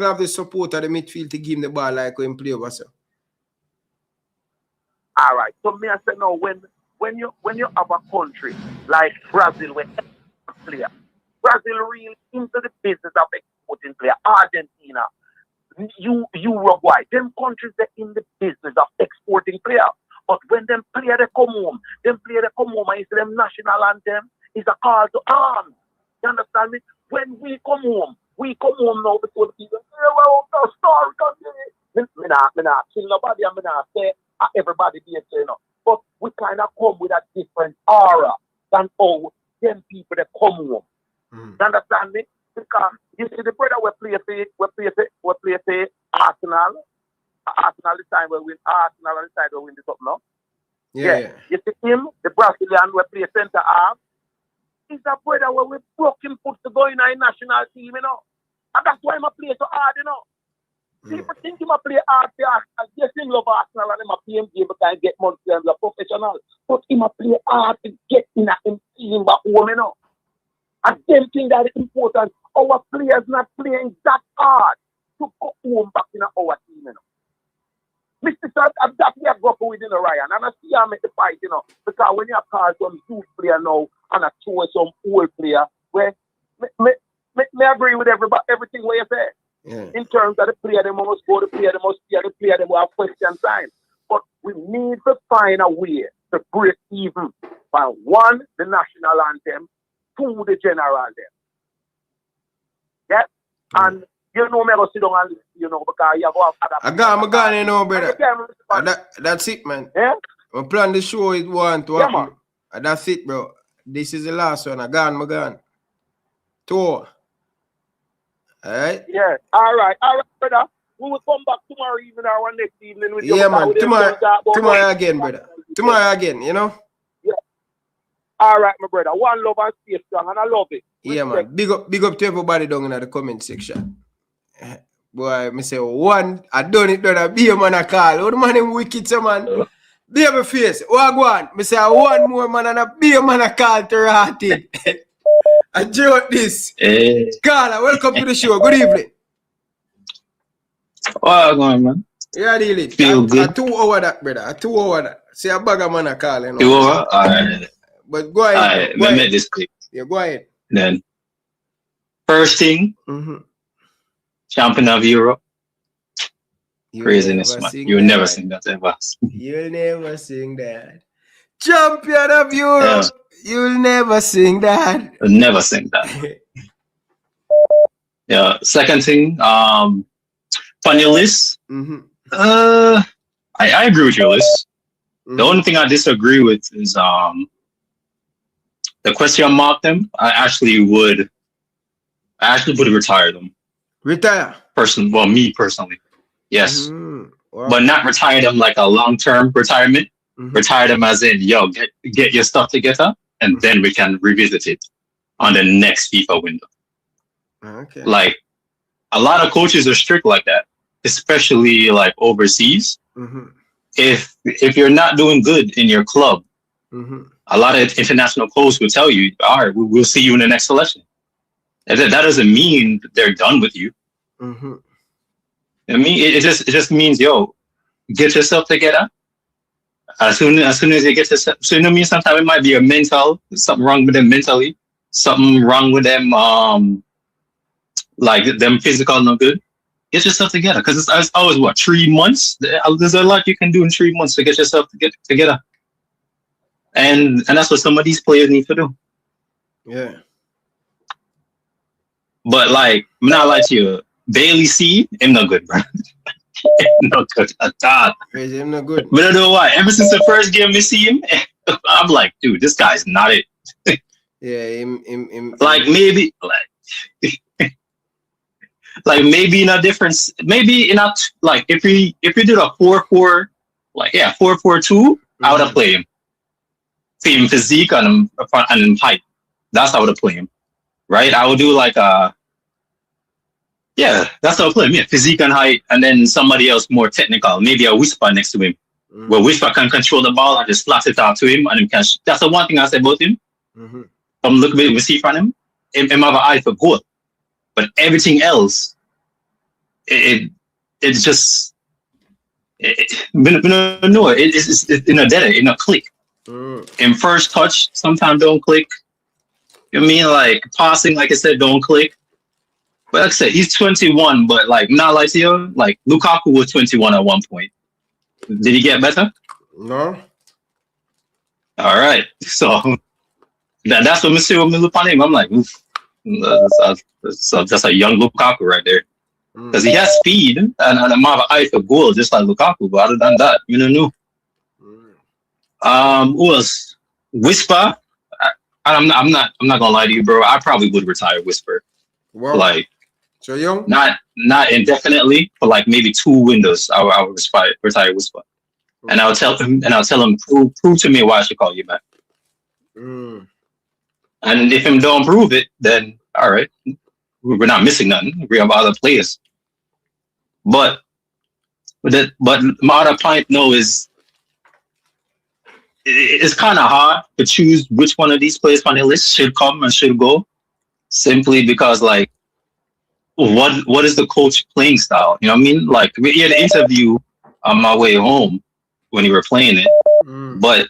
Speaker 2: have the support of the midfield to give him the ball like him play over.
Speaker 12: All right. So me I say now, when you have a country like Brazil where player, Brazil really into the business of exporting player, Argentina, Uruguay, them countries that in the business of exporting players. But when them player they come home and it's them national anthem is a call to arms. You understand me? When we come home now before the people me not kill nobody and me not say everybody be saying no. But we kind of come with a different aura than all them people that come home. You understand me? The because you see the brother we play for Arsenal. Arsenal the time we win Arsenal and the time we win the cup now. Yeah. You see him, the Brazilian we play centre half. He's a brother where we broken foot to go in our national team, you know. And that's why I play so hard, you know. People think him play hard for Arsenal. Yes, him love Arsenal and him play him game because he get money and a professional. But him play hard to get in a team back home, you know. And them thing that is important. Our players not playing that hard to go home back in our team, you know. Mr. Sir, that we have got within the Ryan. And I see him make the fight, you know. Because when you have called some youth player now and I show some old player, where me agree with everything what you say. Yeah. In terms of the player, they must go, the player, they must steer, the player, they will have question time. But we need to find a way to break even by one, the national anthem, two, the general anthem. Yeah? And you know, me go sit down and listen, you know, because you have other
Speaker 2: I'm gone, you know, brother. That's it, man.
Speaker 12: Yeah?
Speaker 2: We plan the show it want to happen. And that's it, bro. This is the last one. I'm gone. Tour. Alright?
Speaker 12: Yeah. Alright, brother. We will come back tomorrow evening or next evening with you.
Speaker 2: Yeah, man. Tomorrow again, brother. Tomorrow again, you know?
Speaker 12: Yeah. Alright, my brother. One love and stay strong, and I love it.
Speaker 2: Yeah, man. Big up to everybody down in the comment section. Boy, me say one, I done it, brother. Be a man a call. What man them wicked, so man? Be a face. What go on? Me say one more man and be a man a call to rat it. I joke this. Hey. Carla, welcome to the show. Good evening.
Speaker 13: What's going on, man?
Speaker 2: Yeah, deal it.
Speaker 13: Feel good.
Speaker 2: A 2 hour that, brother. A 2 hour that. See a bag of man a call, you know.
Speaker 13: 2 hours? Alright.
Speaker 2: But go ahead.
Speaker 13: Alright, let me make this quick.
Speaker 2: Yeah, go ahead.
Speaker 13: Then, first thing, champion of Europe. Craziness, man. You'll never sing that ever.
Speaker 2: You'll never sing that. Champion of Europe. Yeah. You'll never sing that.
Speaker 13: You'll never sing that. Yeah. Second thing, on your list, I agree with your list. The only thing I disagree with is the question mark them. I actually would retire them.
Speaker 2: Retire?
Speaker 13: Well, me personally. Yes. Wow. But not retire them like a long-term retirement. Retire them as in, yo, get your stuff together, and then we can revisit it on the next FIFA window.
Speaker 2: Okay.
Speaker 13: Like, a lot of coaches are strict like that, especially like overseas. If you're not doing good in your club, a lot of international coaches will tell you, all right, we'll see you in the next selection. And that doesn't mean they're done with you. I mean, it just means, yo, get yourself together. As soon as you get yourself, so you know what I mean? Sometimes it might be something wrong with them mentally, something wrong with them, like them physical no good. Get yourself together, because it's always what, 3 months? There's a lot you can do in 3 months to get yourself together, and that's what some of these players need to do.
Speaker 2: Yeah.
Speaker 13: But like, I'm not like you, Bailey C, him not good, bro. Not good at all.
Speaker 2: Crazy, him not good.
Speaker 13: But I don't know why. Ever since the first game we see him, I'm like, dude, this guy's not it.
Speaker 2: Yeah, him.
Speaker 13: Like maybe, like maybe in a difference, maybe in a like if we did a 4-4, like 4-4-2, I would have played him. Same physique and height. That's how I would have played him. Right? I would do like that's how I play him. Yeah, physique and height, and then somebody else more technical. Maybe a whisper next to him. Where whisper can control the ball and just flash it out to him, and him can. That's the one thing I say about him. From looking at we see from him have an eye for goal. But everything else, it's just it's in a dead, in a click. In first touch, sometimes don't click. You know what I mean? Like passing, like I said, don't click. But like I said, he's 21, but like not like you. Like Lukaku was 21 at one point. Did he get better?
Speaker 2: No.
Speaker 13: All right, so that's what Mr. me look on him. I'm like, oof, that's a young Lukaku right there, because he has speed and a amount of eye for goal, just like Lukaku. But other than that, you don't know. Who else? Whisper. I'm not gonna lie to you, bro. I probably would retire Whisper.
Speaker 2: Wow.
Speaker 13: Like,
Speaker 2: so young?
Speaker 13: Not indefinitely, but like maybe 2 windows. I would retire with spot. And I'll tell him, prove to me why I should call you back.
Speaker 2: Mm.
Speaker 13: And if him don't prove it, then all right, we're not missing nothing. We have other players. But my other point now is it's kind of hard to choose which one of these players on the list should come and should go, simply because like, what is the coach playing style? You know what I mean? Like we had an interview on my way home when you were playing it, but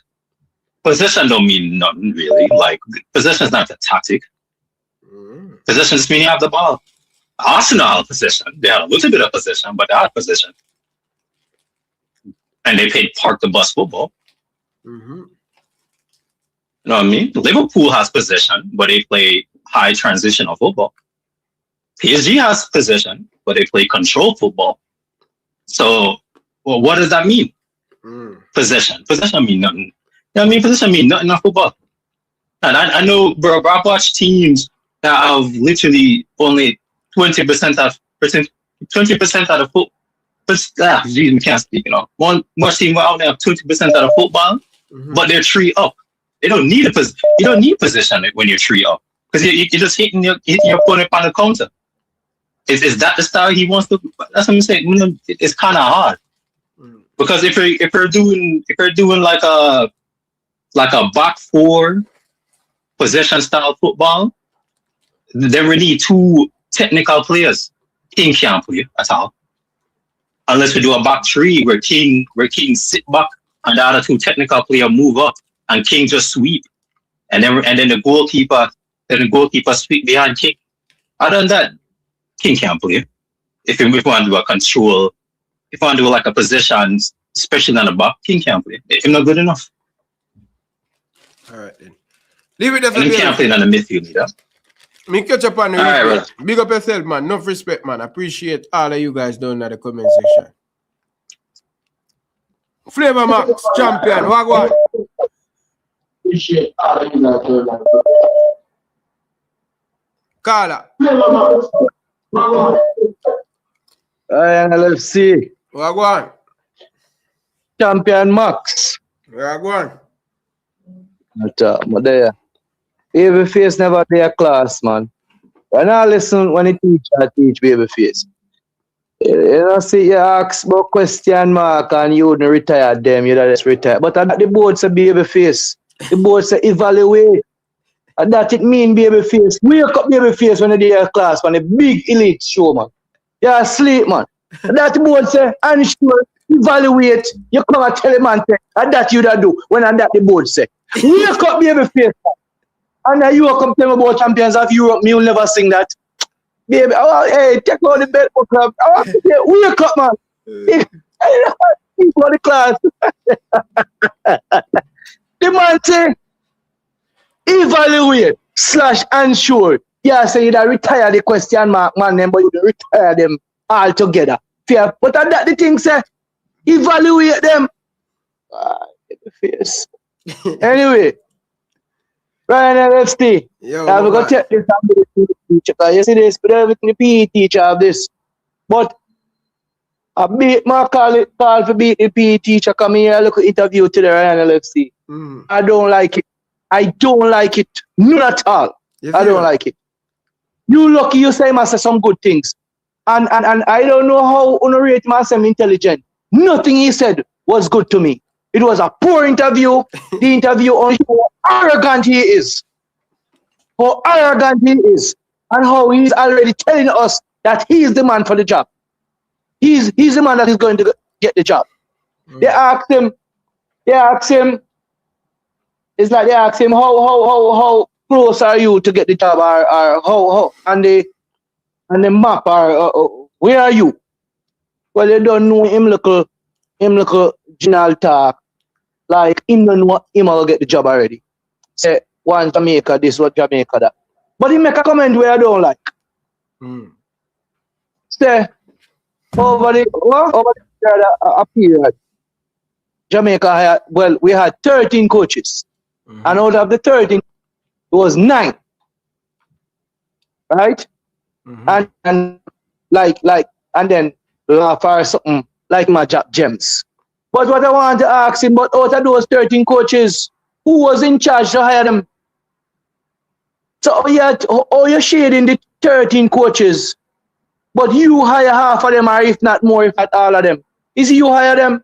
Speaker 13: possession don't mean nothing really. Like possession is not the tactic. Possession just mean you have the ball. Arsenal had possession. They had a little bit of possession, but they had possession. And they played park the bus football. You know what I mean? Liverpool has possession, but they play high transitional football. PSG has possession, but they play control football. So, well, what does that mean? Possession. Possession mean nothing. You know what I mean? Possession mean nothing in football. And I know, bro, I've watched teams that have literally only 20% of the football. I can't speak, you know. One team out there have 20% of the football, but they're 3 up. They don't need you don't need position when you're 3 up, because you're just hitting your opponent on the counter. Is that the style he wants to? That's what I'm saying. It's kind of hard, because if you're doing like a back 4 possession style football, then we need 2 technical players. King can't play at all, unless we do a back 3 where King sit back and the other 2 technical players move up and King just sweep, and then the goalkeeper sweep behind King. Other than that, King can't play. If we want to do a control, if we want to do like a possession, especially on the back, King can't play. It's not good enough.
Speaker 2: All right then. Leave it there for
Speaker 13: He can't play on the midfield either.
Speaker 2: Me catch up on the
Speaker 13: replay. Right,
Speaker 2: big up yourself, man. Enough respect, man. Appreciate all of you guys doing in the comment section. Flavor Max, champion. What go on?
Speaker 12: Appreciate all of you guys doing that.
Speaker 2: Carla.
Speaker 14: LFC.
Speaker 2: What go on?
Speaker 14: Champion Max.
Speaker 2: What go on?
Speaker 14: But there. Babyface never be a class, man. When I listen, when he teach Babyface. You know, see, you ask about question mark and you wouldn't retire them, you just retire. But the board say Babyface. The board say evaluate. And that it mean Babyface. Wake up Babyface when they are class on a big elite show, man. You're asleep, man. And that the board say, unsure, evaluate. You come and tell a man, and that you da do when and that the board say. Wake up Babyface, man. And you come tell me about champions of Europe, me will never sing that. Baby, hey, take out the bed for club. I want to say, wake up, man. For the class. The man say, evaluate / unsure. Yeah, say you retire the question mark, man, but you retire them all together. Fair. But that the thing say, evaluate them. Face. Anyway. Ryan LFC. I'm going to check this out with the teacher. You see this, but everything the PE teacher have this. But I beat my call for beat the PE teacher. Come here, look at interview to the Ryan LFC. I don't like it. I don't like it. Not at all. I don't like it. You lucky you say myself some good things. And I don't know how honorate myself intelligent. Nothing he said was good to me. It was a poor interview. The interview on how arrogant he is. How arrogant he is. And how he's already telling us that he is the man for the job. He's the man that is going to get the job. They asked him, it's like they asked him, how close are you to get the job? Or how and the map are where are you? Well, they don't know him local general talk. Like him don't know him will get the job already. Say one Jamaica this, what Jamaica that. But he make a comment where I don't like. Say over the period, Jamaica had, we had 13 coaches. And out of the 13, it was 9. Right? and and then laugh or something like my Jack Gems. But what I want to ask him, but out of those 13 coaches, who was in charge to hire them? So you're shading the 13 coaches, but you hire half of them, or if not more, if not all of them. Is it you hire them?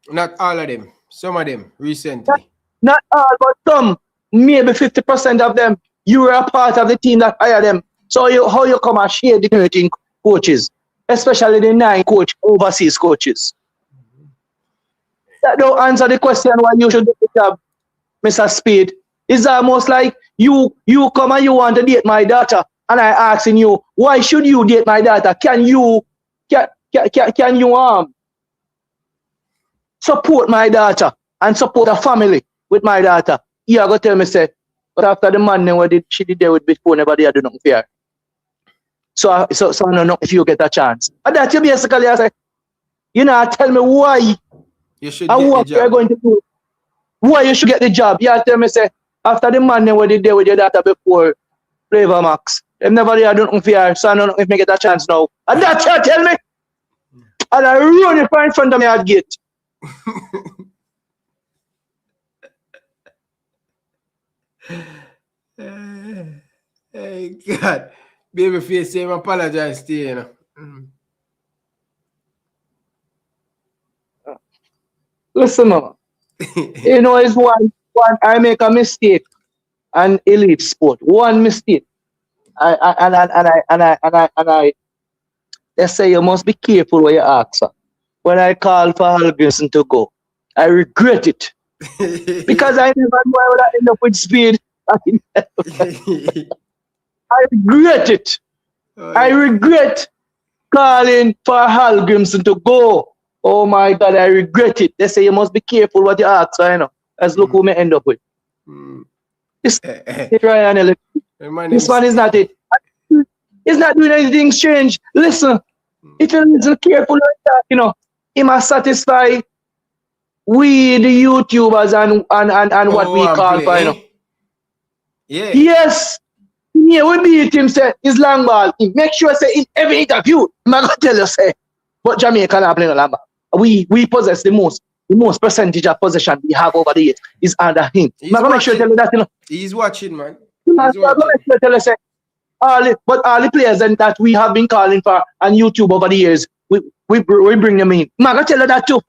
Speaker 2: Not all of them. Some of them recently.
Speaker 14: Not all, but some. Maybe 50% of them. You were a part of the team that hired them. So how you come and shade the 13 coaches, especially the 9 overseas coaches? That don't answer the question why you should get the job, Mr. Speed. It's almost like you come and you want to date my daughter, and I asking you, why should you date my daughter? Can you support my daughter and support a family with my daughter? You are going to tell me, say, but after the man she did there with before, nobody had do nothing fair. So I don't know if you get a chance. And that you basically say, you know, tell me why
Speaker 2: you should
Speaker 14: and
Speaker 2: get
Speaker 14: what
Speaker 2: the job.
Speaker 14: you're going to do. Why you should get the job. You tell me, say, after the man did there with your daughter before, Flavor Max, them never had do nothing fair, so I don't know if me get a chance now. And that you tell me. And I run it in front of me at gate.
Speaker 2: Hey God, Babyface say him apologize to you, you know.
Speaker 14: Listen, no. You know, it's one I make a mistake and elite sport. One mistake. I they say you must be careful what you ask her. When I call for Halgerson to go, I regret it. Because I never knew I would end up with Speed. I regret it. I regret calling for Halgrimson to go. Oh my God, I regret it. They say you must be careful what you ask, so I know. As look who may end up with. This Ryan, this one is not it. He's not doing anything strange. Listen, if you're a little careful like that, you know, he must satisfy we the YouTubers and what we call for, you know.
Speaker 2: Yeah.
Speaker 14: Yes. Yeah, we beat him, say, his long ball. He make sure, say, in every interview, I'm going to tell you, say, but Jamaica not playing a long ball. We possess the most percentage of possession we have over the years is under him. I'm going to make sure to tell you that, you know.
Speaker 2: He's watching, man.
Speaker 14: I'm going to make sure to tell you, say, all the players that we have been calling for on YouTube over the years, we bring them in. I'm going to tell you that too.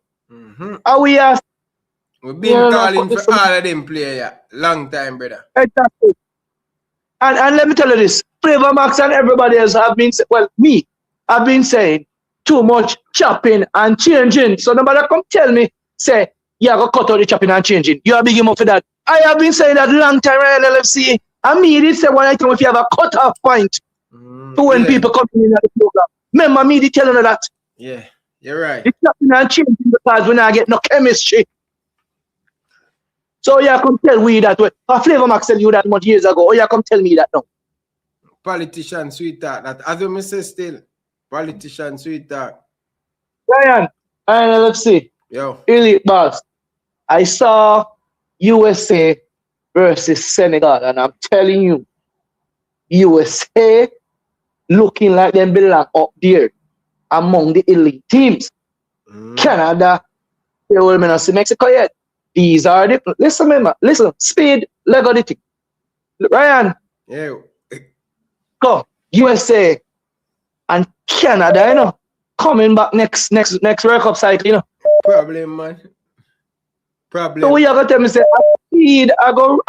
Speaker 14: How we are.
Speaker 2: We've been calling for all of them players, long time, brother.
Speaker 14: Exactly. And let me tell you this, Flavor Max and everybody else have been, well, me, I've been saying too much chopping and changing. So nobody come tell me, say, yeah, go cut out the chopping and changing. You are big enough for that. I have been saying that long time in LFC. And me did say one item if you have a cut-off point to when people come in at the program. Remember me did tell you that.
Speaker 2: Yeah, you're right.
Speaker 14: The chopping and changing because we not get no chemistry. So you come tell we that way. Flavor Max tell you that much years ago. Or you come tell me that now.
Speaker 2: Politician sweet talk. That as you say still. Politician sweet talk.
Speaker 14: Ryan, let's see.
Speaker 2: Yo.
Speaker 14: Elite boss. I saw USA versus Senegal, and I'm telling you, USA looking like them belong up there among the elite teams. Canada, they will not see Mexico yet. These are the listen, Speed, Lego the thing. Ryan.
Speaker 2: Yeah.
Speaker 14: Go. USA and Canada, you know, coming back next World Cup cycle, you know.
Speaker 2: Problem, man. Problem.
Speaker 14: So we are gonna tell me say Speed, I go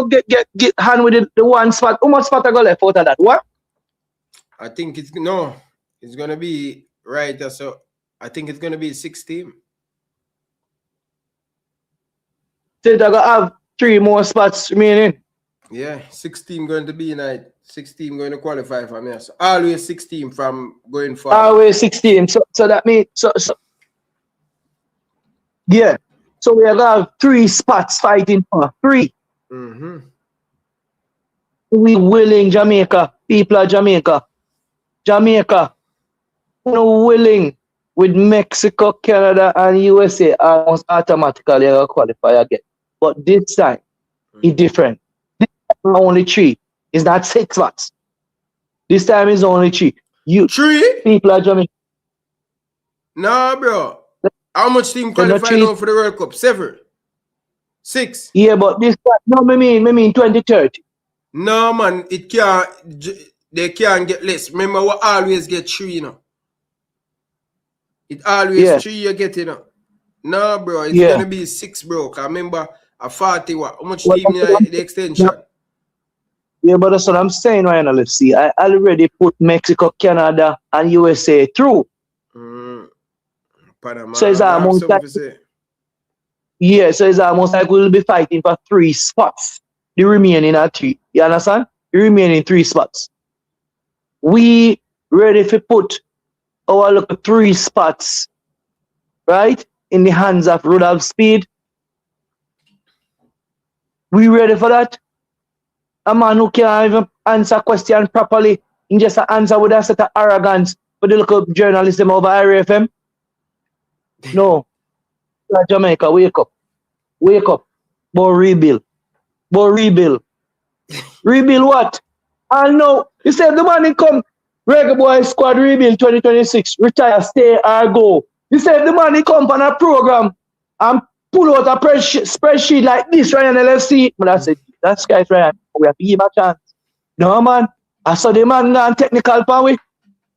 Speaker 14: get hand with the one spot. How much spot I go left out of that? What?
Speaker 2: I think it's gonna be right. So I think it's gonna be 16.
Speaker 14: So they're gonna have 3 more spots remaining.
Speaker 2: Yeah, 16 going to be night. 16 going to qualify for me. So always 16 from going forward.
Speaker 14: Always 16. So that means so yeah. So we are gonna have 3 spots fighting for 3. We willing Jamaica, people of Jamaica. Jamaica, willing with Mexico, Canada, and USA almost automatically qualify again. But this time, it's different. This time only 3. It's not 6 spots. This time it's only 3.
Speaker 2: Three?
Speaker 14: People are Jamaica.
Speaker 2: Nah, bro. How much team qualify now for the World Cup? 7? 6?
Speaker 14: Yeah, but this no, me mean 2030.
Speaker 2: No, man, it can't. They can't get less. Remember, we always get 3, you know. It always 3 you get, you know. No, bro, it's gonna be 6, bro. Cause remember, a 40. How much team the extension?
Speaker 14: Yeah, but that's what I'm saying right now. Let's see. I already put Mexico, Canada, and USA through.
Speaker 2: Panama,
Speaker 14: so it's almost like, so it's almost like we'll be fighting for 3 spots. The remaining are 3. You understand? The remaining 3 spots. We ready to put our look 3 spots, right, in the hands of Rudolph Speed. We ready for that? A man who can't even answer a question properly, and just answer with a set of arrogance for the local journalism over RFM. No. Jamaica, wake up. Wake up. But rebuild. Rebuild what? I know. You said the man come, Reggae Boyz squad rebuild 2026, retire, stay, or go. You said the man come on a program and pull out a spreadsheet like this, Ryan LFC. But I said, that's guys, Ryan. We have to give him a chance. No, man. I saw the man on technical power.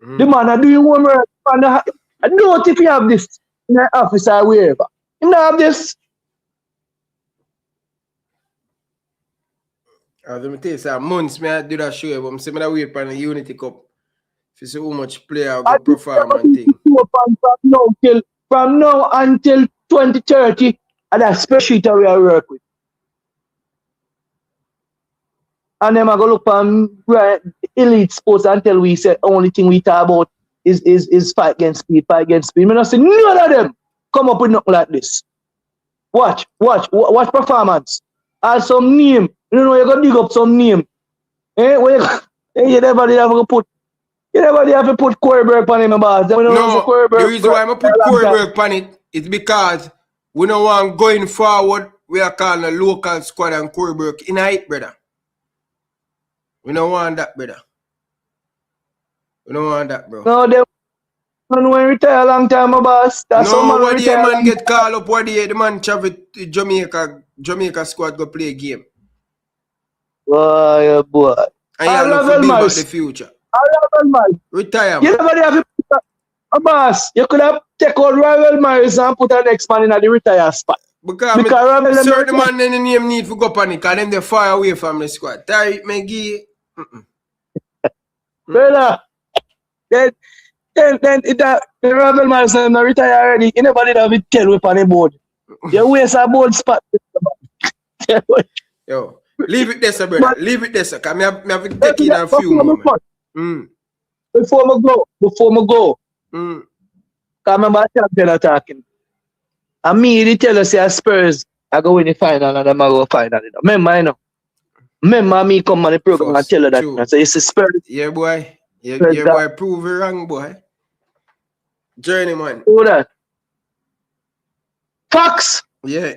Speaker 14: The man are doing homework. I don't if you have this in the office or wherever. You don't have this.
Speaker 2: Let me tell you, sir, months I do that show, but I'm saying I wait for the Unity Cup to see how much player I go perform and thing.
Speaker 14: From now until 2030, and that spreadsheet we are work with. And then I go look for elite sports until we say only thing we talk about is fight against speed. I'm not saying none of them come up with nothing like this. Watch performance. Add some name. You know you're gonna dig up some name. You never have to put Coreyberg on him, boss.
Speaker 2: No, the reason why I put Coreyberg on it is because we don't want going forward, we are calling a local squad and Coreyberg in it, brother. We don't want that, brother. We don't want that, bro.
Speaker 14: No, they don't retire a long time, boss. That's
Speaker 2: no, what the man get called up, what the man travel to Jamaica squad go play a game.
Speaker 14: Boy, boy.
Speaker 2: And you have to build back the future. Retire, man.
Speaker 14: You never have to put a boss. You could have take out Rival Myers and put an next man in the retire spot.
Speaker 2: Because certain man in the name need to go up on it because them they far away from the squad. Tariq McGee.
Speaker 14: Brother, then the Rival Myers and retire already. You never did have it tell whip on the board. You waste a board spot.
Speaker 2: Yo. Leave it there, sir, brother. Leave it there, sir. Because I have to take in a few moments.
Speaker 14: Before I go. Because remember I champion attacking. And me, they tell us that Spurs are going to the final and I'm going to go final. Remember, I know. Remember me come on the program and tell you that. True. So it's a Spurs.
Speaker 2: Yeah, boy. Yeah, boy. Prove it wrong, boy. Journeyman.
Speaker 14: Who that? Fox.
Speaker 2: Yeah.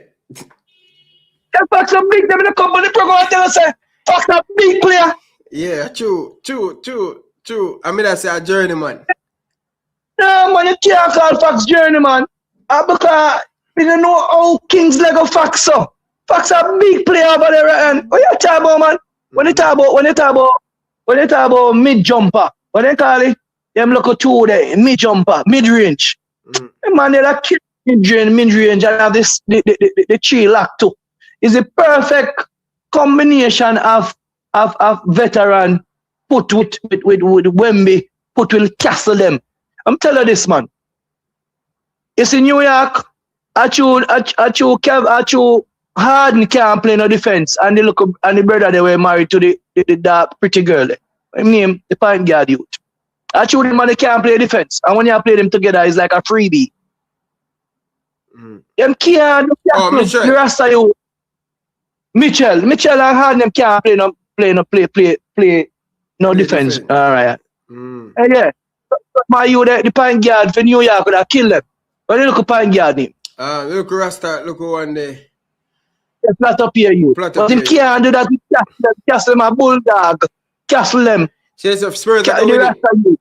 Speaker 14: Fox a big them in the company program and tell us that Fox a big player.
Speaker 2: Yeah, true. I mean, I say a journeyman.
Speaker 14: No, man, you can't call Fox journeyman. Because we don't know how Kings Lego Fox so. Fox a big player over there, and what you talk about, man? When you talk about mid jumper, what they call it? Them look at 2 there, mid jumper, mid range. Man, they like mid range, and have this the 3 lock too. Is a perfect combination of veteran put with Wemby, put with Castle them. I'm telling you this, man. It's in New York. Harden can't play no defense, and the brother they were married to the dark pretty girl. His name the point guard youth. Actually, man they can't play defense, and when you play them together, it's like a freebie. Them can't. The rest of you. Mitchell and Harden can't play no defense. All right. Yeah. My you the point guard for New York would have killed them. But they look at point guard name.
Speaker 2: Look Rasta, look one day.
Speaker 14: flat up here, you. But him can't do that with Castle, my bulldog. Castle them.
Speaker 2: Says of Spurs
Speaker 14: The rest of you.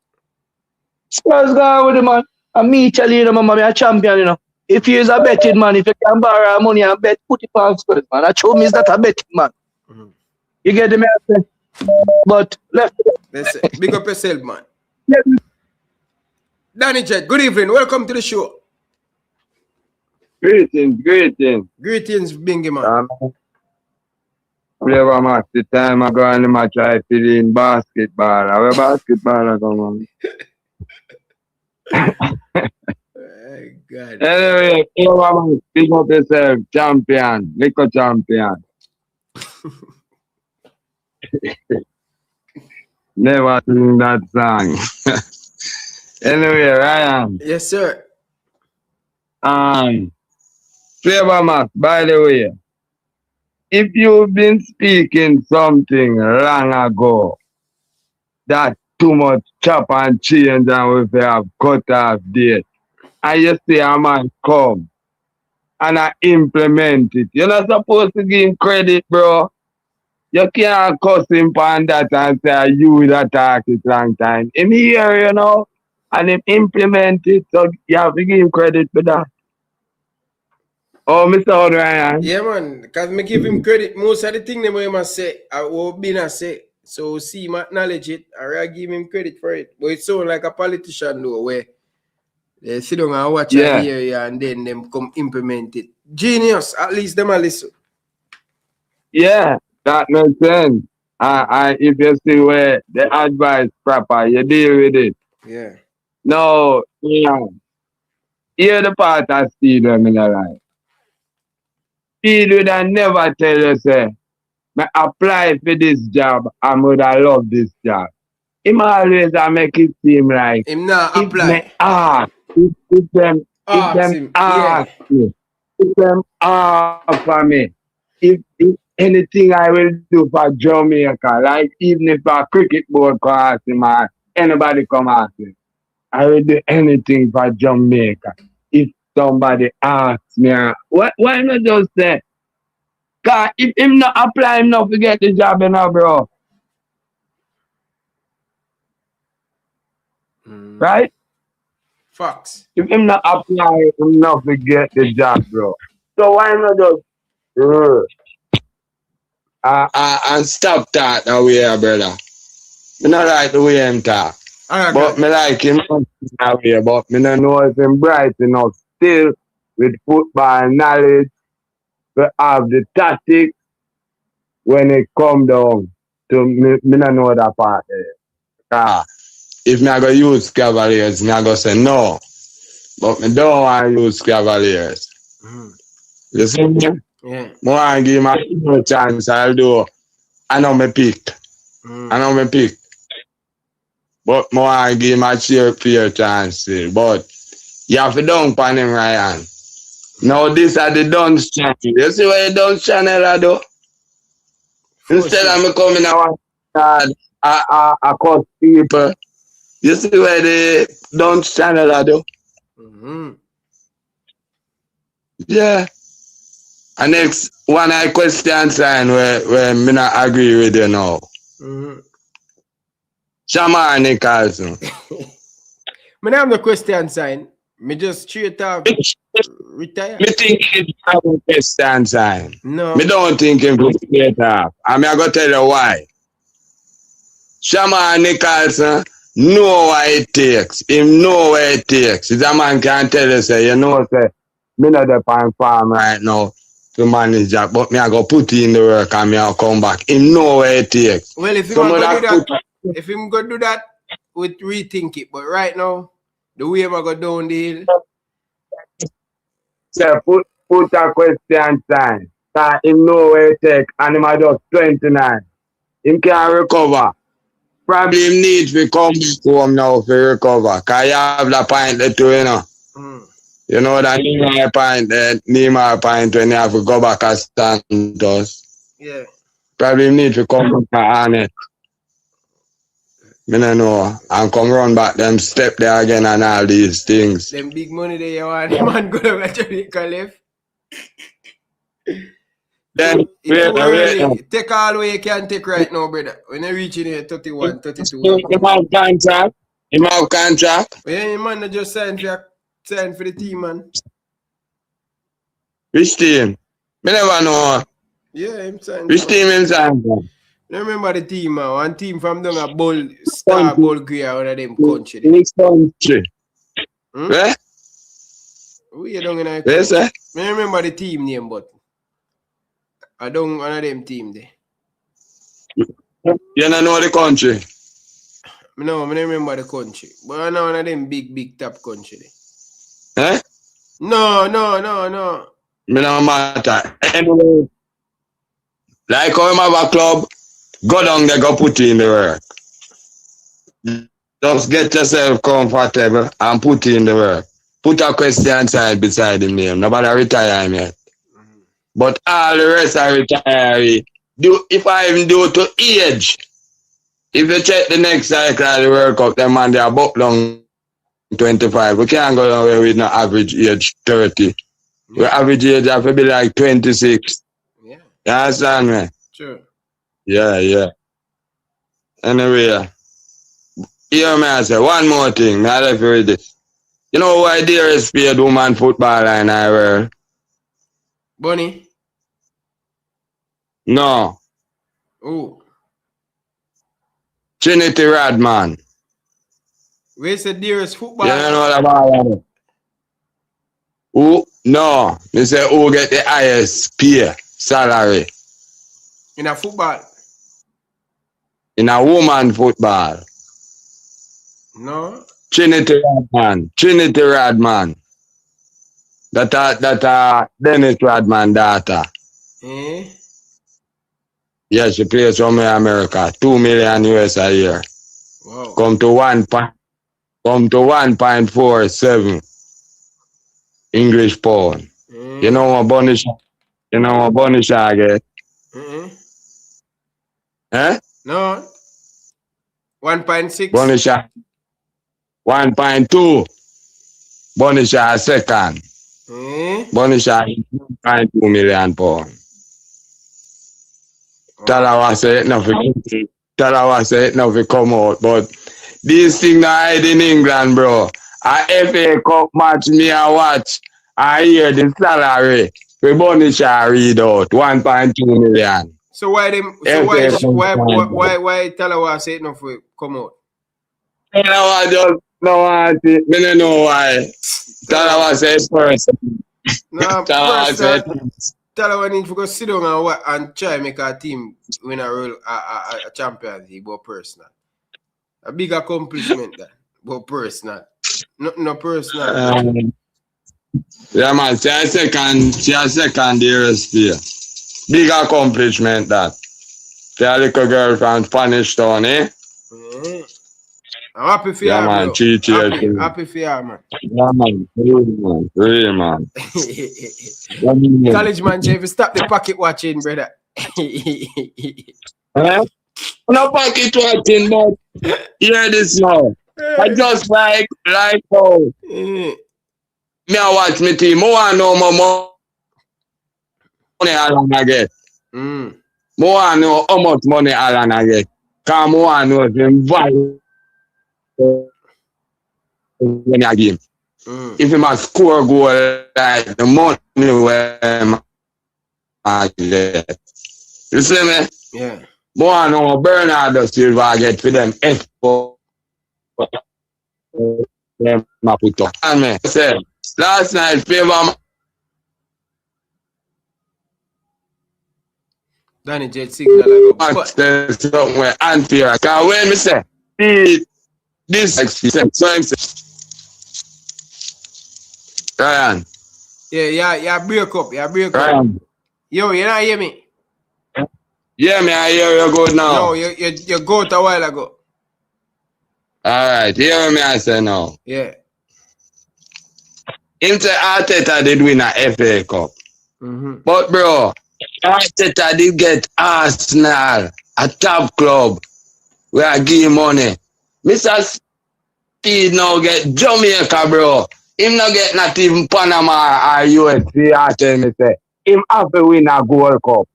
Speaker 14: Spurs go with him, man. And me tell you, mama, I'm a champion, you know. If you is a betting man, if you can borrow money and bet, put it on Spurs, man. I show me is not a betting man. You get the message? But left.
Speaker 2: Big up yourself, man.
Speaker 14: Yeah.
Speaker 2: Danny Jet, good evening. Welcome to the show.
Speaker 15: Greetings.
Speaker 2: Greetings, Bingy man.
Speaker 15: Flavor match. The time I go on the match, I feel in basketball. I have basketball I come on.
Speaker 2: God.
Speaker 15: Anyway, flavor match. Pick up yourself. Champion. Liquor champion. Never sing that song. Anyway, Ryan.
Speaker 2: Yes, sir.
Speaker 15: Flavor match, by the way. If you've been speaking something long ago, that too much chop and change and we have cut off date, and you see a man come and I implement it, you're not supposed to give him credit, bro. You can't cuss him on that and say you that talk it long time. In here, you know, and him implement it, so you have to give him credit for that. Oh, Mr. Ryan.
Speaker 2: Yeah, man, because me give him credit. Most of the things that he must say, I will be not say. So see him acknowledge it, I give him credit for it. But it sounds like a politician though, where they sit down and watch and hear and then them come implement it. Genius, at least them a listen.
Speaker 15: Yeah, that makes sense. If you see where the advice proper, you deal with it.
Speaker 2: Yeah.
Speaker 15: No, yeah. Hear the part of Steve in the life. Steve would have never tell you, say, I apply for this job, I would have loved this job. Him always make it seem like
Speaker 2: him not apply.
Speaker 15: If them ask me, if anything I will do for Jamaica, like even if a cricket board come ask him or anybody come ask him, I will do anything for Jamaica. If somebody asks me, why not just say, because if him not apply, him not forget the job, you know, bro. Right?
Speaker 2: Facts.
Speaker 15: If him not apply, him not forget the job, bro. So why not just and stop that way, brother. I don't like the way him talk. But me like him that way, but me don't know if him bright enough still with football knowledge to have the tactics when it come down to me don't know that part there. If me I go use Cavaliers, me I go say no. But me don't want to use Cavaliers. You see me?
Speaker 2: Yeah.
Speaker 15: More I give him a chance, I'll do. I know me pick. But more I give him a fair chance. But you have to dunk on him, Ryan. Now this are the Dunce channel. You see what the Dunce channel I do? Instead of me coming out I cause people. You see where the Dunce channel I do? Yeah. And next one I question sign where me not agree with you now. Shamar Nicholson.
Speaker 2: Me not have the question sign. Me just straight up retire.
Speaker 15: Me think it's a question sign.
Speaker 2: No.
Speaker 15: Me don't think him straight up. I mean I gotta tell you why. Shamar Nicholson know what it takes. Him know what it takes. If a man can tell you say, you know, say, me not the farm right now to manage that, but me I go put in the work and me I'll come back. Him know what it takes.
Speaker 2: Well, if him go do that, if him go do that, we'd rethink it. But right now, the way I go down the hill.
Speaker 15: So put a question sign. That him know what it takes and him are just 29. Him can recover. Probably him need to come back home now to recover. Because you have the point there too, you know. You know that Neymar point when you have to go back as Santos.
Speaker 2: Yeah.
Speaker 15: Probably need to come back on it. I don't know. And come run back them step there again and all these things.
Speaker 2: Them big money there you want, man go to Jamaica left.
Speaker 15: Then,
Speaker 2: It's too early.
Speaker 15: wait.
Speaker 2: Take all the way you can take right now, brother. When you reach in here 31, 32.
Speaker 15: Him have contract. Him have contract.
Speaker 2: Yeah, man, I just sign for the team, man.
Speaker 15: Which team? Me never know.
Speaker 2: Yeah, him signed.
Speaker 15: Which team him signed for?
Speaker 2: I remember the team, man. One team from down a Bulgaria, one of them country.
Speaker 15: Which country? Where?
Speaker 2: We don't in a
Speaker 15: Where, sir?
Speaker 2: I remember the team name, but I don't one of them team there.
Speaker 15: You don't know the country?
Speaker 2: No, I don't remember the country. But I know one of them big top country there.
Speaker 15: Eh?
Speaker 2: No.
Speaker 15: Me no matter. Anyway, like how him have a club, go down there, go put in the work. Just get yourself comfortable and put in the work. Put a question sign beside him name. Nobody retire him yet. But all the rest are retiree. If I even do to age, if you check the next cycle of the World Cup, them man they are about long 25. We can't go away with no average age 30. The average age have to be like 26. Yeah. You understand me?
Speaker 2: Sure.
Speaker 15: Yeah. Anyway, hear me I say one more thing. Now let you read it. You know why dearest paid woman footballer in our world?
Speaker 2: Bunny?
Speaker 15: No.
Speaker 2: Who?
Speaker 15: Trinity Rodman.
Speaker 2: Where's the dearest footballer?
Speaker 15: You don't know about that? Who? No. They say who get the highest pay salary?
Speaker 2: In a football?
Speaker 15: In a woman football.
Speaker 2: No.
Speaker 15: Trinity Rodman. That Dennis Rodman daughter.
Speaker 2: Eh?
Speaker 15: Yes, she plays from America. 2 million US a year.
Speaker 2: Wow.
Speaker 15: Come to 1.47 English pound. You know what bonus I get? Eh?
Speaker 2: No. 1.6.
Speaker 15: Bonisha 1.2. Bonisha second. Bonisha 1.2 million pound. Talawa say it nothing come out, but these things I hide in England, bro. A FA Cup match me I watch. I hear the salary. We Bonisha read out 1.2 million.
Speaker 2: So why Talawa say it nothing come out?
Speaker 15: Talawa just no want it. Me don't know why. Talawa say it first.
Speaker 2: No, Talawa need to go sit down and try make a team win a Champions League, but personal. A big accomplishment that, but personal. No personal.
Speaker 15: Yeah, man. She a second dearest player. Big accomplishment that. The little girl from Spanish Town, eh?
Speaker 2: I'm happy for you,
Speaker 15: man.
Speaker 2: Happy for you, man.
Speaker 15: Yeah, man. Really, man.
Speaker 2: College man, if you stop the pocket watching, brother.
Speaker 15: No pocket watching, but hear this now. I just like how me I watch my team. I want to know more money Alan I get. More I know how much money Alan I get. Because more I know the value when I game. If he must score a goal like the money where I get. You see me?
Speaker 2: Yeah.
Speaker 15: More I know Bernardo Silva I get for them F4. Them I put up. And me say last night favor
Speaker 2: Danny Jet signal
Speaker 15: somewhere unfair. Because when me say this experience, so I'm saying Ryan.
Speaker 2: Yeah, break up.
Speaker 15: Ryan.
Speaker 2: Yo, you not hear me?
Speaker 15: Yeah, me, I hear you good now.
Speaker 2: No, you go out a while ago.
Speaker 15: Alright, hear me I say now.
Speaker 2: Yeah.
Speaker 15: Him say Arteta did win a FA Cup. But bro, Arteta did get Arsenal, a top club, where I give him money. Mr. Steve now get Jamaica, bro. Him not get not even Panama or UFC, I tell me say. him have to win a Gold Cup.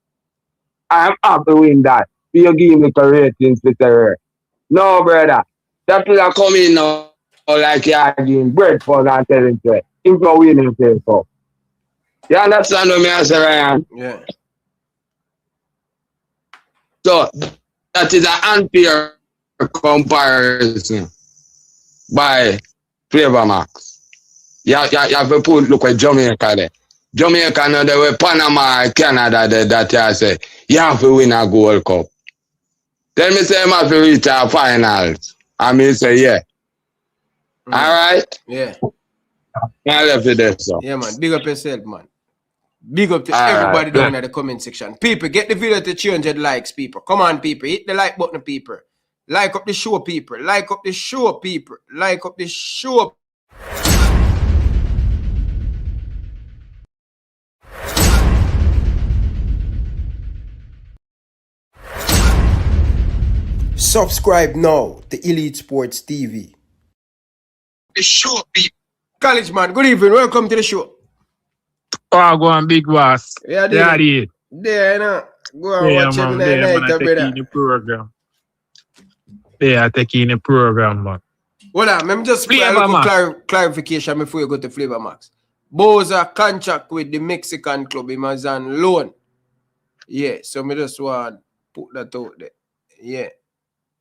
Speaker 15: I'm have to win that. You give me the ratings with the no, brother. That player come in now like you're giving Bradford and telling you, he's not winning the Cup. You understand what I say, Ryan?
Speaker 2: Yeah.
Speaker 15: So, that is an unfair comparison by Flavor Max. You have to put, look at Jamaica there. Jamaica, no, there were Panama, Canada, there, that you say, you have to win a Gold Cup. Then me say, I have to reach our finals. And me say, yeah. All right?
Speaker 2: Yeah.
Speaker 15: I left it there, so.
Speaker 2: Yeah, man. Big up yourself, man. Big up to everybody down in the comment section. People, get the video to 200 likes, people. Come on, people. Hit the like button, people. Like up the show, people. Like up the show, people. Like up the show. Subscribe now to Elite Sports TV.
Speaker 15: The show, people.
Speaker 2: College man, good evening. Welcome to the show.
Speaker 16: Oh, go on, big boss.
Speaker 2: Yeah,
Speaker 16: there.
Speaker 2: There, no. Go on, watch
Speaker 16: man,
Speaker 2: it
Speaker 16: man, I take in the program. Yeah, I take in the program, man.
Speaker 2: Hold on, let me just put a little clarification before you go to Flavor Max. Boz a contract with the Mexican club. He was on loan. Yeah, so me just want to put that out there. Yeah.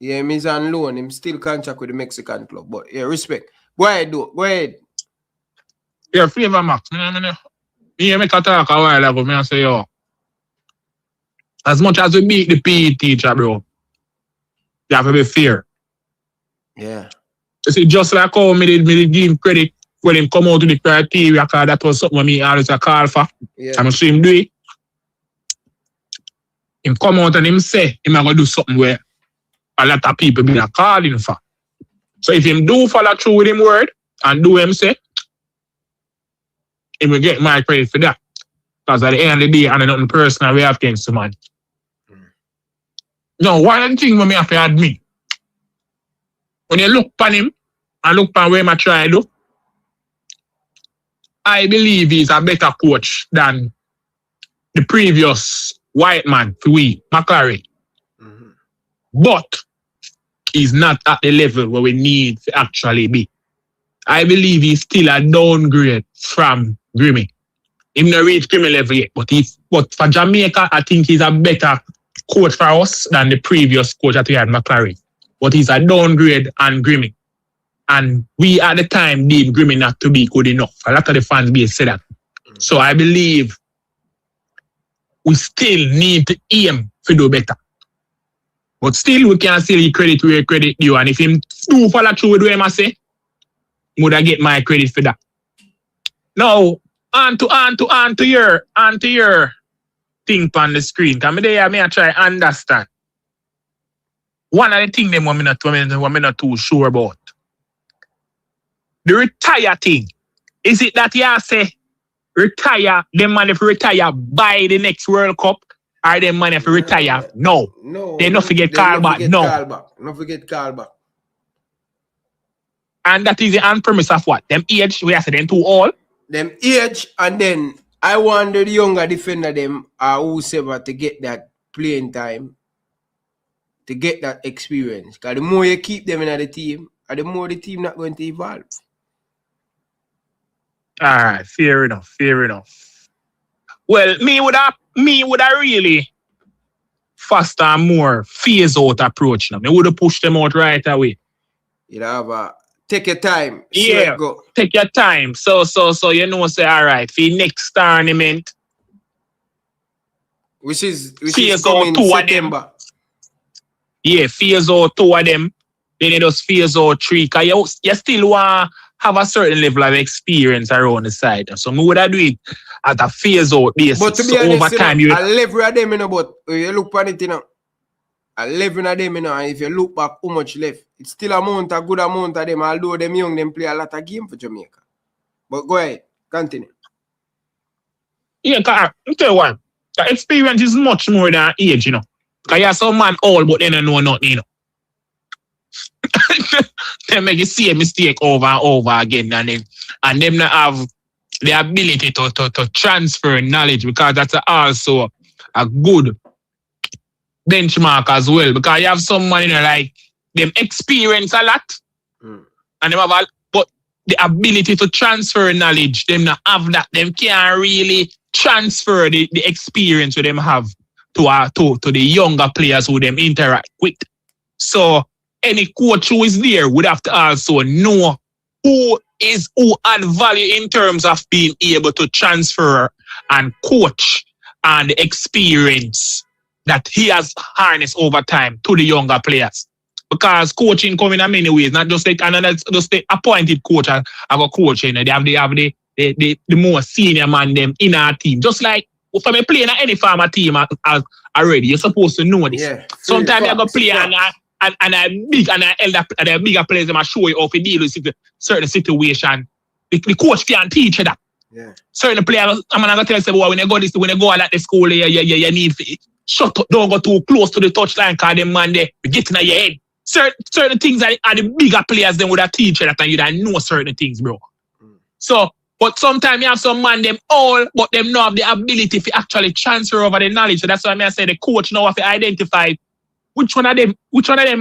Speaker 2: Yeah, he's on loan. Him still contract with the Mexican club. But yeah, respect. Go ahead, do. Go ahead.
Speaker 16: Yeah, Flavor Max. Me make a talk a while ago. Me say, yo, as much as we beat the PE teacher, bro, you have to be fair.
Speaker 2: Yeah.
Speaker 16: You see, just like how me did give him credit when him come out to the criteria, because that was something me always a call for.
Speaker 2: Yeah.
Speaker 16: I'm see him do it. Him come out and him say, him going to do something where a lot of people been calling for. So if him do follow through with him word and do him say, he will get my credit for that. Because at the end of the day, and nothing personal we have against the man. Now, one of the things we have to admit, when you look upon him and look upon where I try to do, I believe he's a better coach than the previous white man, McClaren. But he's not at the level where we need to actually be. I believe he's still a downgrade from Grimmy. He not reach Grimmy level yet, but for Jamaica, I think he's a better coach for us than the previous coach that we had, McClaren. But he's a downgrade on Grimmy. And we at the time deemed Grimmy not to be good enough. A lot of the fans base said that. So I believe we still need to aim to do better. But still, we can still give credit where credit due. And if him do follow through with what I say, would I get my credit for that? Now, on to your thing on the screen. Because I try to understand. One of the things them I'm not too sure about. The retire thing. Is it that you say retire, them man if retire by the next World Cup? Or them man if retire? No. They not forget call back. No.
Speaker 2: Not forget call back.
Speaker 16: And that is the on premise of what? Them age, we have to them too old.
Speaker 2: Them age, and then I wonder the younger defender them are whosoever to get that playing time, to get that experience. Because the more you keep them in the team, the more the team not going to evolve.
Speaker 16: Alright, fair enough. Well, me would have really faster and more phase out approach now. Me would have pushed them out right away.
Speaker 2: You have take your time.
Speaker 16: Yeah, go. Take your time. So you know, say all right for next tournament,
Speaker 2: which is
Speaker 16: coming two September. Of them. Yeah, phase out two of them. Then you just phase out three. Cause you still want have a certain level of experience around the side. So me would have do it at a phase out basis.
Speaker 2: But to be honest, over time, I level of them, but you look at it, I level of them, and if you look back how much left, it's still a good amount of them, although them young, them play a lot of game for Jamaica. But go ahead, continue.
Speaker 16: Yeah, I'll tell you what, the experience is much more than age, Because you're some man old, but they don't know nothing, They make you see a mistake over and over again, and them not have the ability to transfer knowledge, because that's also a good benchmark as well. Because you have someone, like them experience a lot, and them have but the ability to transfer knowledge, them not have that. Them can't really transfer the experience that them have to the younger players who them interact with. So any coach who is there would have to also know who add value in terms of being able to transfer and coach and the experience that he has harnessed over time to the younger players. Because coaching come in many ways, not just like just the appointed coach have a coach, they have the more senior man them in our team. Just like if I'm playing at any farmer team already, you're supposed to know this. Yeah, sometimes you're gonna play and the bigger players them show you how to deal with certain situation. The coach can't teach you that. Yeah. Certain players, I'm gonna tell you, when you go at the school, you need to shut up, don't go too close to the touchline, because them man they get in your head. Certain things are the bigger players them would have teach you that, and you don't know certain things, bro. So, but sometimes you have some man them all, but them not have the ability to actually transfer over the knowledge. So that's why I say the coach now have to identify which one of them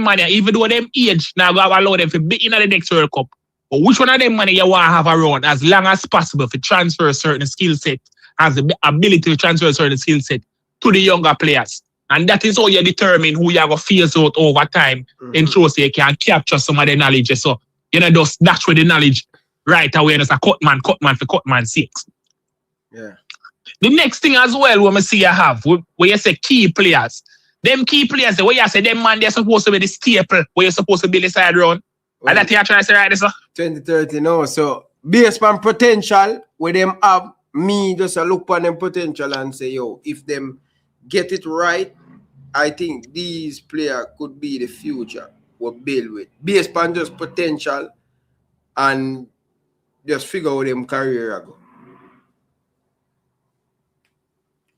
Speaker 16: man, even though them age now go allow them to be in the next World Cup. But which one of them money you want to have around as long as possible to transfer a certain skill set, has the ability to transfer a certain skill set to the younger players. And that is how you determine who you have a phase out over time, ensure so you can capture some of the knowledge. So, just dash with the knowledge right away, and it's a cut man 6. Yeah. The next thing as well, when I see you have, where you say key players. Them key players, where you say them man, they're supposed to be the staple, where you're supposed to be the side round. And that you're trying to say right, sir? 2030, no. So, based on potential, where them have, me just look on them potential and say, yo, if them get it right, I think these players could be the future we'll build with. Based on just potential and just figure out them career ago.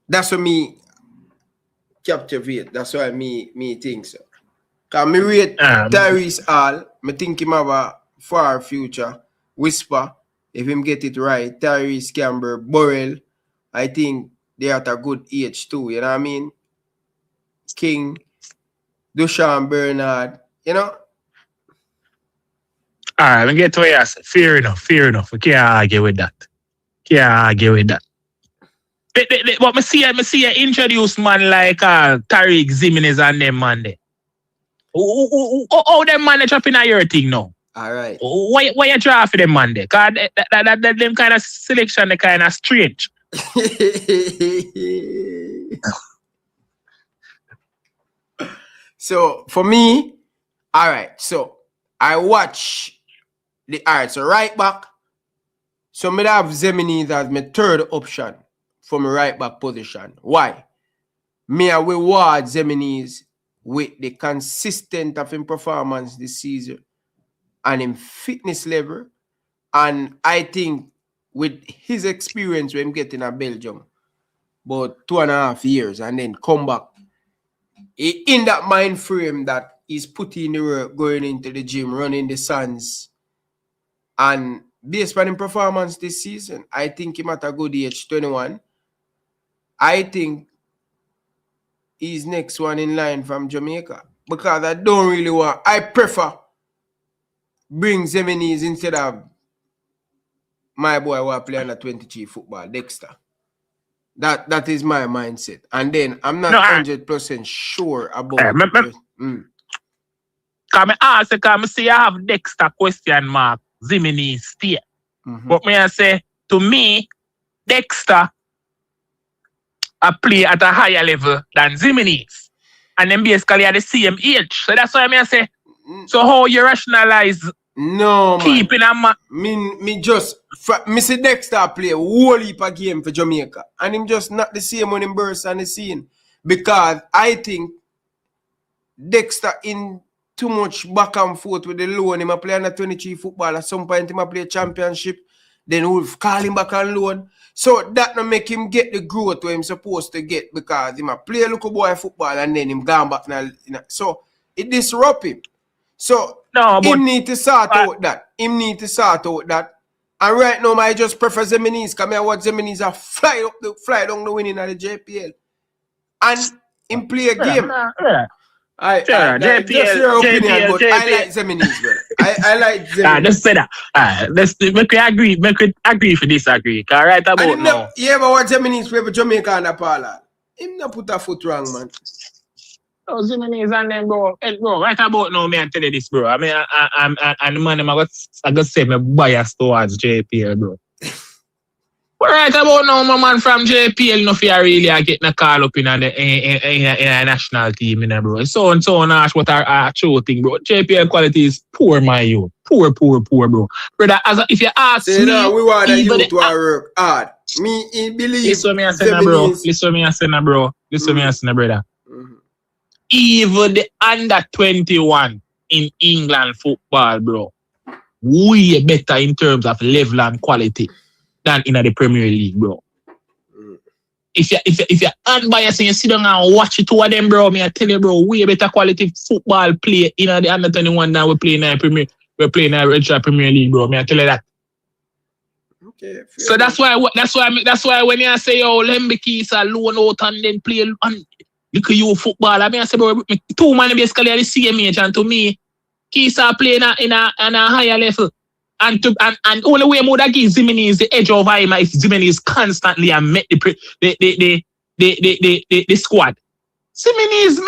Speaker 16: That's what me captivate. That's why me think so. Because me rate Tyrese Hall, me think him have a far future. Whisper, if him get it right, Tyrese Campbell, Burrell, I think they are at a good age too, you know what I mean? King, Dushan Bernard, Alright, let me get to what you say. Fair enough. We can't argue with that. But I see you introduce man like Tariq Zimenez and them man there. How them man they dropping at your thing now? Alright. Why you draw for them man there? Because that them kind of selection they kind of strange. So for me, alright, so I watch so right back. So me have Zimenez as my third option for my right back position. Why? Me I reward Zimenez with the consistent of his performance this season and in fitness level. And I think with his experience when getting a Belgium, about 2.5 years, and then come back in that mind frame that he's putting the work, going into the gym, running the Suns, and based on his performance this season, I think him at a good age, 21. I think he's next one in line from Jamaica, because I don't really want. I prefer bring Zimenez instead of my boy who are playing a 23 football, Dexter. That is my mindset. And then I'm not 100% sure about it. Come ask, come see I have Dexter question mark, Zimenez stay. But me I say, to me, Dexter I play at a higher level than Zimenez. And then basically at the same age. So that's why I say, so how you rationalize keeping a man? Me see Dexter play a whole heap of game for Jamaica. And him just not the same when him burst on the scene. Because I think Dexter in too much back and forth with the loan. Him a play on a 23 football. At some point him a play championship. Then we'll call him back on loan. So that not make him get the growth where him supposed to get, because him a play a little boy football and then him gone back now. So it disrupt him. So him need to sort out that.
Speaker 2: And right now, I just prefer Zemini's because I watch Zemini's are fly down the winning of the JPL. And him play a game. Just your opinion, but I like Zemini's, brother. I like Zemini's.
Speaker 16: Just say that. Let's make we agree. Make we agree for disagree. Cause right about now.
Speaker 2: Yeah, but what Zemini's play for Jamaica and Nepal? Him not put a foot wrong, man.
Speaker 16: Oh, Zemini's and then bro, right about now, man, tell you this, bro. I mean, I'm the man, I got say my bias towards JPL, bro. But right about now, my man from JPL, no fear really are getting a call up in a national team, you know, bro. So Ash, what our true thing, bro. JPL quality is poor, my youth. Poor, bro. Brother, if you ask me,
Speaker 2: no, we want the youth to work hard. Me, believe.
Speaker 16: Listen to me and say, bro. Listen to me and say, bro. Listen to me and say, brother. Even the under 21 in England football, bro, way better in terms of level and quality than in the Premier League, bro. If you're unbiased and you sit down and watch it, two of them, bro, me I tell you, bro, way better quality football play in the under 21 than we play in the Premier. We're playing in the Premier League, bro. Me I tell you that. Okay. So that's why when you say, yo, Lembeke is a loan out and then play and look at you football. I mean, I say, bro, two man basically are the same age, and to me, Keys are playing in a higher level. And only way more that gives Zimini is the edge of him if Zimini is constantly and met the squad. Zimini is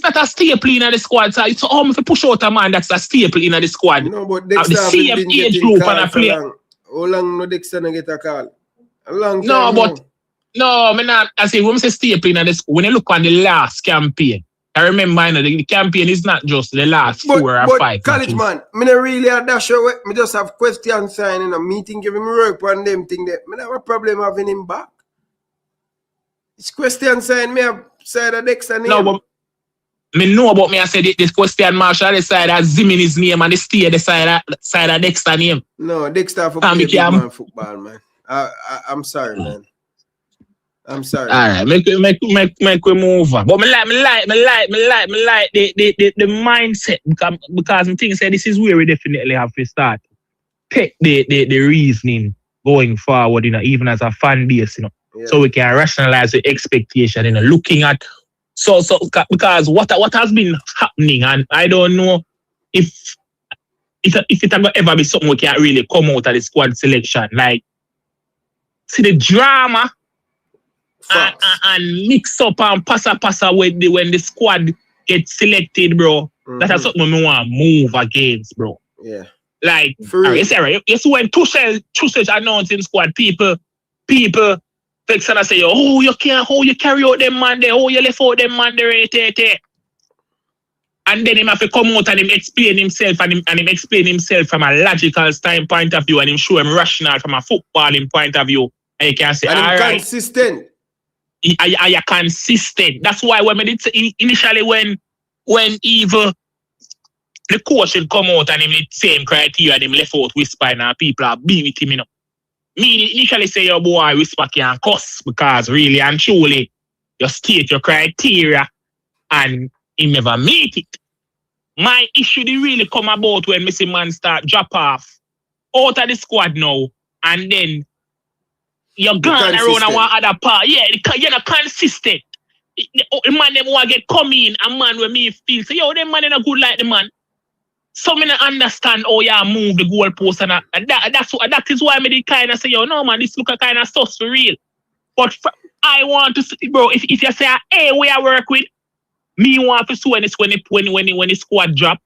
Speaker 16: not a staple in the squad. So it's if you push out a man that's a staple in the squad.
Speaker 2: No, but Dexter
Speaker 16: the same age group and a player.
Speaker 2: How long no Dexter no get a call? A long time.
Speaker 16: No, but no, me not. I say when we say staple in the squad, when you look on the last campaign. I remember, you know, the campaign is not just the last 4 or 5.
Speaker 2: College man, me not really a dash away. Me just have question sign in a meeting, giving me work on them thing that me not have a problem having him back. It's question sign me have side of Dexter name.
Speaker 16: No, but me know about me. I said this question Marshall the side of Zimini's name and the stay the side of Dexter name.
Speaker 2: No, Dexter for play big man football, man. I'm sorry, man. I'm sorry.
Speaker 16: All right, make we move on. But me like the mindset because I think this is where we definitely have to start. Take the reasoning going forward, you know, even as a fan base, you know, so we can rationalize the expectation, you know, looking at so because what has been happening, and I don't know if it ever be something we can really come out of the squad selection, like see the drama. And mix up and pass when the squad gets selected, bro. That's something we want to move against, bro.
Speaker 2: Yeah.
Speaker 16: Like, yes, when Tuchel announcing squad, people fix and say, oh, you carry out them man there, oh, you left out them man there, and then him have to come out and him explain himself and him explain himself from a logical standpoint of view and him show him rational from a footballing point of view. And you can say,
Speaker 2: and
Speaker 16: all right.
Speaker 2: Consistent.
Speaker 16: Are you consistent? That's why when we did initially when even the coach will come out and him the same criteria and him left out whisper and people are being with him, you know. Me initially say your boy whisper can cuss because really and truly you state your criteria and he never meet it. My issue they really come about when Missy man start drop off out of the squad now and then you're gone around and one other part. Yeah, you're not consistent. The man them want get come in, a man with me feel so yo, them man not good like the man. So me not understand how you move the goalpost and that is why me did kind of say, yo, no man, this look a kind of sus for real. But I want to see, bro, if you say, hey, we I work with, me want to see when the squad drop,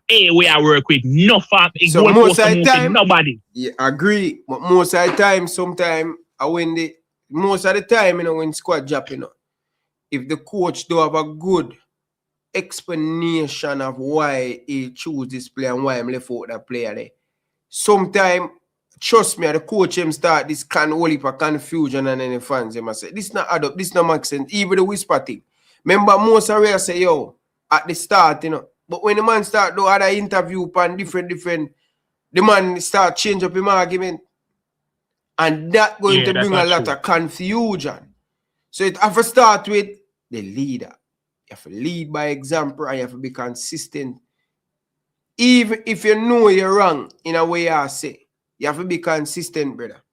Speaker 16: hey, we I work with, no fact.
Speaker 2: So most of the time,
Speaker 16: nobody.
Speaker 2: Yeah, agree. But most of the time, most of the time, you know, when squad drop, you know, if the coach do have a good explanation of why he choose this player and why I'm left out that player there, sometimes, trust me, the coach him start this whole heap of confusion and then the fans him say, this not add up, this not make sense, even the whisper thing. Remember, most of them say, yo, at the start, you know, but when the man start do other interview pan different, the man start change up his argument. And that going to bring a lot of confusion. So it have to start with the leader. You have to lead by example and you have to be consistent. Even if you know you're wrong in a way I say. You have to be consistent, brother.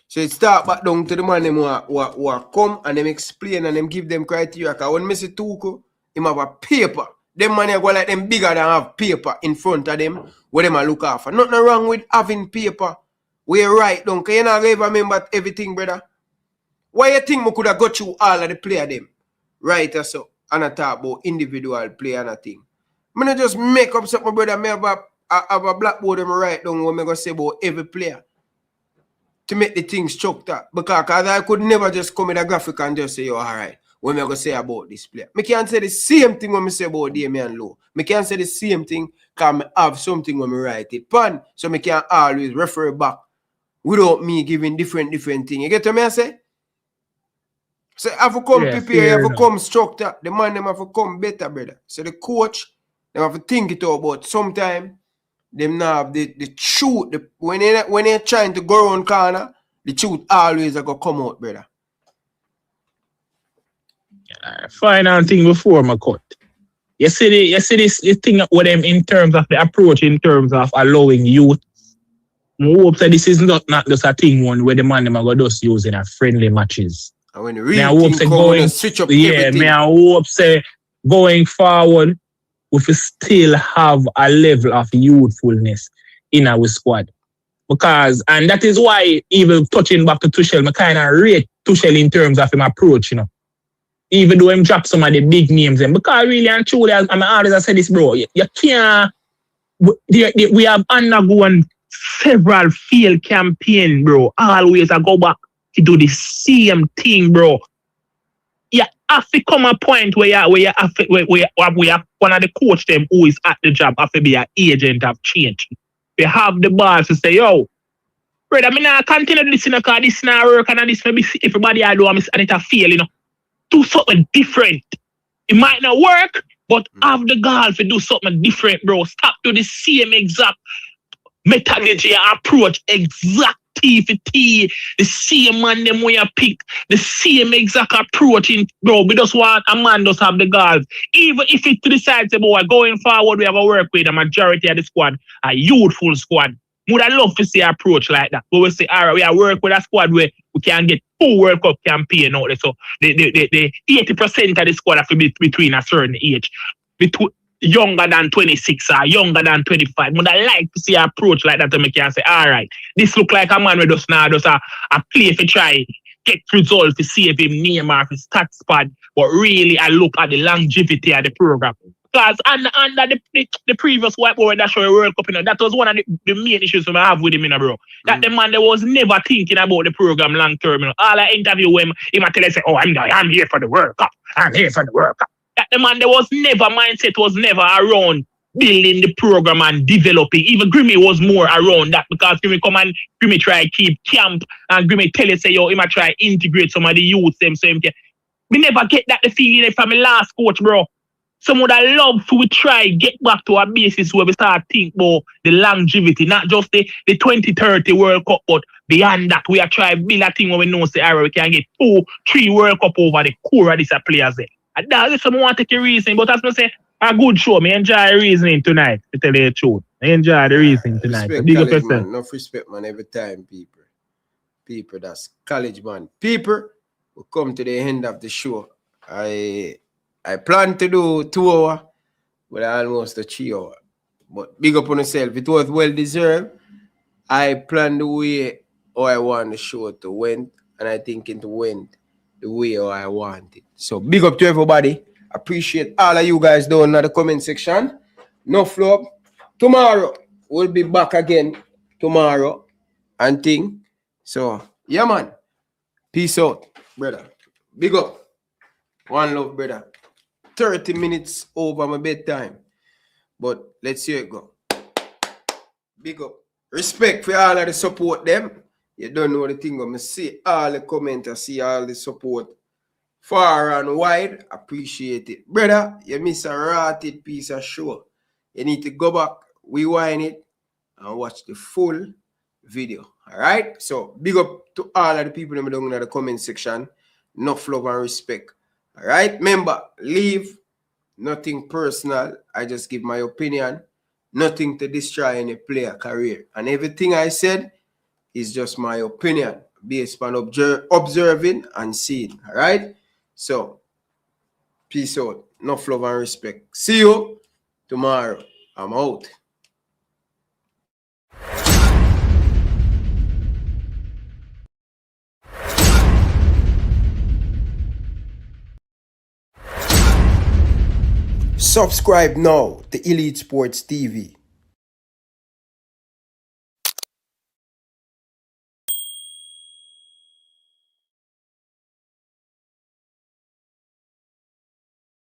Speaker 2: So it start back down to the man them who come and them explain and them give them criteria. Because when I see Tuko, him have a paper. Them man go like them bigger than have paper in front of them where them a look after. Nothing wrong with having paper. We write down. Because you not ever remember everything, brother. Why you think we could have got you all of the player them? Right or so. And I talk about individual player and a thing. I not just make up something, brother. I have a blackboard and write down what I go say about every player. To make the things choked up. Because I could never just come in a graphic and just say, yo, all right, what am I going to say about this player? I can't say the same thing when I say about Damian Lowe. I can't say the same thing because I have something when I write it. Pan, so I can't always refer back without me giving different things. You get what I say? So I have to come prepare, you have to come structure. The man them have to come better, brother. So the coach, they have to think it out, but sometimes them now have the truth. When they're trying to go around corner, the truth always are going to come out, brother.
Speaker 16: Final thing before my cut. You see this thing with them in terms of the approach, in terms of allowing youth. I hope that this is not just a thing one where the man them are going to just use in a friendly matches.
Speaker 2: And when the real thing come, switch up everything.
Speaker 16: I hope say going forward, we still have a level of youthfulness in our squad. Because, and that is why, even touching back to Tuchel, I kind of rate Tuchel in terms of him approach, you know. Even though him drop some of the big names, because really and truly, I'm always I say this, bro, you can't, we have undergone several field campaigns, bro. Always I go back to do the same thing, bro. You have to come a point where you have one of the coach them who is at the job have to be an agent of change. They have the balls to say, yo, brother, I not continue this in a car, this not work, and this maybe everybody I do and it a fail, you know. Do something different. It might not work, but have the gall to do something different, bro. Stop to the same exact methodology approach, exact T for T, the same man them where you pick, the same exact approach in, bro. We just want a man just have the gall. Even if it decides, boy, going forward, we have a work with a majority of the squad, a youthful squad. Would I love to see an approach like that? We will say, all right, we are work with a squad where we can get 2 World Cup campaign out there. So the 80% of the squad have to be between a certain age. Younger than 26 or younger than 25. Would I like to see an approach like that to make you say, all right, this look like a man with us now, just a play for try, get results to save him name or his stats pad. But really, I look at the longevity of the program. Because under the previous whiteboard that show World Cup, you know, that was one of the main issues I have with him, you know, bro. That the man that was never thinking about the program long term. You know. All I interview him, he might tell us, oh, I'm here for the World Cup. I'm here for the World Cup. That the man that was never, mindset was never around building the program and developing. Even Grimmy was more around that because Grimmy come and Grimmy try keep camp and Grimmy tell us, say, yo, he might try integrate some of the youth them. So we never get that the feeling from the last coach, bro. Some would have loved to try get back to a basis where we start think about the longevity, not just the 2030 World Cup, but beyond that, we are trying to build a thing where we know say, we can get 2-3 World Cup over the core of these players there. And that's someone want to take a reason, but as I say, a good show. I enjoy the reasoning tonight, to tell you the truth. I enjoy the reasoning tonight.
Speaker 2: Respect college, man. Enough respect, man, every time, people. People, that's college, man. People, we come to the end of the show. I plan to do 2 hours, but almost a 3 hours. But big up on yourself. It was well deserved. I planned the way how I want the show to win, and I think it went the way how I want it. So big up to everybody. Appreciate all of you guys down in the comment section. No flop. Tomorrow we'll be back again. Tomorrow and thing. So yeah, man. Peace out, brother. Big up. One love, brother. 30 minutes over my bedtime. But let's see it go. Big up. Respect for all of the support them. You don't know the thing. I'm see all the comments. I see all the support. Far and wide. Appreciate it. Brother, you miss a rotted piece of show. You need to go back, rewind it, and watch the full video. Alright? So big up to all of the people down in the comment section. Enough love and respect. Alright, remember, leave nothing personal. I just give my opinion. nothing to destroy any player career. And everything I said is just my opinion based on observing and seeing. All right? So, peace out. Enough love and respect. See you tomorrow. I'm out. Subscribe now to Elite Sports TV.